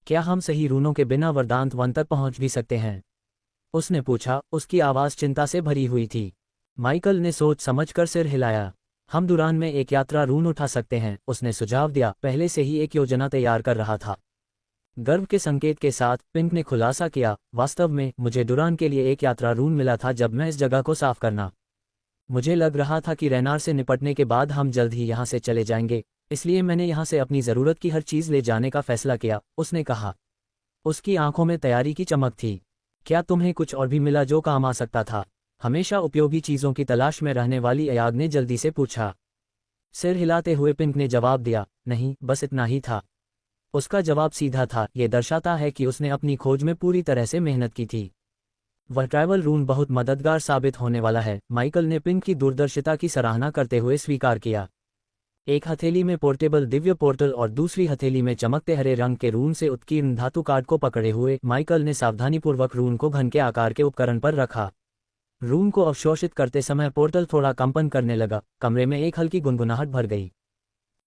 क्या हम सही रूनों के बिना वरदांत वन तक पहुंच भी सकते हैं? उसने पूछा, उसकी आवाज़ चिंता से भरी हुई थी। माइकल ने सोच समझकर सिर हिलाया। हम दुरान में एक यात्रा रून उठा सकते हैं, उसने सुझाव दिया, पहले से ही एक योजना तैयार कर रहा था। गर्व के संकेत के साथ पिंक ने खुलासा किया, वास्तव में मुझे दुरान के लिए एक यात्रा रून मिला था जब मैं इस जगह को साफ करना। मुझे लग रहा था कि रेनार से निपटने के बाद हम जल्द ही यहाँ से चले जाएंगे, इसलिए मैंने यहाँ से अपनी ज़रूरत की हर चीज़ ले जाने का फैसला किया, उसने कहा। उसकी आंखों में तैयारी की चमक थी। क्या तुम्हें कुछ और भी मिला जो काम आ सकता था? हमेशा उपयोगी चीज़ों की तलाश में रहने वाली अयाग ने जल्दी से पूछा। सिर हिलाते हुए पिंक ने जवाब दिया, नहीं, बस इतना ही था। उसका जवाब सीधा था, यह दर्शाता है कि उसने अपनी खोज में पूरी तरह से मेहनत की थी। वह ट्रैवल रून बहुत मददगार साबित होने वाला है, माइकल ने पिंक की दूरदर्शिता की सराहना करते हुए स्वीकार किया। एक हथेली में पोर्टेबल दिव्य पोर्टल और दूसरी हथेली में चमकते हरे रंग के रून से उत्कीर्ण धातु कार्ड को पकड़े हुए माइकल ने सावधानीपूर्वक रून को घन के आकार के उपकरण पर रखा। रून को अवशोषित करते समय पोर्टल थोड़ा कंपन करने लगा, कमरे में एक हल्की गुनगुनाहट भर गई।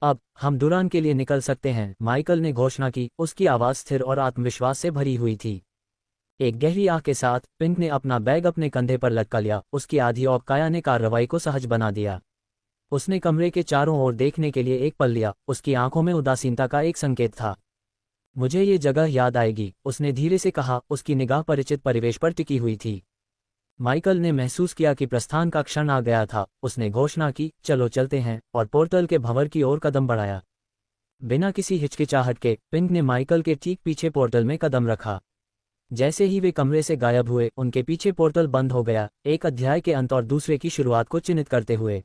अब हम दुरान के लिए निकल सकते हैं, माइकल ने घोषणा की, उसकी आवाज़ स्थिर और आत्मविश्वास से भरी हुई थी। एक गहरी आह के साथ पिंक ने अपना बैग अपने कंधे पर लटका लिया, उसकी आधी औपकाया ने कार्रवाई को सहज बना दिया। उसने कमरे के चारों ओर देखने के लिए एक पल लिया, उसकी आंखों में उदासीनता का एक संकेत था। मुझे ये जगह याद आएगी, उसने धीरे से कहा, उसकी निगाह परिचित परिवेश पर टिकी हुई थी। माइकल ने महसूस किया कि प्रस्थान का क्षण आ गया था, उसने घोषणा की, चलो चलते हैं, और पोर्टल के भंवर की ओर कदम बढ़ाया। बिना किसी हिचकिचाहट के पिंक ने माइकल के ठीक पीछे पोर्टल में कदम रखा। जैसे ही वे कमरे से गायब हुए, उनके पीछे पोर्टल बंद हो गया, एक अध्याय के अंत और दूसरे की शुरुआत को चिन्हित करते हुए।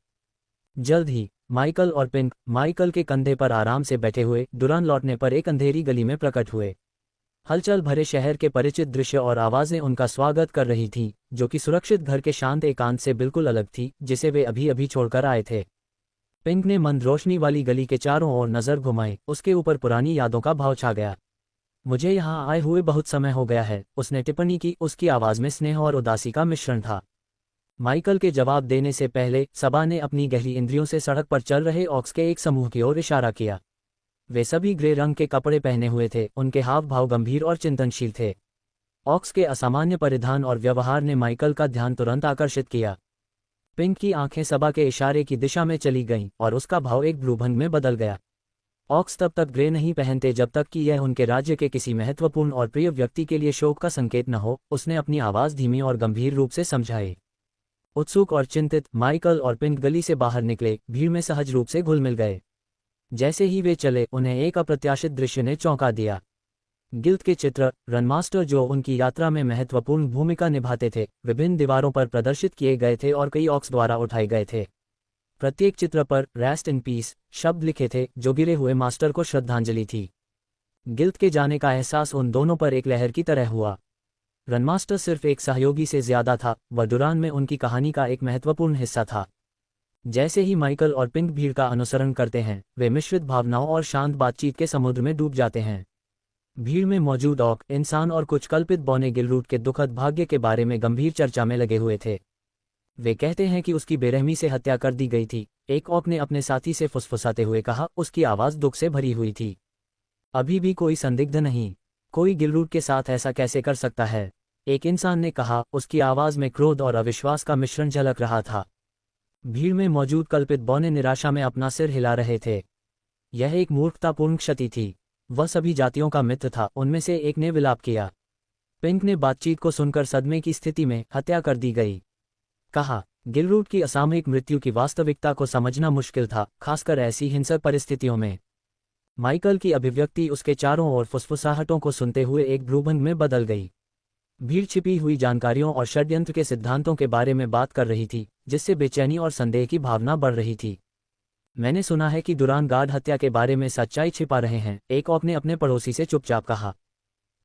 जल्द ही माइकल और पिंक माइकल के कंधे पर आराम से बैठे हुए दुरान लौटने पर एक अंधेरी गली में प्रकट हुए। हलचल भरे शहर के परिचित दृश्य और आवाज़ें उनका स्वागत कर रही थीं, जो कि सुरक्षित घर के शांत एकांत से बिल्कुल अलग थी जिसे वे अभी अभी छोड़कर आए थे। पिंक ने मंद रोशनी वाली गली के चारों ओर नज़र घुमाई, उसके ऊपर पुरानी यादों का भाव छा गया। मुझे यहाँ आए हुए बहुत समय हो गया है, उसने टिप्पणी की, उसकी आवाज़ में स्नेह और उदासी का मिश्रण था। माइकल के जवाब देने से पहले सबा ने अपनी गहरी इंद्रियों से सड़क पर चल रहे ऑक्स के एक समूह की ओर इशारा किया। वे सभी ग्रे रंग के कपड़े पहने हुए थे, उनके हाव भाव गंभीर और चिंतनशील थे। ऑक्स के असामान्य परिधान और व्यवहार ने माइकल का ध्यान तुरंत आकर्षित किया। पिंक की आंखें सबा के इशारे की दिशा में चली गईं और उसका भाव एक ब्लूभंग में बदल गया। ऑक्स तब तक ग्रे नहीं पहनते जब तक कि यह उनके राज्य के किसी महत्वपूर्ण और प्रिय व्यक्ति के लिए शोक का संकेत न हो, उसने अपनी आवाज़ धीमी और गंभीर रूप से समझाई। उत्सुक और चिंतित माइकल और पिंक गली से बाहर निकले, भीड़ में सहज रूप से घुल मिल गए। जैसे ही वे चले, उन्हें एक अप्रत्याशित दृश्य ने चौंका दिया। गिल्ड के चित्र, रनमास्टर जो उनकी यात्रा में महत्वपूर्ण भूमिका निभाते थे, विभिन्न दीवारों पर प्रदर्शित किए गए थे और कई ऑक्स द्वारा उठाए गए थे। प्रत्येक चित्र पर रेस्ट इन पीस शब्द लिखे थे, जो गिरे हुए मास्टर को श्रद्धांजलि थी। गिल्ड के जाने का एहसास उन दोनों पर एक लहर की तरह हुआ। रनमास्टर सिर्फ एक सहयोगी से ज्यादा था, वह दुरान में उनकी कहानी का एक महत्वपूर्ण हिस्सा था। जैसे ही माइकल और पिंक भीड़ का अनुसरण करते हैं, वे मिश्रित भावनाओं और शांत बातचीत के समुद्र में डूब जाते हैं। भीड़ में मौजूद ऑक, इंसान और कुछ कल्पित बौने गिलरूट के दुखद भाग्य के बारे में गंभीर चर्चा में लगे हुए थे। वे कहते हैं कि उसकी बेरहमी से हत्या कर दी गई थी, एक ऑक ने अपने साथी से फुसफुसाते हुए कहा, उसकी आवाज़ दुख से भरी हुई थी। अभी भी कोई संदिग्ध नहीं, कोई गिलरूट के साथ ऐसा कैसे कर सकता है, एक इंसान ने कहा, उसकी आवाज़ में क्रोध और अविश्वास का मिश्रण झलक रहा था। भीड़ में मौजूद कल्पित बौने निराशा में अपना सिर हिला रहे थे। यह एक मूर्खतापूर्ण क्षति थी। वह सभी जातियों का मित्र था, उनमें से एक ने विलाप किया। पिंक ने बातचीत को सुनकर सदमे की स्थिति में हत्या कर दी गई कहा। गिलरूट की असामयिक मृत्यु की वास्तविकता को समझना मुश्किल था, खासकर ऐसी हिंसक परिस्थितियों में। माइकल की अभिव्यक्ति उसके चारों ओर फुसफुसाहटों को सुनते हुए एक ब्लूभंग में बदल गई। भीड़ छिपी हुई जानकारियों और षड्यंत्र के सिद्धांतों के बारे में बात कर रही थी, जिससे बेचैनी और संदेह की भावना बढ़ रही थी। मैंने सुना है कि दुरान गार्ड हत्या के बारे में सच्चाई छिपा रहे हैं, एक ऑक ने अपने पड़ोसी से चुपचाप कहा।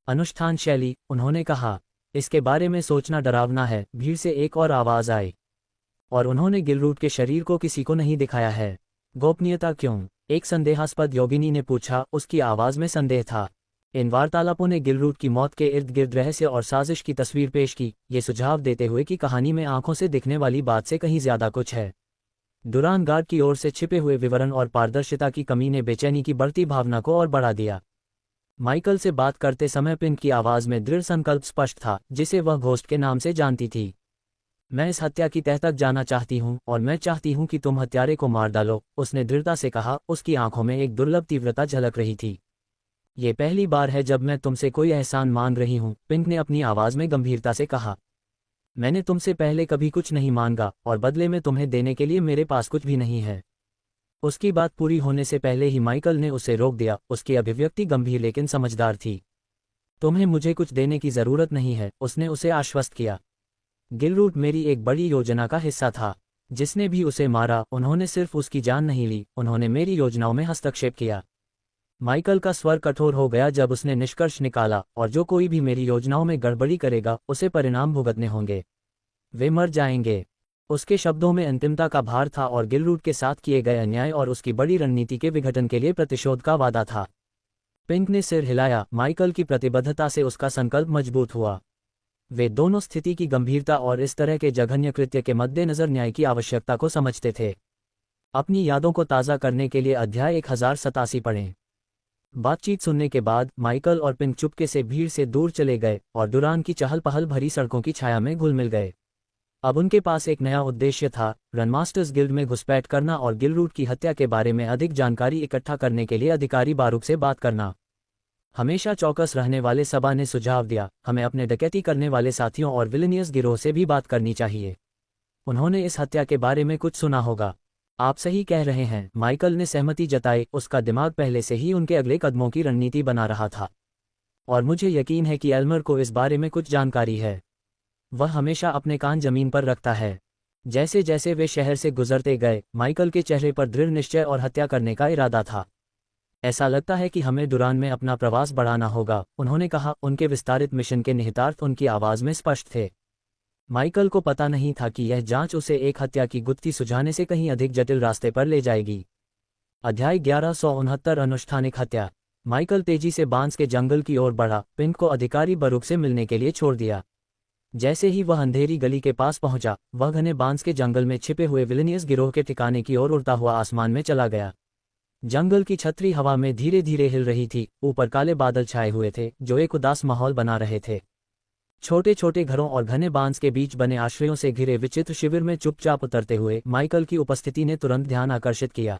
अनुष्ठान शैली, उन्होंने कहा, इसके बारे में सोचना डरावना है। भीड़ से एक और आवाज़ आई। और उन्होंने गिलरूट के शरीर को किसी को नहीं दिखाया है। गोपनीयता क्यों? एक संदेहास्पद योगिनी ने पूछा, उसकी आवाज में संदेह था। इन वार्तालापों ने गिलरूट की मौत के इर्द गिर्द रहस्य और साजिश की तस्वीर पेश की, ये सुझाव देते हुए कि कहानी में आंखों से दिखने वाली बात से कहीं ज्यादा कुछ है। डुरान गार्ड की ओर से छिपे हुए विवरण और पारदर्शिता की कमी ने बेचैनी की बढ़ती भावना को और बढ़ा दिया। माइकल से बात करते समय पिंक की आवाज में दृढ़ संकल्प स्पष्ट था, जिसे वह घोस्ट के नाम से जानती थी। मैं इस हत्या की तह तक जाना चाहती हूँ और मैं चाहती हूँ कि तुम हत्यारे को मार डालो, उसने दृढ़ता से कहा। उसकी आंखों में एक दुर्लभ तीव्रता झलक रही थी। ये पहली बार है जब मैं तुमसे कोई एहसान मांग रही हूँ, पिंक ने अपनी आवाज में गंभीरता से कहा। मैंने तुमसे पहले कभी कुछ नहीं मांगा और बदले में तुम्हें देने के लिए मेरे पास कुछ भी नहीं है। उसकी बात पूरी होने से पहले ही माइकल ने उसे रोक दिया। उसकी अभिव्यक्ति गंभीर लेकिन समझदार थी। तुम्हें मुझे कुछ देने की जरूरत नहीं है, उसने उसे आश्वस्त किया। गिलरूट मेरी एक बड़ी योजना का हिस्सा था। जिसने भी उसे मारा, उन्होंने सिर्फ उसकी जान नहीं ली, उन्होंने मेरी योजनाओं में हस्तक्षेप किया। माइकल का स्वर कठोर हो गया जब उसने निष्कर्ष निकाला, और जो कोई भी मेरी योजनाओं में गड़बड़ी करेगा, उसे परिणाम भुगतने होंगे। वे मर जाएंगे। उसके शब्दों में अंतिमता का भार था और गिलरूट के साथ किए गए अन्याय और उसकी बड़ी रणनीति के विघटन के लिए प्रतिशोध का वादा था। पिंक ने सिर हिलाया। माइकल की प्रतिबद्धता से उसका संकल्प मजबूत हुआ। वे दोनों स्थिति की गंभीरता और इस तरह के जघन्य कृत्य के मद्देनजर न्याय की आवश्यकता को समझते थे। अपनी यादों को ताज़ा करने के लिए अध्याय 1087 पढ़ें। बातचीत सुनने के बाद माइकल और पिंक चुपके से भीड़ से दूर चले गए और डुरान की चहल पहल भरी सड़कों की छाया में घुल मिल गए। अब उनके पास एक नया उद्देश्य था, रनमास्टर्स गिल्ड में घुसपैठ करना और गिलरूट की हत्या के बारे में अधिक जानकारी इकट्ठा करने के लिए अधिकारी बारूक से बात करना। हमेशा चौकस रहने वाले सबा ने सुझाव दिया, हमें अपने डकैती करने वाले साथियों और विलेनियस गिरोह से भी बात करनी चाहिए। उन्होंने इस हत्या के बारे में कुछ सुना होगा। आप सही कह रहे हैं, माइकल ने सहमति जताई। उसका दिमाग पहले से ही उनके अगले कदमों की रणनीति बना रहा था। और मुझे यकीन है कि एल्मर को इस बारे में कुछ जानकारी है। वह हमेशा अपने कान जमीन पर रखता है। जैसे जैसे वे शहर से गुजरते गए, माइकल के चेहरे पर दृढ़ निश्चय और हत्या करने का इरादा था। ऐसा लगता है कि हमें डुरान में अपना प्रवास बढ़ाना होगा, उन्होंने कहा। उनके विस्तारित मिशन के निहितार्थ उनकी आवाज में स्पष्ट थे। माइकल को पता नहीं था कि यह जांच उसे एक हत्या की गुत्थी सुझाने से कहीं अधिक जटिल रास्ते पर ले जाएगी। अध्याय 1169 अनुष्ठानिक हत्या। माइकल तेजी से बांस के जंगल की ओर बढ़ा। पिंक को अधिकारी बरूक से मिलने के लिए छोड़ दिया। जैसे ही वह अंधेरी गली के पास पहुंचा, वह घने बांस के जंगल में छिपे हुए विलेनियस गिरोह के ठिकाने की ओर उड़ता हुआ आसमान में चला गया। जंगल की छतरी हवा में धीरे धीरे हिल रही थी। ऊपर काले बादल छाए हुए थे जो एक उदास माहौल बना रहे थे। छोटे छोटे घरों और घने बांस के बीच बने आश्रयों से घिरे विचित्र शिविर में चुपचाप उतरते हुए माइकल की उपस्थिति ने तुरंत ध्यान आकर्षित किया।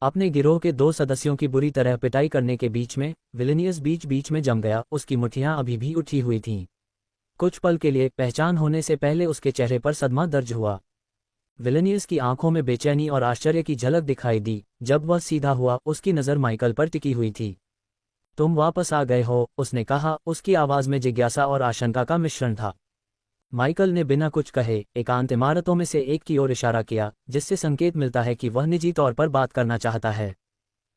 अपने गिरोह के 2 सदस्यों की बुरी तरह पिटाई करने के बीच में विलेनियस बीच बीच में जम गया। उसकी मुट्ठियां अभी भी उठी हुई थीं। कुछ पल के लिए पहचान होने से पहले उसके चेहरे पर सदमा दर्ज हुआ। विलेनियस की आंखों में बेचैनी और आश्चर्य की झलक दिखाई दी। जब वह सीधा हुआ, उसकी नज़र माइकल पर टिकी हुई थी। तुम वापस आ गए हो, उसने कहा। उसकी आवाज में जिज्ञासा और आशंका का मिश्रण था। माइकल ने बिना कुछ कहे एकांत इमारतों में से एक की ओर इशारा किया, जिससे संकेत मिलता है कि वह निजी तौर पर बात करना चाहता है।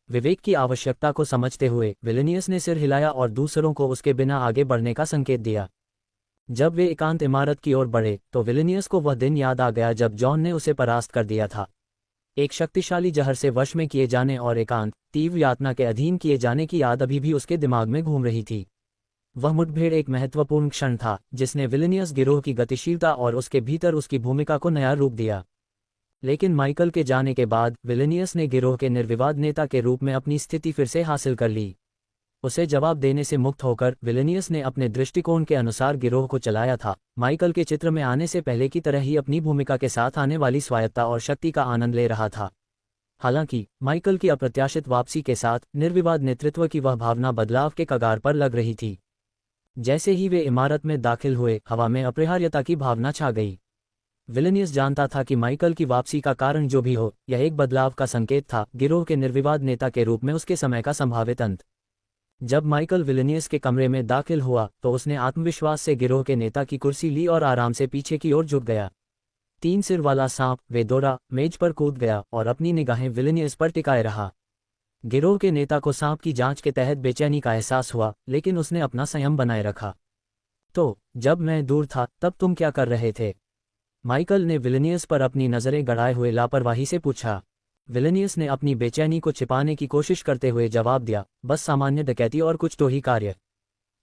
विवेक की आवश्यकता को समझते हुए विलेनियस ने सिर हिलाया और दूसरों को उसके बिना आगे बढ़ने का संकेत दिया। जब वे एकांत इमारत की ओर बढ़े तो विलेनियस को वह दिन याद आ गया जब जॉन ने उसे परास्त कर दिया था। एक शक्तिशाली जहर से वश में किए जाने और एकांत तीव्र यातना के अधीन किए जाने की याद अभी भी उसके दिमाग में घूम रही थी। वह मुठभेड़ एक महत्वपूर्ण क्षण था जिसने विलेनियस गिरोह की गतिशीलता और उसके भीतर उसकी भूमिका को नया रूप दिया। लेकिन माइकल के जाने के बाद विलेनियस ने गिरोह के निर्विवाद नेता के रूप में अपनी स्थिति फिर से हासिल कर ली। उसे जवाब देने से मुक्त होकर विलेनियस ने अपने दृष्टिकोण के अनुसार गिरोह को चलाया था, माइकल के चित्र में आने से पहले की तरह ही अपनी भूमिका के साथ आने वाली स्वायत्ता और शक्ति का आनंद ले रहा था। हालांकि माइकल की अप्रत्याशित वापसी के साथ निर्विवाद नेतृत्व की वह भावना बदलाव के कगार पर लग रही थी। जैसे ही वे इमारत में दाखिल हुए, हवा में अपरिहार्यता की भावना छा गई। विलेनियस जानता था कि माइकल की वापसी का कारण जो भी हो, यह एक बदलाव का संकेत था, गिरोह के निर्विवाद नेता के रूप में उसके समय का संभावित अंत। जब माइकल विलेनियस के कमरे में दाखिल हुआ तो उसने आत्मविश्वास से गिरोह के नेता की कुर्सी ली और आराम से पीछे की ओर झुक गया। 3 सिर वाला सांप वे दौड़ा, मेज पर कूद गया और अपनी निगाहें विलेनियस पर टिकाए रहा। गिरोह के नेता को सांप की जांच के तहत बेचैनी का एहसास हुआ, लेकिन उसने अपना संयम बनाए रखा। तो जब मैं दूर था तब तुम क्या कर रहे थे? माइकल ने विलेनियस पर अपनी नज़रें गड़ाए हुए लापरवाही से पूछा। विलेनियस ने अपनी बेचैनी को छिपाने की कोशिश करते हुए जवाब दिया, बस सामान्य डकैती और कुछ टोही कार्य।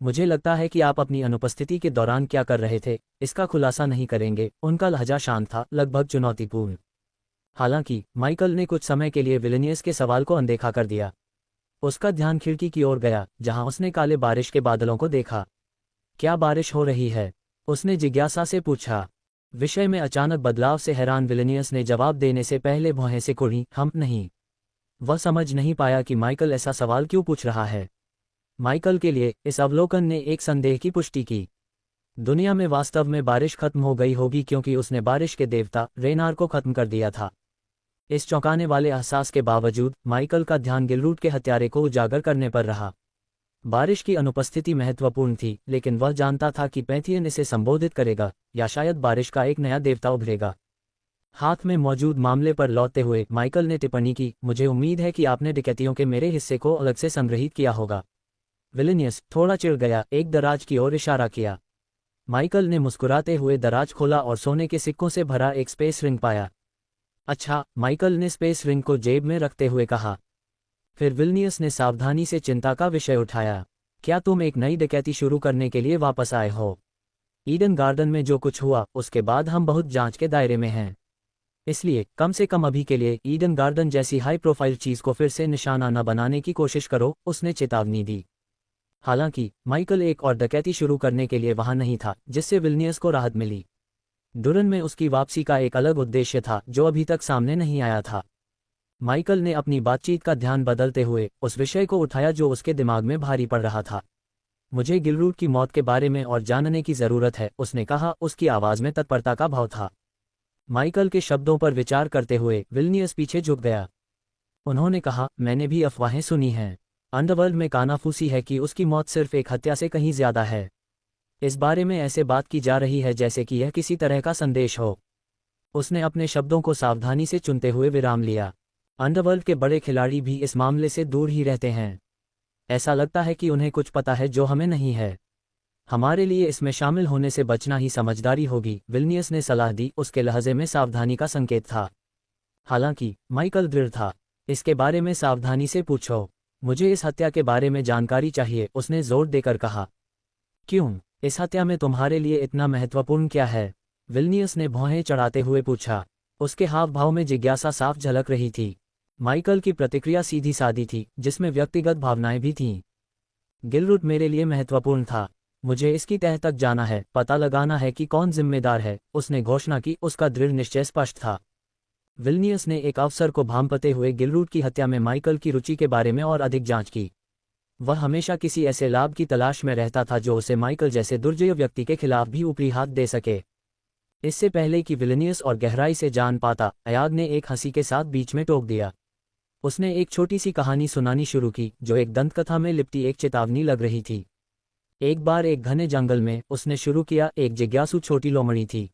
मुझे लगता है कि आप अपनी अनुपस्थिति के दौरान क्या कर रहे थे, इसका खुलासा नहीं करेंगे। उनका लहजा शांत था, लगभग चुनौतीपूर्ण। हालांकि माइकल ने कुछ समय के लिए विलेनियस के सवाल को अनदेखा कर दिया। उसका ध्यान खिड़की की ओर गया, जहां उसने काले बारिश के बादलों को देखा। क्या बारिश हो रही है? उसने जिज्ञासा से पूछा। विषय में अचानक बदलाव से हैरान विलेनियस ने जवाब देने से पहले भौहें से कुड़ी, हम नहीं। वह समझ नहीं पाया कि माइकल ऐसा सवाल क्यों पूछ रहा है। माइकल के लिए इस अवलोकन ने एक संदेह की पुष्टि की। दुनिया में वास्तव में बारिश खत्म हो गई होगी क्योंकि उसने बारिश के देवता रेनार को खत्म कर दिया था। इस चौंकाने वाले एहसास के बावजूद माइकल का ध्यान गिलरूट के हत्यारे को उजागर करने पर रहा। बारिश की अनुपस्थिति महत्वपूर्ण थी, लेकिन वह जानता था कि पैंथियन इसे संबोधित करेगा, या शायद बारिश का एक नया देवता उभरेगा। हाथ में मौजूद मामले पर लौटते हुए माइकल ने टिप्पणी की, मुझे उम्मीद है कि आपने डकैतियों के मेरे हिस्से को अलग से संग्रहित किया होगा। विलेनियस थोड़ा चिढ़ गया, एक दराज की ओर इशारा किया। माइकल ने मुस्कुराते हुए दराज खोला और सोने के सिक्कों से भरा एक स्पेस रिंग पाया। अच्छा, माइकल ने स्पेस रिंग को जेब में रखते हुए कहा। फिर विलेनियस ने सावधानी से चिंता का विषय उठाया। क्या तुम एक नई डकैती शुरू करने के लिए वापस आए हो? ईडन गार्डन में जो कुछ हुआ उसके बाद हम बहुत जांच के दायरे में हैं। इसलिए कम से कम अभी के लिए ईडन गार्डन जैसी हाई प्रोफाइल चीज को फिर से निशाना न बनाने की कोशिश करो, उसने चेतावनी दी। हालांकि माइकल एक और डकैती शुरू करने के लिए वहां नहीं था, जिससे विलेनियस को राहत मिली। डुरन में उसकी वापसी का एक अलग उद्देश्य था जो अभी तक सामने नहीं आया था। माइकल ने अपनी बातचीत का ध्यान बदलते हुए उस विषय को उठाया जो उसके दिमाग में भारी पड़ रहा था। मुझे गिलरूट की मौत के बारे में और जानने की जरूरत है, उसने कहा, उसकी आवाज में तत्परता का भाव था। माइकल के शब्दों पर विचार करते हुए विलेनियस पीछे झुक गया। उन्होंने कहा, मैंने भी अफवाहें सुनी हैं। अंडरवर्ल्ड में कानाफूसी है कि उसकी मौत सिर्फ एक हत्या से कहीं ज्यादा है। इस बारे में ऐसे बात की जा रही है जैसे कि यह किसी तरह का संदेश हो। उसने अपने शब्दों को सावधानी से चुनते हुए विराम लिया। अंडरवर्ल्ड के बड़े खिलाड़ी भी इस मामले से दूर ही रहते हैं। ऐसा लगता है कि उन्हें कुछ पता है जो हमें नहीं है। हमारे लिए इसमें शामिल होने से बचना ही समझदारी होगी, विलेनियस ने सलाह दी। उसके लहजे में सावधानी का संकेत था। हालांकि माइकल दृढ़ था। इसके बारे में सावधानी से पूछो, मुझे इस हत्या के बारे में जानकारी चाहिए, उसने जोर देकर कहा। क्यों? इस हत्या में तुम्हारे लिए इतना महत्वपूर्ण क्या है? विलेनियस ने भौहें चढ़ाते हुए पूछा। उसके हाव भाव में जिज्ञासा साफ झलक रही थी। माइकल की प्रतिक्रिया सीधी सादी थी, जिसमें व्यक्तिगत भावनाएं भी थीं। गिलरूट मेरे लिए महत्वपूर्ण था। मुझे इसकी तह तक जाना है, पता लगाना है कि कौन जिम्मेदार है, उसने घोषणा की। उसका दृढ़ निश्चय स्पष्ट था। विलेनियस ने एक अवसर को भांपते हुए गिलरूट की हत्या में माइकल की रुचि के बारे में और अधिक जांच की। वह हमेशा किसी ऐसे लाभ की तलाश में रहता था जो उसे माइकल जैसे दुर्जय व्यक्ति के खिलाफ भी ऊपरी हाथ दे सके। इससे पहले कि विलेनियस और गहराई से जान पाता, अयाग ने एक हंसी के साथ बीच में टोक दिया। उसने एक छोटी सी कहानी सुनानी शुरू की जो एक दंतकथा में लिपटी एक चेतावनी लग रही थी। एक बार एक घने जंगल में, उसने शुरू किया, एक जिज्ञासु छोटी लोमड़ी थी।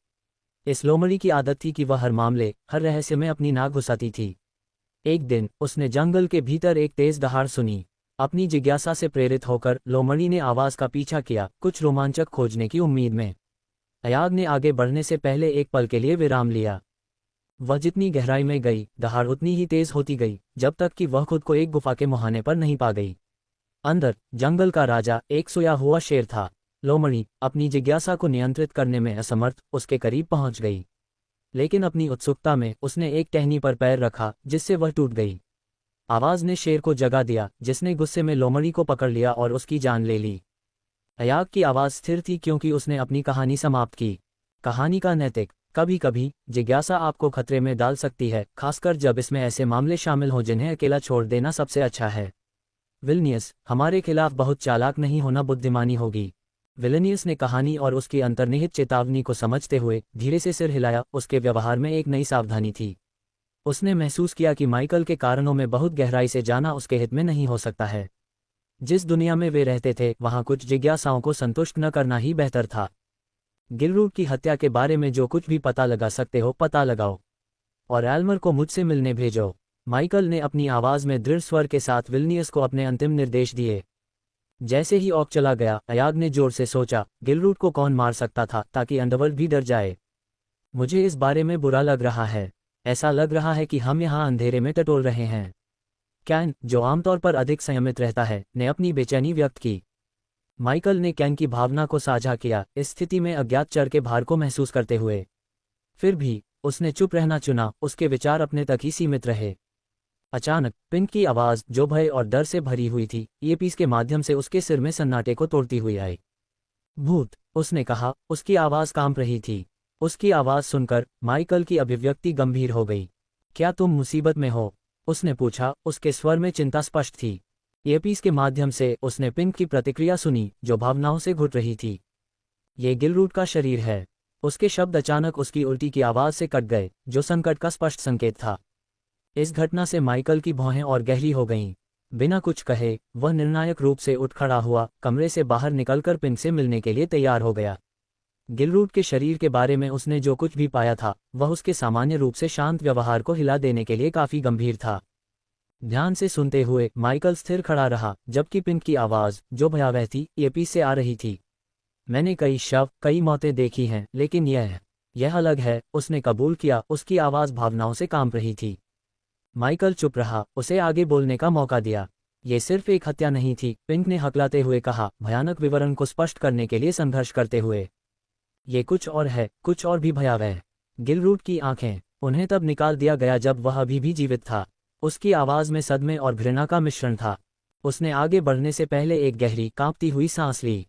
इस लोमड़ी की आदत थी कि वह हर मामले, हर रहस्य में अपनी नाक घुसाती थी। एक दिन उसने जंगल के भीतर एक तेज दहाड़ सुनी। अपनी जिज्ञासा से प्रेरित होकर लोमड़ी ने आवाज का पीछा किया, कुछ रोमांचक खोजने की उम्मीद में। अयाग ने आगे बढ़ने से पहले एक पल के लिए विराम लिया। वह जितनी गहराई में गई, दहाड़ उतनी ही तेज होती गई, जब तक कि वह खुद को एक गुफा के मुहाने पर नहीं पा गई। अंदर जंगल का राजा एक सोया हुआ शेर था। लोमड़ी अपनी जिज्ञासा को नियंत्रित करने में असमर्थ उसके करीब पहुंच गई। लेकिन अपनी उत्सुकता में उसने एक टहनी पर पैर रखा, जिससे वह टूट गई। आवाज ने शेर को जगा दिया, जिसने गुस्से में लोमड़ी को पकड़ लिया और उसकी जान ले ली। अयाग की आवाज स्थिर थी क्योंकि उसने अपनी कहानी समाप्त की। कहानी का नैतिक, कभी कभी जिज्ञासा आपको खतरे में डाल सकती है, खासकर जब इसमें ऐसे मामले शामिल हों जिन्हें अकेला छोड़ देना सबसे अच्छा है। विलेनियस, हमारे खिलाफ बहुत चालाक नहीं होना बुद्धिमानी होगी। विलेनियस ने कहानी और उसकी अंतर्निहित चेतावनी को समझते हुए धीरे से सिर हिलाया। उसके व्यवहार में एक नई सावधानी थी। उसने महसूस किया कि माइकल के कारणों में बहुत गहराई से जाना उसके हित में नहीं हो सकता है। जिस दुनिया में वे रहते थे, वहां कुछ जिज्ञासाओं को संतुष्ट न करना ही बेहतर था। गिलरूट की हत्या के बारे में जो कुछ भी पता लगा सकते हो पता लगाओ, और एल्मर को मुझसे मिलने भेजो। माइकल ने अपनी आवाज में दृढ़ स्वर के साथ विलेनियस को अपने अंतिम निर्देश दिए। जैसे ही ऑक चला गया, अयाग ने जोर से सोचा, गिलरूट को कौन मार सकता था ताकि अंडरवर्ल्ड भी डर जाए। मुझे इस बारे में बुरा लग रहा है। ऐसा लग रहा है कि हम यहाँ अंधेरे में टटोल रहे हैं। कैन, जो आमतौर पर अधिक संयमित रहता है, ने अपनी बेचैनी व्यक्त की। माइकल ने कैन की भावना को साझा किया, इस स्थिति में अज्ञात चर के भार को महसूस करते हुए। फिर भी उसने चुप रहना चुना, उसके विचार अपने तक ही सीमित रहे। अचानक पिंक की आवाज़, जो भय और डर से भरी हुई थी, ईयरपीस के माध्यम से उसके सिर में सन्नाटे को तोड़ती हुई आई। भूत, उसने कहा, उसकी आवाज़ कांप रही थी। उसकी आवाज़ सुनकर माइकल की अभिव्यक्ति गंभीर हो गई। क्या तुम मुसीबत में हो? उसने पूछा, उसके स्वर में चिंता स्पष्ट थी। ईयरपीस के माध्यम से उसने पिंक की प्रतिक्रिया सुनी, जो भावनाओं से घुट रही थी। ये गिलरूट का शरीर है। उसके शब्द अचानक उसकी उल्टी की आवाज़ से कट गए, जो संकट का स्पष्ट संकेत था। इस घटना से माइकल की भौहें और गहरी हो गईं। बिना कुछ कहे वह निर्णायक रूप से उठ खड़ा हुआ, कमरे से बाहर निकलकर पिंक से मिलने के लिए तैयार हो गया। गिलरूट के शरीर के बारे में उसने जो कुछ भी पाया था, वह उसके सामान्य रूप से शांत व्यवहार को हिला देने के लिए काफ़ी गंभीर था। ध्यान से सुनते हुए माइकल स्थिर खड़ा रहा, जबकि पिंक की आवाज़, जो भयावह थी, ईयरपीस से आ रही थी। मैंने कई शव, कई मौतें देखी हैं, लेकिन यह अलग है, उसने कबूल किया। उसकी आवाज़ भावनाओं से कांप रही थी। माइकल चुप रहा, उसे आगे बोलने का मौका दिया। ये सिर्फ एक हत्या नहीं थी, पिंक ने हकलाते हुए कहा, भयानक विवरण को स्पष्ट करने के लिए संघर्ष करते हुए। ये कुछ और है, कुछ और भी भयावह। गिलरूट की आंखें, उन्हें तब निकाल दिया गया जब वह अभी भी जीवित था। उसकी आवाज़ में सदमे और घृणा का मिश्रण था। उसने आगे बढ़ने से पहले एक गहरी, कांपती हुई सांस ली।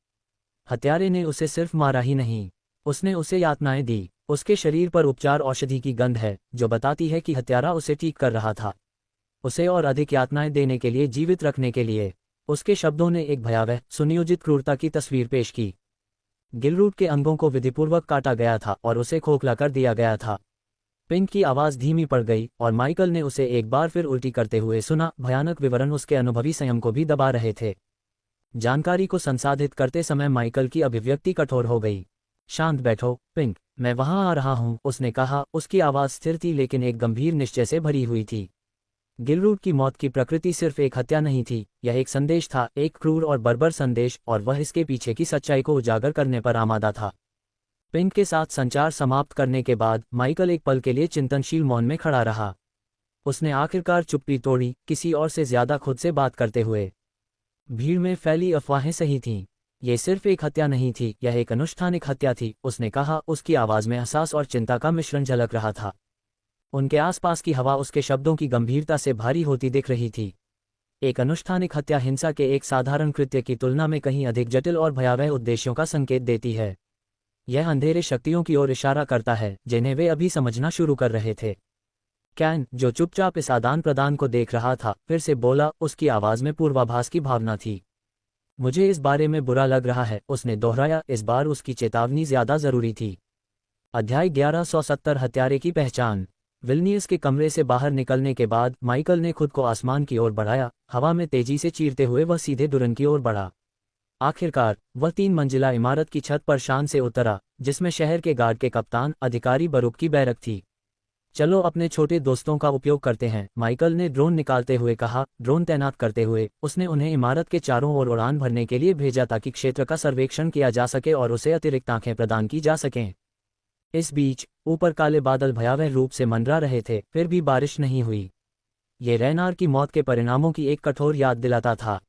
हत्यारे ने उसे सिर्फ मारा ही नहीं, उसने उसे यातनाएं दी। उसके शरीर पर उपचार औषधि की गंध है, जो बताती है कि हत्यारा उसे ठीक कर रहा था, उसे और अधिक यातनाएं देने के लिए, जीवित रखने के लिए। उसके शब्दों ने एक भयावह, सुनियोजित क्रूरता की तस्वीर पेश की। गिलरूट के अंगों को विधिपूर्वक काटा गया था और उसे खोखला कर दिया गया था। पिंक की आवाज़ धीमी पड़ गई और माइकल ने उसे एक बार फिर उल्टी करते हुए सुना। भयानक विवरण उसके अनुभवी संयम को भी दबा रहे थे। जानकारी को संसाधित करते समय माइकल की अभिव्यक्ति कठोर हो गई। शांत बैठो, पिंक, मैं वहां आ रहा हूं, उसने कहा। उसकी आवाज़ स्थिर थी, लेकिन एक गंभीर निश्चय से भरी हुई थी। गिलरूट की मौत की प्रकृति सिर्फ एक हत्या नहीं थी, यह एक संदेश था, एक क्रूर और बर्बर संदेश, और वह इसके पीछे की सच्चाई को उजागर करने पर आमादा था। पिंक के साथ संचार समाप्त करने के बाद माइकल एक पल के लिए चिंतनशील मौन में खड़ा रहा। उसने आखिरकार चुप्पी तोड़ी, किसी और से ज्यादा खुद से बात करते हुए। भीड़ में फैली अफवाहें सही थीं। ये सिर्फ एक हत्या नहीं थी, यह एक अनुष्ठानिक हत्या थी, उसने कहा। उसकी आवाज़ में एहसास और चिंता का मिश्रण झलक रहा था। उनके आसपास की हवा उसके शब्दों की गंभीरता से भारी होती दिख रही थी। एक अनुष्ठानिक हत्या हिंसा के एक साधारण कृत्य की तुलना में कहीं अधिक जटिल और भयावह उद्देश्यों का संकेत देती है। यह अंधेरे शक्तियों की ओर इशारा करता है, जिन्हें वे अभी समझना शुरू कर रहे थे। कैन, जो चुपचाप इस आदान प्रदान को देख रहा था, फिर से बोला। उसकी आवाज़ में पूर्वाभास की भावना थी। मुझे इस बारे में बुरा लग रहा है, उसने दोहराया। इस बार उसकी चेतावनी ज्यादा जरूरी थी। अध्याय 1170, हत्यारे की पहचान। विल्नियस के कमरे से बाहर निकलने के बाद माइकल ने खुद को आसमान की ओर बढ़ाया। हवा में तेजी से चीरते हुए वह सीधे दुरन की ओर बढ़ा। आखिरकार वह 3 मंजिला इमारत की छत पर शान से उतरा, जिसमें शहर के गार्ड के कप्तान, अधिकारी बरूक की बैरक थी। चलो अपने छोटे दोस्तों का उपयोग करते हैं, माइकल ने ड्रोन निकालते हुए कहा। ड्रोन तैनात करते हुए उसने उन्हें इमारत के चारों ओर उड़ान भरने के लिए भेजा, ताकि क्षेत्र का सर्वेक्षण किया जा सके और उसे अतिरिक्त आंखें प्रदान की जा सकें। इस बीच ऊपर काले बादल भयावह रूप से मंडरा रहे थे, फिर भी बारिश नहीं हुई। ये रैनार की मौत के परिणामों की एक कठोर याद दिलाता था।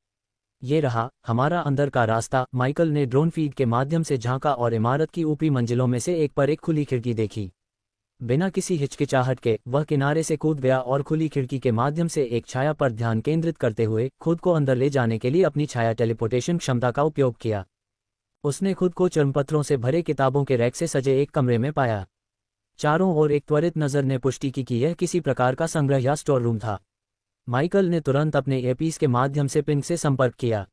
ये रहा हमारा अंदर का रास्ता, माइकल ने ड्रोन फीड के माध्यम से झांका और इमारत की ऊपरी मंजिलों में से एक पर एक खुली खिड़की देखी। बिना किसी हिचकिचाहट के वह किनारे से कूद गया और खुली खिड़की के माध्यम से एक छाया पर ध्यान केंद्रित करते हुए खुद को अंदर ले जाने के लिए अपनी छाया टेलीपोर्टेशन क्षमता का उपयोग किया। उसने खुद को चर्मपत्रों से भरे किताबों के रैक से सजे एक कमरे में पाया। चारों ओर एक त्वरित नज़र ने पुष्टि की कि यह किसी प्रकार का संग्रह या स्टोर रूम था। माइकल ने तुरंत अपने ईयरपीस के माध्यम से पिंक से संपर्क किया।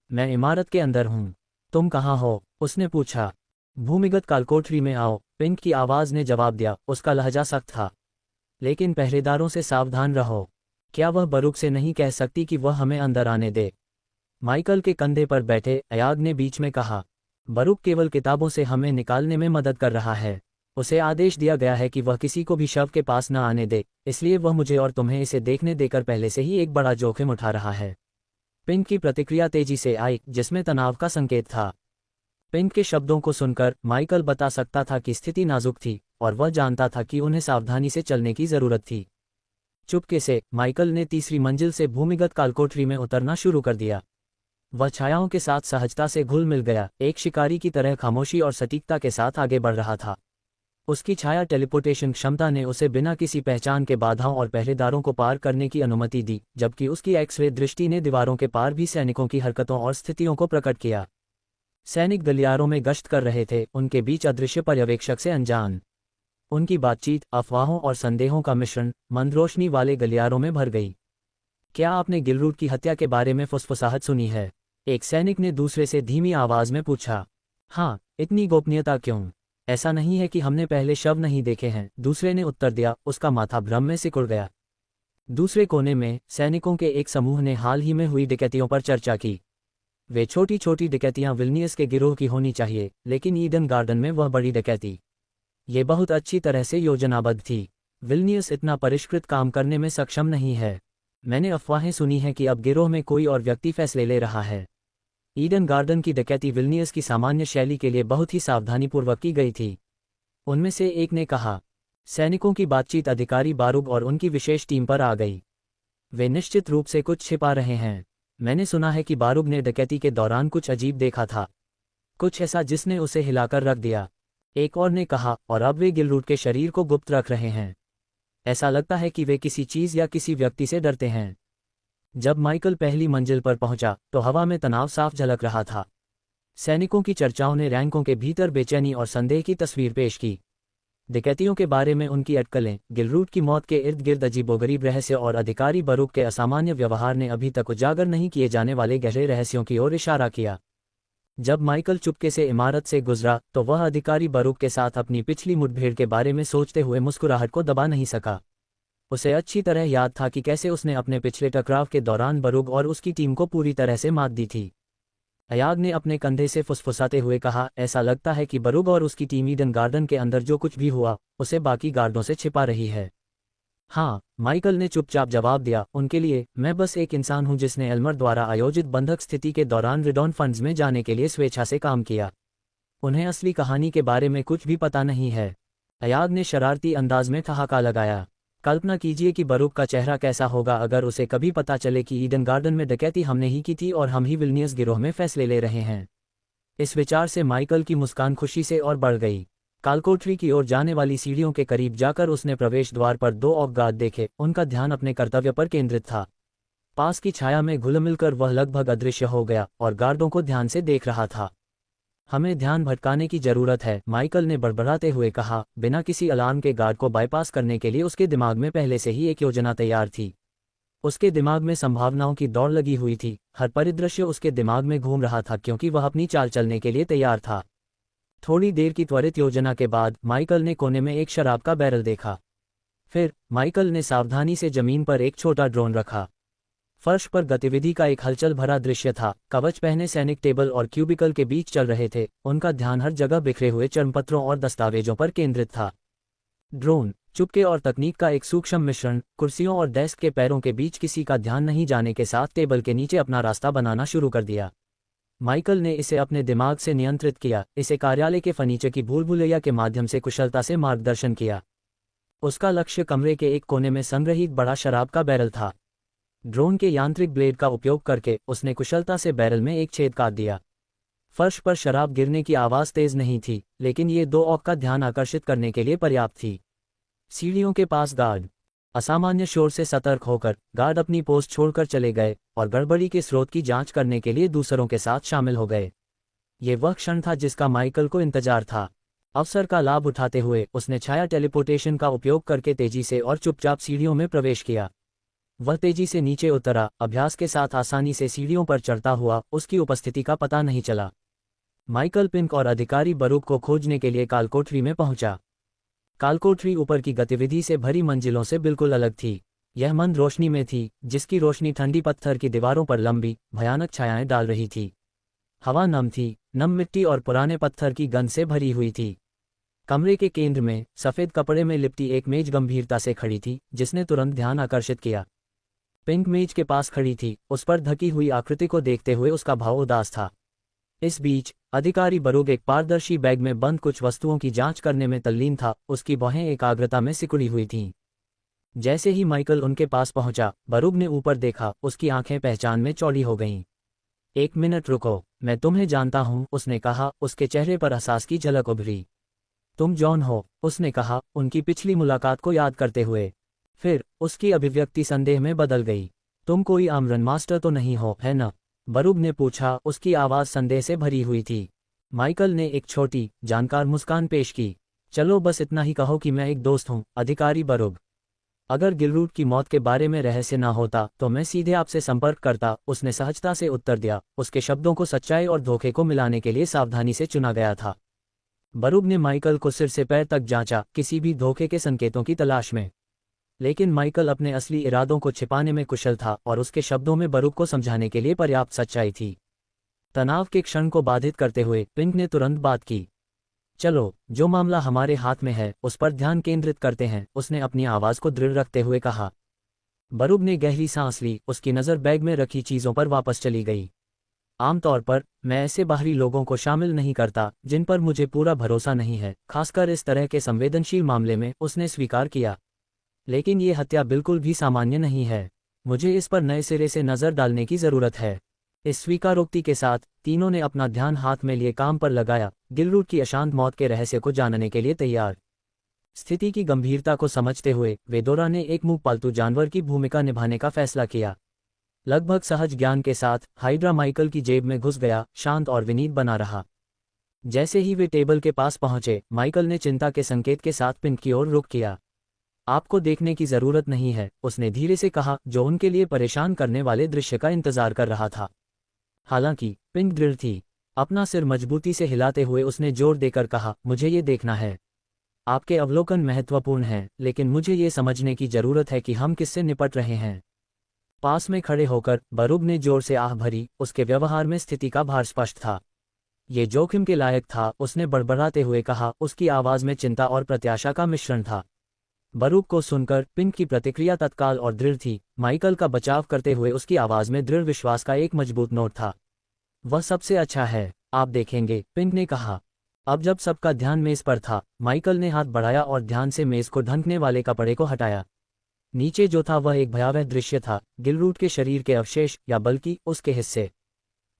मैं इमारत के अंदर हूँ, तुम कहाँ हो? उसने पूछा। भूमिगत कालकोठरी में आओ, पिंक की आवाज़ ने जवाब दिया। उसका लहजा सख्त था। लेकिन पहरेदारों से सावधान रहो। क्या वह बरूक से नहीं कह सकती कि वह हमें अंदर आने दे? माइकल के कंधे पर बैठे अयाग ने बीच में कहा। बरूक केवल किताबों से हमें निकालने में मदद कर रहा है। उसे आदेश दिया गया है कि वह किसी को भी शव के पास न आने दे, इसलिए वह मुझे और तुम्हें इसे देखने देकर पहले से ही एक बड़ा जोखिम उठा रहा है। पिंक की प्रतिक्रिया तेजी से आई, जिसमें तनाव का संकेत था। पिंक के शब्दों को सुनकर माइकल बता सकता था कि स्थिति नाजुक थी और वह जानता था कि उन्हें सावधानी से चलने की जरूरत थी। चुपके से माइकल ने तीसरी मंजिल से भूमिगत कालकोठरी में उतरना शुरू कर दिया। वह छायाओं के साथ सहजता से घुल मिल गया, एक शिकारी की तरह खामोशी और सटीकता के साथ आगे बढ़ रहा था। उसकी छाया टेलीपोर्टेशन क्षमता ने उसे बिना किसी पहचान के बाधाओं और पहरेदारों को पार करने की अनुमति दी, जबकि उसकी एक्स-रे दृष्टि ने दीवारों के पार भी सैनिकों की हरकतों और स्थितियों को प्रकट किया। सैनिक गलियारों में गश्त कर रहे थे, उनके बीच अदृश्य पर्यवेक्षक से अनजान। उनकी बातचीत अफवाहों और संदेहों का मिश्रण मंद रोशनी वाले गलियारों में भर गई। क्या आपने गिलरूट की हत्या के बारे में फुसफुसाहट सुनी है? एक सैनिक ने दूसरे से धीमी आवाज में पूछा। हाँ, इतनी गोपनीयता क्यों? ऐसा नहीं है कि हमने पहले शव नहीं देखे हैं, दूसरे ने उत्तर दिया, उसका माथा भ्रम में सिकुड़ गया। दूसरे कोने में सैनिकों के एक समूह ने हाल ही में हुई डकैतियों पर चर्चा की। वे छोटी छोटी डकैतियां विल्नियस के गिरोह की होनी चाहिए, लेकिन ईडन गार्डन में वह बड़ी डकैती, ये बहुत अच्छी तरह से योजनाबद्ध थी। विल्नियस इतना परिष्कृत काम करने में सक्षम नहीं है। मैंने अफवाहें सुनी हैं कि अब गिरोह में कोई और व्यक्ति फैसले ले रहा है। ईडन गार्डन की डकैती विल्नियस की सामान्य शैली के लिए बहुत ही सावधानीपूर्वक की गई थी, उनमें से एक ने कहा। सैनिकों की बातचीत अधिकारी बारूग और उनकी विशेष टीम पर आ गई। वे निश्चित रूप से कुछ छिपा रहे हैं। मैंने सुना है कि बारूग ने डकैती के दौरान कुछ अजीब देखा था, कुछ ऐसा जिसने उसे हिलाकर रख दिया। एक और ने कहा, और अब वे गिलरूट के शरीर को गुप्त रख रहे हैं। ऐसा लगता है कि वे किसी चीज या किसी व्यक्ति से डरते हैं। जब माइकल पहली मंजिल पर पहुंचा तो हवा में तनाव साफ झलक रहा था। सैनिकों की चर्चाओं ने रैंकों के भीतर बेचैनी और संदेह की तस्वीर पेश की। डकैतियों के बारे में उनकी अटकलें, गिलरूट की मौत के इर्द गिर्द अजीबोगरीब रहस्य और अधिकारी बारूग के असामान्य व्यवहार ने अभी तक उजागर नहीं किए जाने वाले गहरे रहस्यों की ओर इशारा किया। जब माइकल चुपके से इमारत से गुजरा तो वह अधिकारी बारूग के साथ अपनी पिछली मुठभेड़ के बारे में सोचते हुए मुस्कुराहट को दबा नहीं सका। उसे अच्छी तरह याद था कि कैसे उसने अपने पिछले टकराव के दौरान बारूग और उसकी टीम को पूरी तरह से मात दी थी। अयाग ने अपने कंधे से फुसफुसाते हुए कहा, ऐसा लगता है कि बारूग और उसकी टीम ईडन गार्डन के अंदर जो कुछ भी हुआ उसे बाकी गार्डों से छिपा रही है। हाँ, माइकल ने चुपचाप जवाब दिया, उनके लिए मैं बस एक इंसान हूं जिसने एल्मर द्वारा आयोजित बंधक स्थिति के दौरान रिडॉन फंड्स में जाने के लिए स्वेच्छा से काम किया। उन्हें असली कहानी के बारे में कुछ भी पता नहीं है। अयाग ने शरारती अंदाज में ठहाका लगाया। कल्पना कीजिए कि बारूग का चेहरा कैसा होगा अगर उसे कभी पता चले कि ईडन गार्डन में डकैती हमने ही की थी और हम ही विल्नियस गिरोह में फैसले ले रहे हैं। इस विचार से माइकल की मुस्कान खुशी से और बढ़ गई। कालकोठरी की ओर जाने वाली सीढ़ियों के करीब जाकर उसने प्रवेश द्वार पर 2 ऑक गार्ड देखे, उनका ध्यान अपने कर्तव्य पर केंद्रित था। पास की छाया में घुल मिलकर वह लगभग अदृश्य हो गया और गार्डों को ध्यान से देख रहा था। हमें ध्यान भटकाने की जरूरत है, माइकल ने बड़बड़ाते हुए कहा। बिना किसी अलार्म के गार्ड को बाईपास करने के लिए उसके दिमाग में पहले से ही एक योजना तैयार थी। उसके दिमाग में संभावनाओं की दौड़ लगी हुई थी, हर परिदृश्य उसके दिमाग में घूम रहा था क्योंकि वह अपनी चाल चलने के लिए तैयार था। थोड़ी देर की त्वरित योजना के बाद माइकल ने कोने में एक शराब का बैरल देखा। फिर माइकल ने सावधानी से जमीन पर एक छोटा ड्रोन रखा। फर्श पर गतिविधि का एक हलचल भरा दृश्य था। कवच पहने सैनिक टेबल और क्यूबिकल के बीच चल रहे थे, उनका ध्यान हर जगह बिखरे हुए चर्मपत्रों और दस्तावेजों पर केंद्रित था। ड्रोन, चुपके और तकनीक का एक सूक्ष्म मिश्रण, कुर्सियों और डेस्क के पैरों के बीच किसी का ध्यान नहीं जाने के साथ टेबल के नीचे अपना रास्ता बनाना शुरू कर दिया। माइकल ने इसे अपने दिमाग से नियंत्रित किया, इसे कार्यालय के फर्नीचर की भूल-भुलैया के माध्यम से कुशलता से मार्गदर्शन किया। उसका लक्ष्य कमरे के एक कोने में संग्रहित बड़ा शराब का बैरल था। ड्रोन के यांत्रिक ब्लेड का उपयोग करके उसने कुशलता से बैरल में एक छेद काट दिया। फर्श पर शराब गिरने की आवाज तेज नहीं थी, लेकिन ये 2 ऑक का ध्यान आकर्षित करने के लिए पर्याप्त थी। सीढ़ियों के पास गार्ड, असामान्य शोर से सतर्क होकर गार्ड अपनी पोस्ट छोड़कर चले गए और गड़बड़ी के स्रोत की जांच करने के लिए दूसरों के साथ शामिल हो गए। ये वह क्षण था जिसका माइकल को इंतजार था। अवसर का लाभ उठाते हुए उसने छाया टेलीपोर्टेशन का उपयोग करके तेजी से और चुपचाप सीढ़ियों में प्रवेश किया। वह तेजी से नीचे उतरा, अभ्यास के साथ आसानी से सीढ़ियों पर चढ़ता हुआ, उसकी उपस्थिति का पता नहीं चला। माइकल पिंक और अधिकारी बारूग को खोजने के लिए कालकोठरी में पहुंचा। कालकोठरी ऊपर की गतिविधि से भरी मंजिलों से बिल्कुल अलग थी। यह मंद रोशनी में थी, जिसकी रोशनी ठंडी पत्थर की दीवारों पर लंबी, भयानक छायाएं डाल रही थी। हवा नम थी, नम मिट्टी और पुराने पत्थर की गंध से भरी हुई थी। कमरे के केंद्र में सफेद कपड़े में लिपटी एक मेज गंभीरता से खड़ी थी, जिसने तुरंत ध्यान आकर्षित किया। पिंक मेज के पास खड़ी थी, उस पर ढकी हुई आकृति को देखते हुए उसका भाव उदास था। इस बीच अधिकारी बरूग एक पारदर्शी बैग में बंद कुछ वस्तुओं की जांच करने में तल्लीन था, उसकी बाहें एकाग्रता में सिकुड़ी हुई थीं। जैसे ही माइकल उनके पास पहुंचा, बरूग ने ऊपर देखा, उसकी आंखें पहचान में चौड़ी हो गईं। 1 मिनट रुको, मैं तुम्हें जानता हूं, उसने कहा, उसके चेहरे पर एहसास की झलक उभरी। तुम जॉन हो, उसने कहा, उनकी पिछली मुलाकात को याद करते हुए। फिर उसकी अभिव्यक्ति संदेह में बदल गई। तुम कोई आम रन मास्टर तो नहीं हो, है न? बरूग ने पूछा, उसकी आवाज़ संदेह से भरी हुई थी। माइकल ने एक छोटी, जानकार मुस्कान पेश की। चलो बस इतना ही कहो कि मैं एक दोस्त हूं, अधिकारी बरूग। अगर गिलरूट की मौत के बारे में रहस्य ना होता तो मैं सीधे आपसे संपर्क करता, उसने सहजता से उत्तर दिया। उसके शब्दों को सच्चाई और धोखे को मिलाने के लिए सावधानी से चुना गया था। बरूग ने माइकल को सिर से पैर तक जांचा, किसी भी धोखे के संकेतों की तलाश में। लेकिन माइकल अपने असली इरादों को छिपाने में कुशल था और उसके शब्दों में बरूग को समझाने के लिए पर्याप्त सच्चाई थी। तनाव के क्षण को बाधित करते हुए पिंक ने तुरंत बात की। चलो, जो मामला हमारे हाथ में है उस पर ध्यान केंद्रित करते हैं, उसने अपनी आवाज़ को दृढ़ रखते हुए कहा। बरूग ने गहरी सांस ली, उसकी नज़र बैग में रखी चीज़ों पर वापस चली गई। आमतौर पर मैं ऐसे बाहरी लोगों को शामिल नहीं करता जिन पर मुझे पूरा भरोसा नहीं है, खासकर इस तरह के संवेदनशील मामले में, उसने स्वीकार किया। लेकिन ये हत्या बिल्कुल भी सामान्य नहीं है। मुझे इस पर नए सिरे से नज़र डालने की ज़रूरत है। इस स्वीकारोक्ति के साथ तीनों ने अपना ध्यान हाथ में लिए काम पर लगाया, गिलरूट की अशांत मौत के रहस्य को जानने के लिए तैयार। स्थिति की गंभीरता को समझते हुए वेदोरा ने एक मुंह पालतू जानवर की भूमिका निभाने का फैसला किया। लगभग सहज ज्ञान के साथ हाइड्रा माइकल की जेब में घुस गया, शांत और विनीत बना रहा। जैसे ही वे टेबल के पास पहुंचे, माइकल ने चिंता के संकेत के साथ पिंक की ओर रुख किया। आपको देखने की जरूरत नहीं है, उसने धीरे से कहा, जो उनके लिए परेशान करने वाले दृश्य का इंतजार कर रहा था। हालांकि पिंक दृढ़ थी। अपना सिर मजबूती से हिलाते हुए उसने जोर देकर कहा, मुझे ये देखना है। आपके अवलोकन महत्वपूर्ण हैं, लेकिन मुझे ये समझने की जरूरत है कि हम किससे निपट रहे हैं। पास में खड़े होकर बरूग ने जोर से आह भरी, उसके व्यवहार में स्थिति का भार स्पष्ट था। ये जोखिम के लायक था, उसने बड़बड़ाते हुए कहा, उसकी आवाज में चिंता और प्रत्याशा का मिश्रण था। बरूग को सुनकर पिंक की प्रतिक्रिया तत्काल और दृढ़ थी। माइकल का बचाव करते हुए उसकी आवाज में दृढ़ विश्वास का एक मजबूत नोट था। वह सबसे अच्छा है, आप देखेंगे, पिंक ने कहा। अब जब सबका ध्यान मेज पर था, माइकल ने हाथ बढ़ाया और ध्यान से मेज को ढंकने वाले कपड़े को हटाया। नीचे जो था वह एक भयावह दृश्य था, गिलरूट के शरीर के अवशेष, या बल्कि उसके हिस्से।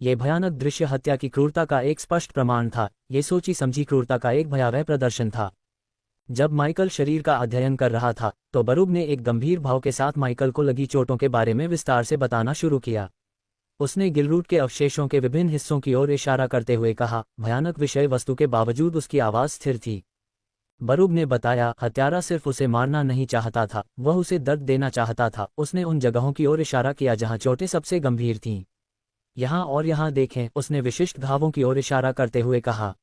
ये भयानक दृश्य हत्या की क्रूरता का एक स्पष्ट प्रमाण था, ये सोची समझी क्रूरता का एक भयावह प्रदर्शन था। जब माइकल शरीर का अध्ययन कर रहा था तो बरूग ने एक गंभीर भाव के साथ माइकल को लगी चोटों के बारे में विस्तार से बताना शुरू किया। उसने गिलरूट के अवशेषों के विभिन्न हिस्सों की ओर इशारा करते हुए कहा। भयानक विषय वस्तु के बावजूद उसकी आवाज़ स्थिर थी। बरूग ने बताया, हत्यारा सिर्फ उसे मारना नहीं चाहता था, वह उसे दर्द देना चाहता था। उसने उन जगहों की ओर इशारा किया जहां चोटें सबसे गंभीर थीं। यहाँ और यहाँ देखें, उसने विशिष्ट घावों की ओर इशारा करते हुए कहा।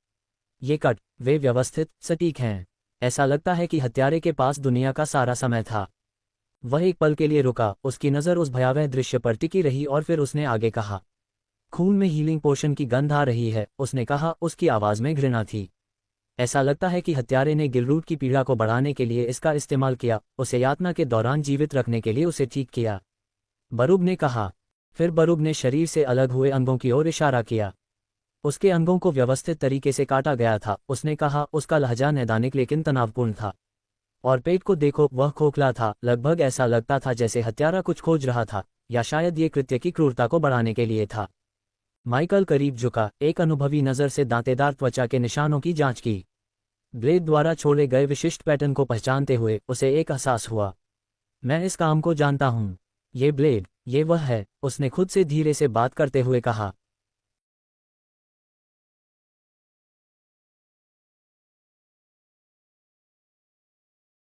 ये कट, वे व्यवस्थित, सटीक हैं। ऐसा लगता है कि हत्यारे के पास दुनिया का सारा समय था। वह एक पल के लिए रुका, उसकी नज़र उस भयावह दृश्य पर टिकी रही और फिर उसने आगे कहा, खून में हीलिंग पोशन की गंध आ रही है, उसने कहा, उसकी आवाज़ में घृणा थी। ऐसा लगता है कि हत्यारे ने गिलरूट की पीड़ा को बढ़ाने के लिए इसका इस्तेमाल किया, उसे यातना के दौरान जीवित रखने के लिए उसे ठीक किया, बरूग ने कहा। फिर बरूग ने शरीर से अलग हुए अंगों की ओर इशारा किया। उसके अंगों को व्यवस्थित तरीके से काटा गया था, उसने कहा। उसका लहजा नैदानिक लेकिन तनावपूर्ण था। और पेट को देखो, वह खोखला था, लगभग ऐसा लगता था जैसे हत्यारा कुछ खोज रहा था, या शायद ये कृत्य की क्रूरता को बढ़ाने के लिए था। माइकल करीब झुका, एक अनुभवी नज़र से दांतेदार त्वचा के निशानों की जांच की। ब्लेड द्वारा छोड़े गए विशिष्ट पैटर्न को पहचानते हुए उसे एक एहसास हुआ। मैं इस काम को जानता हूँ। ये ब्लेड, ये वह है, उसने खुद से धीरे से बात करते हुए कहा।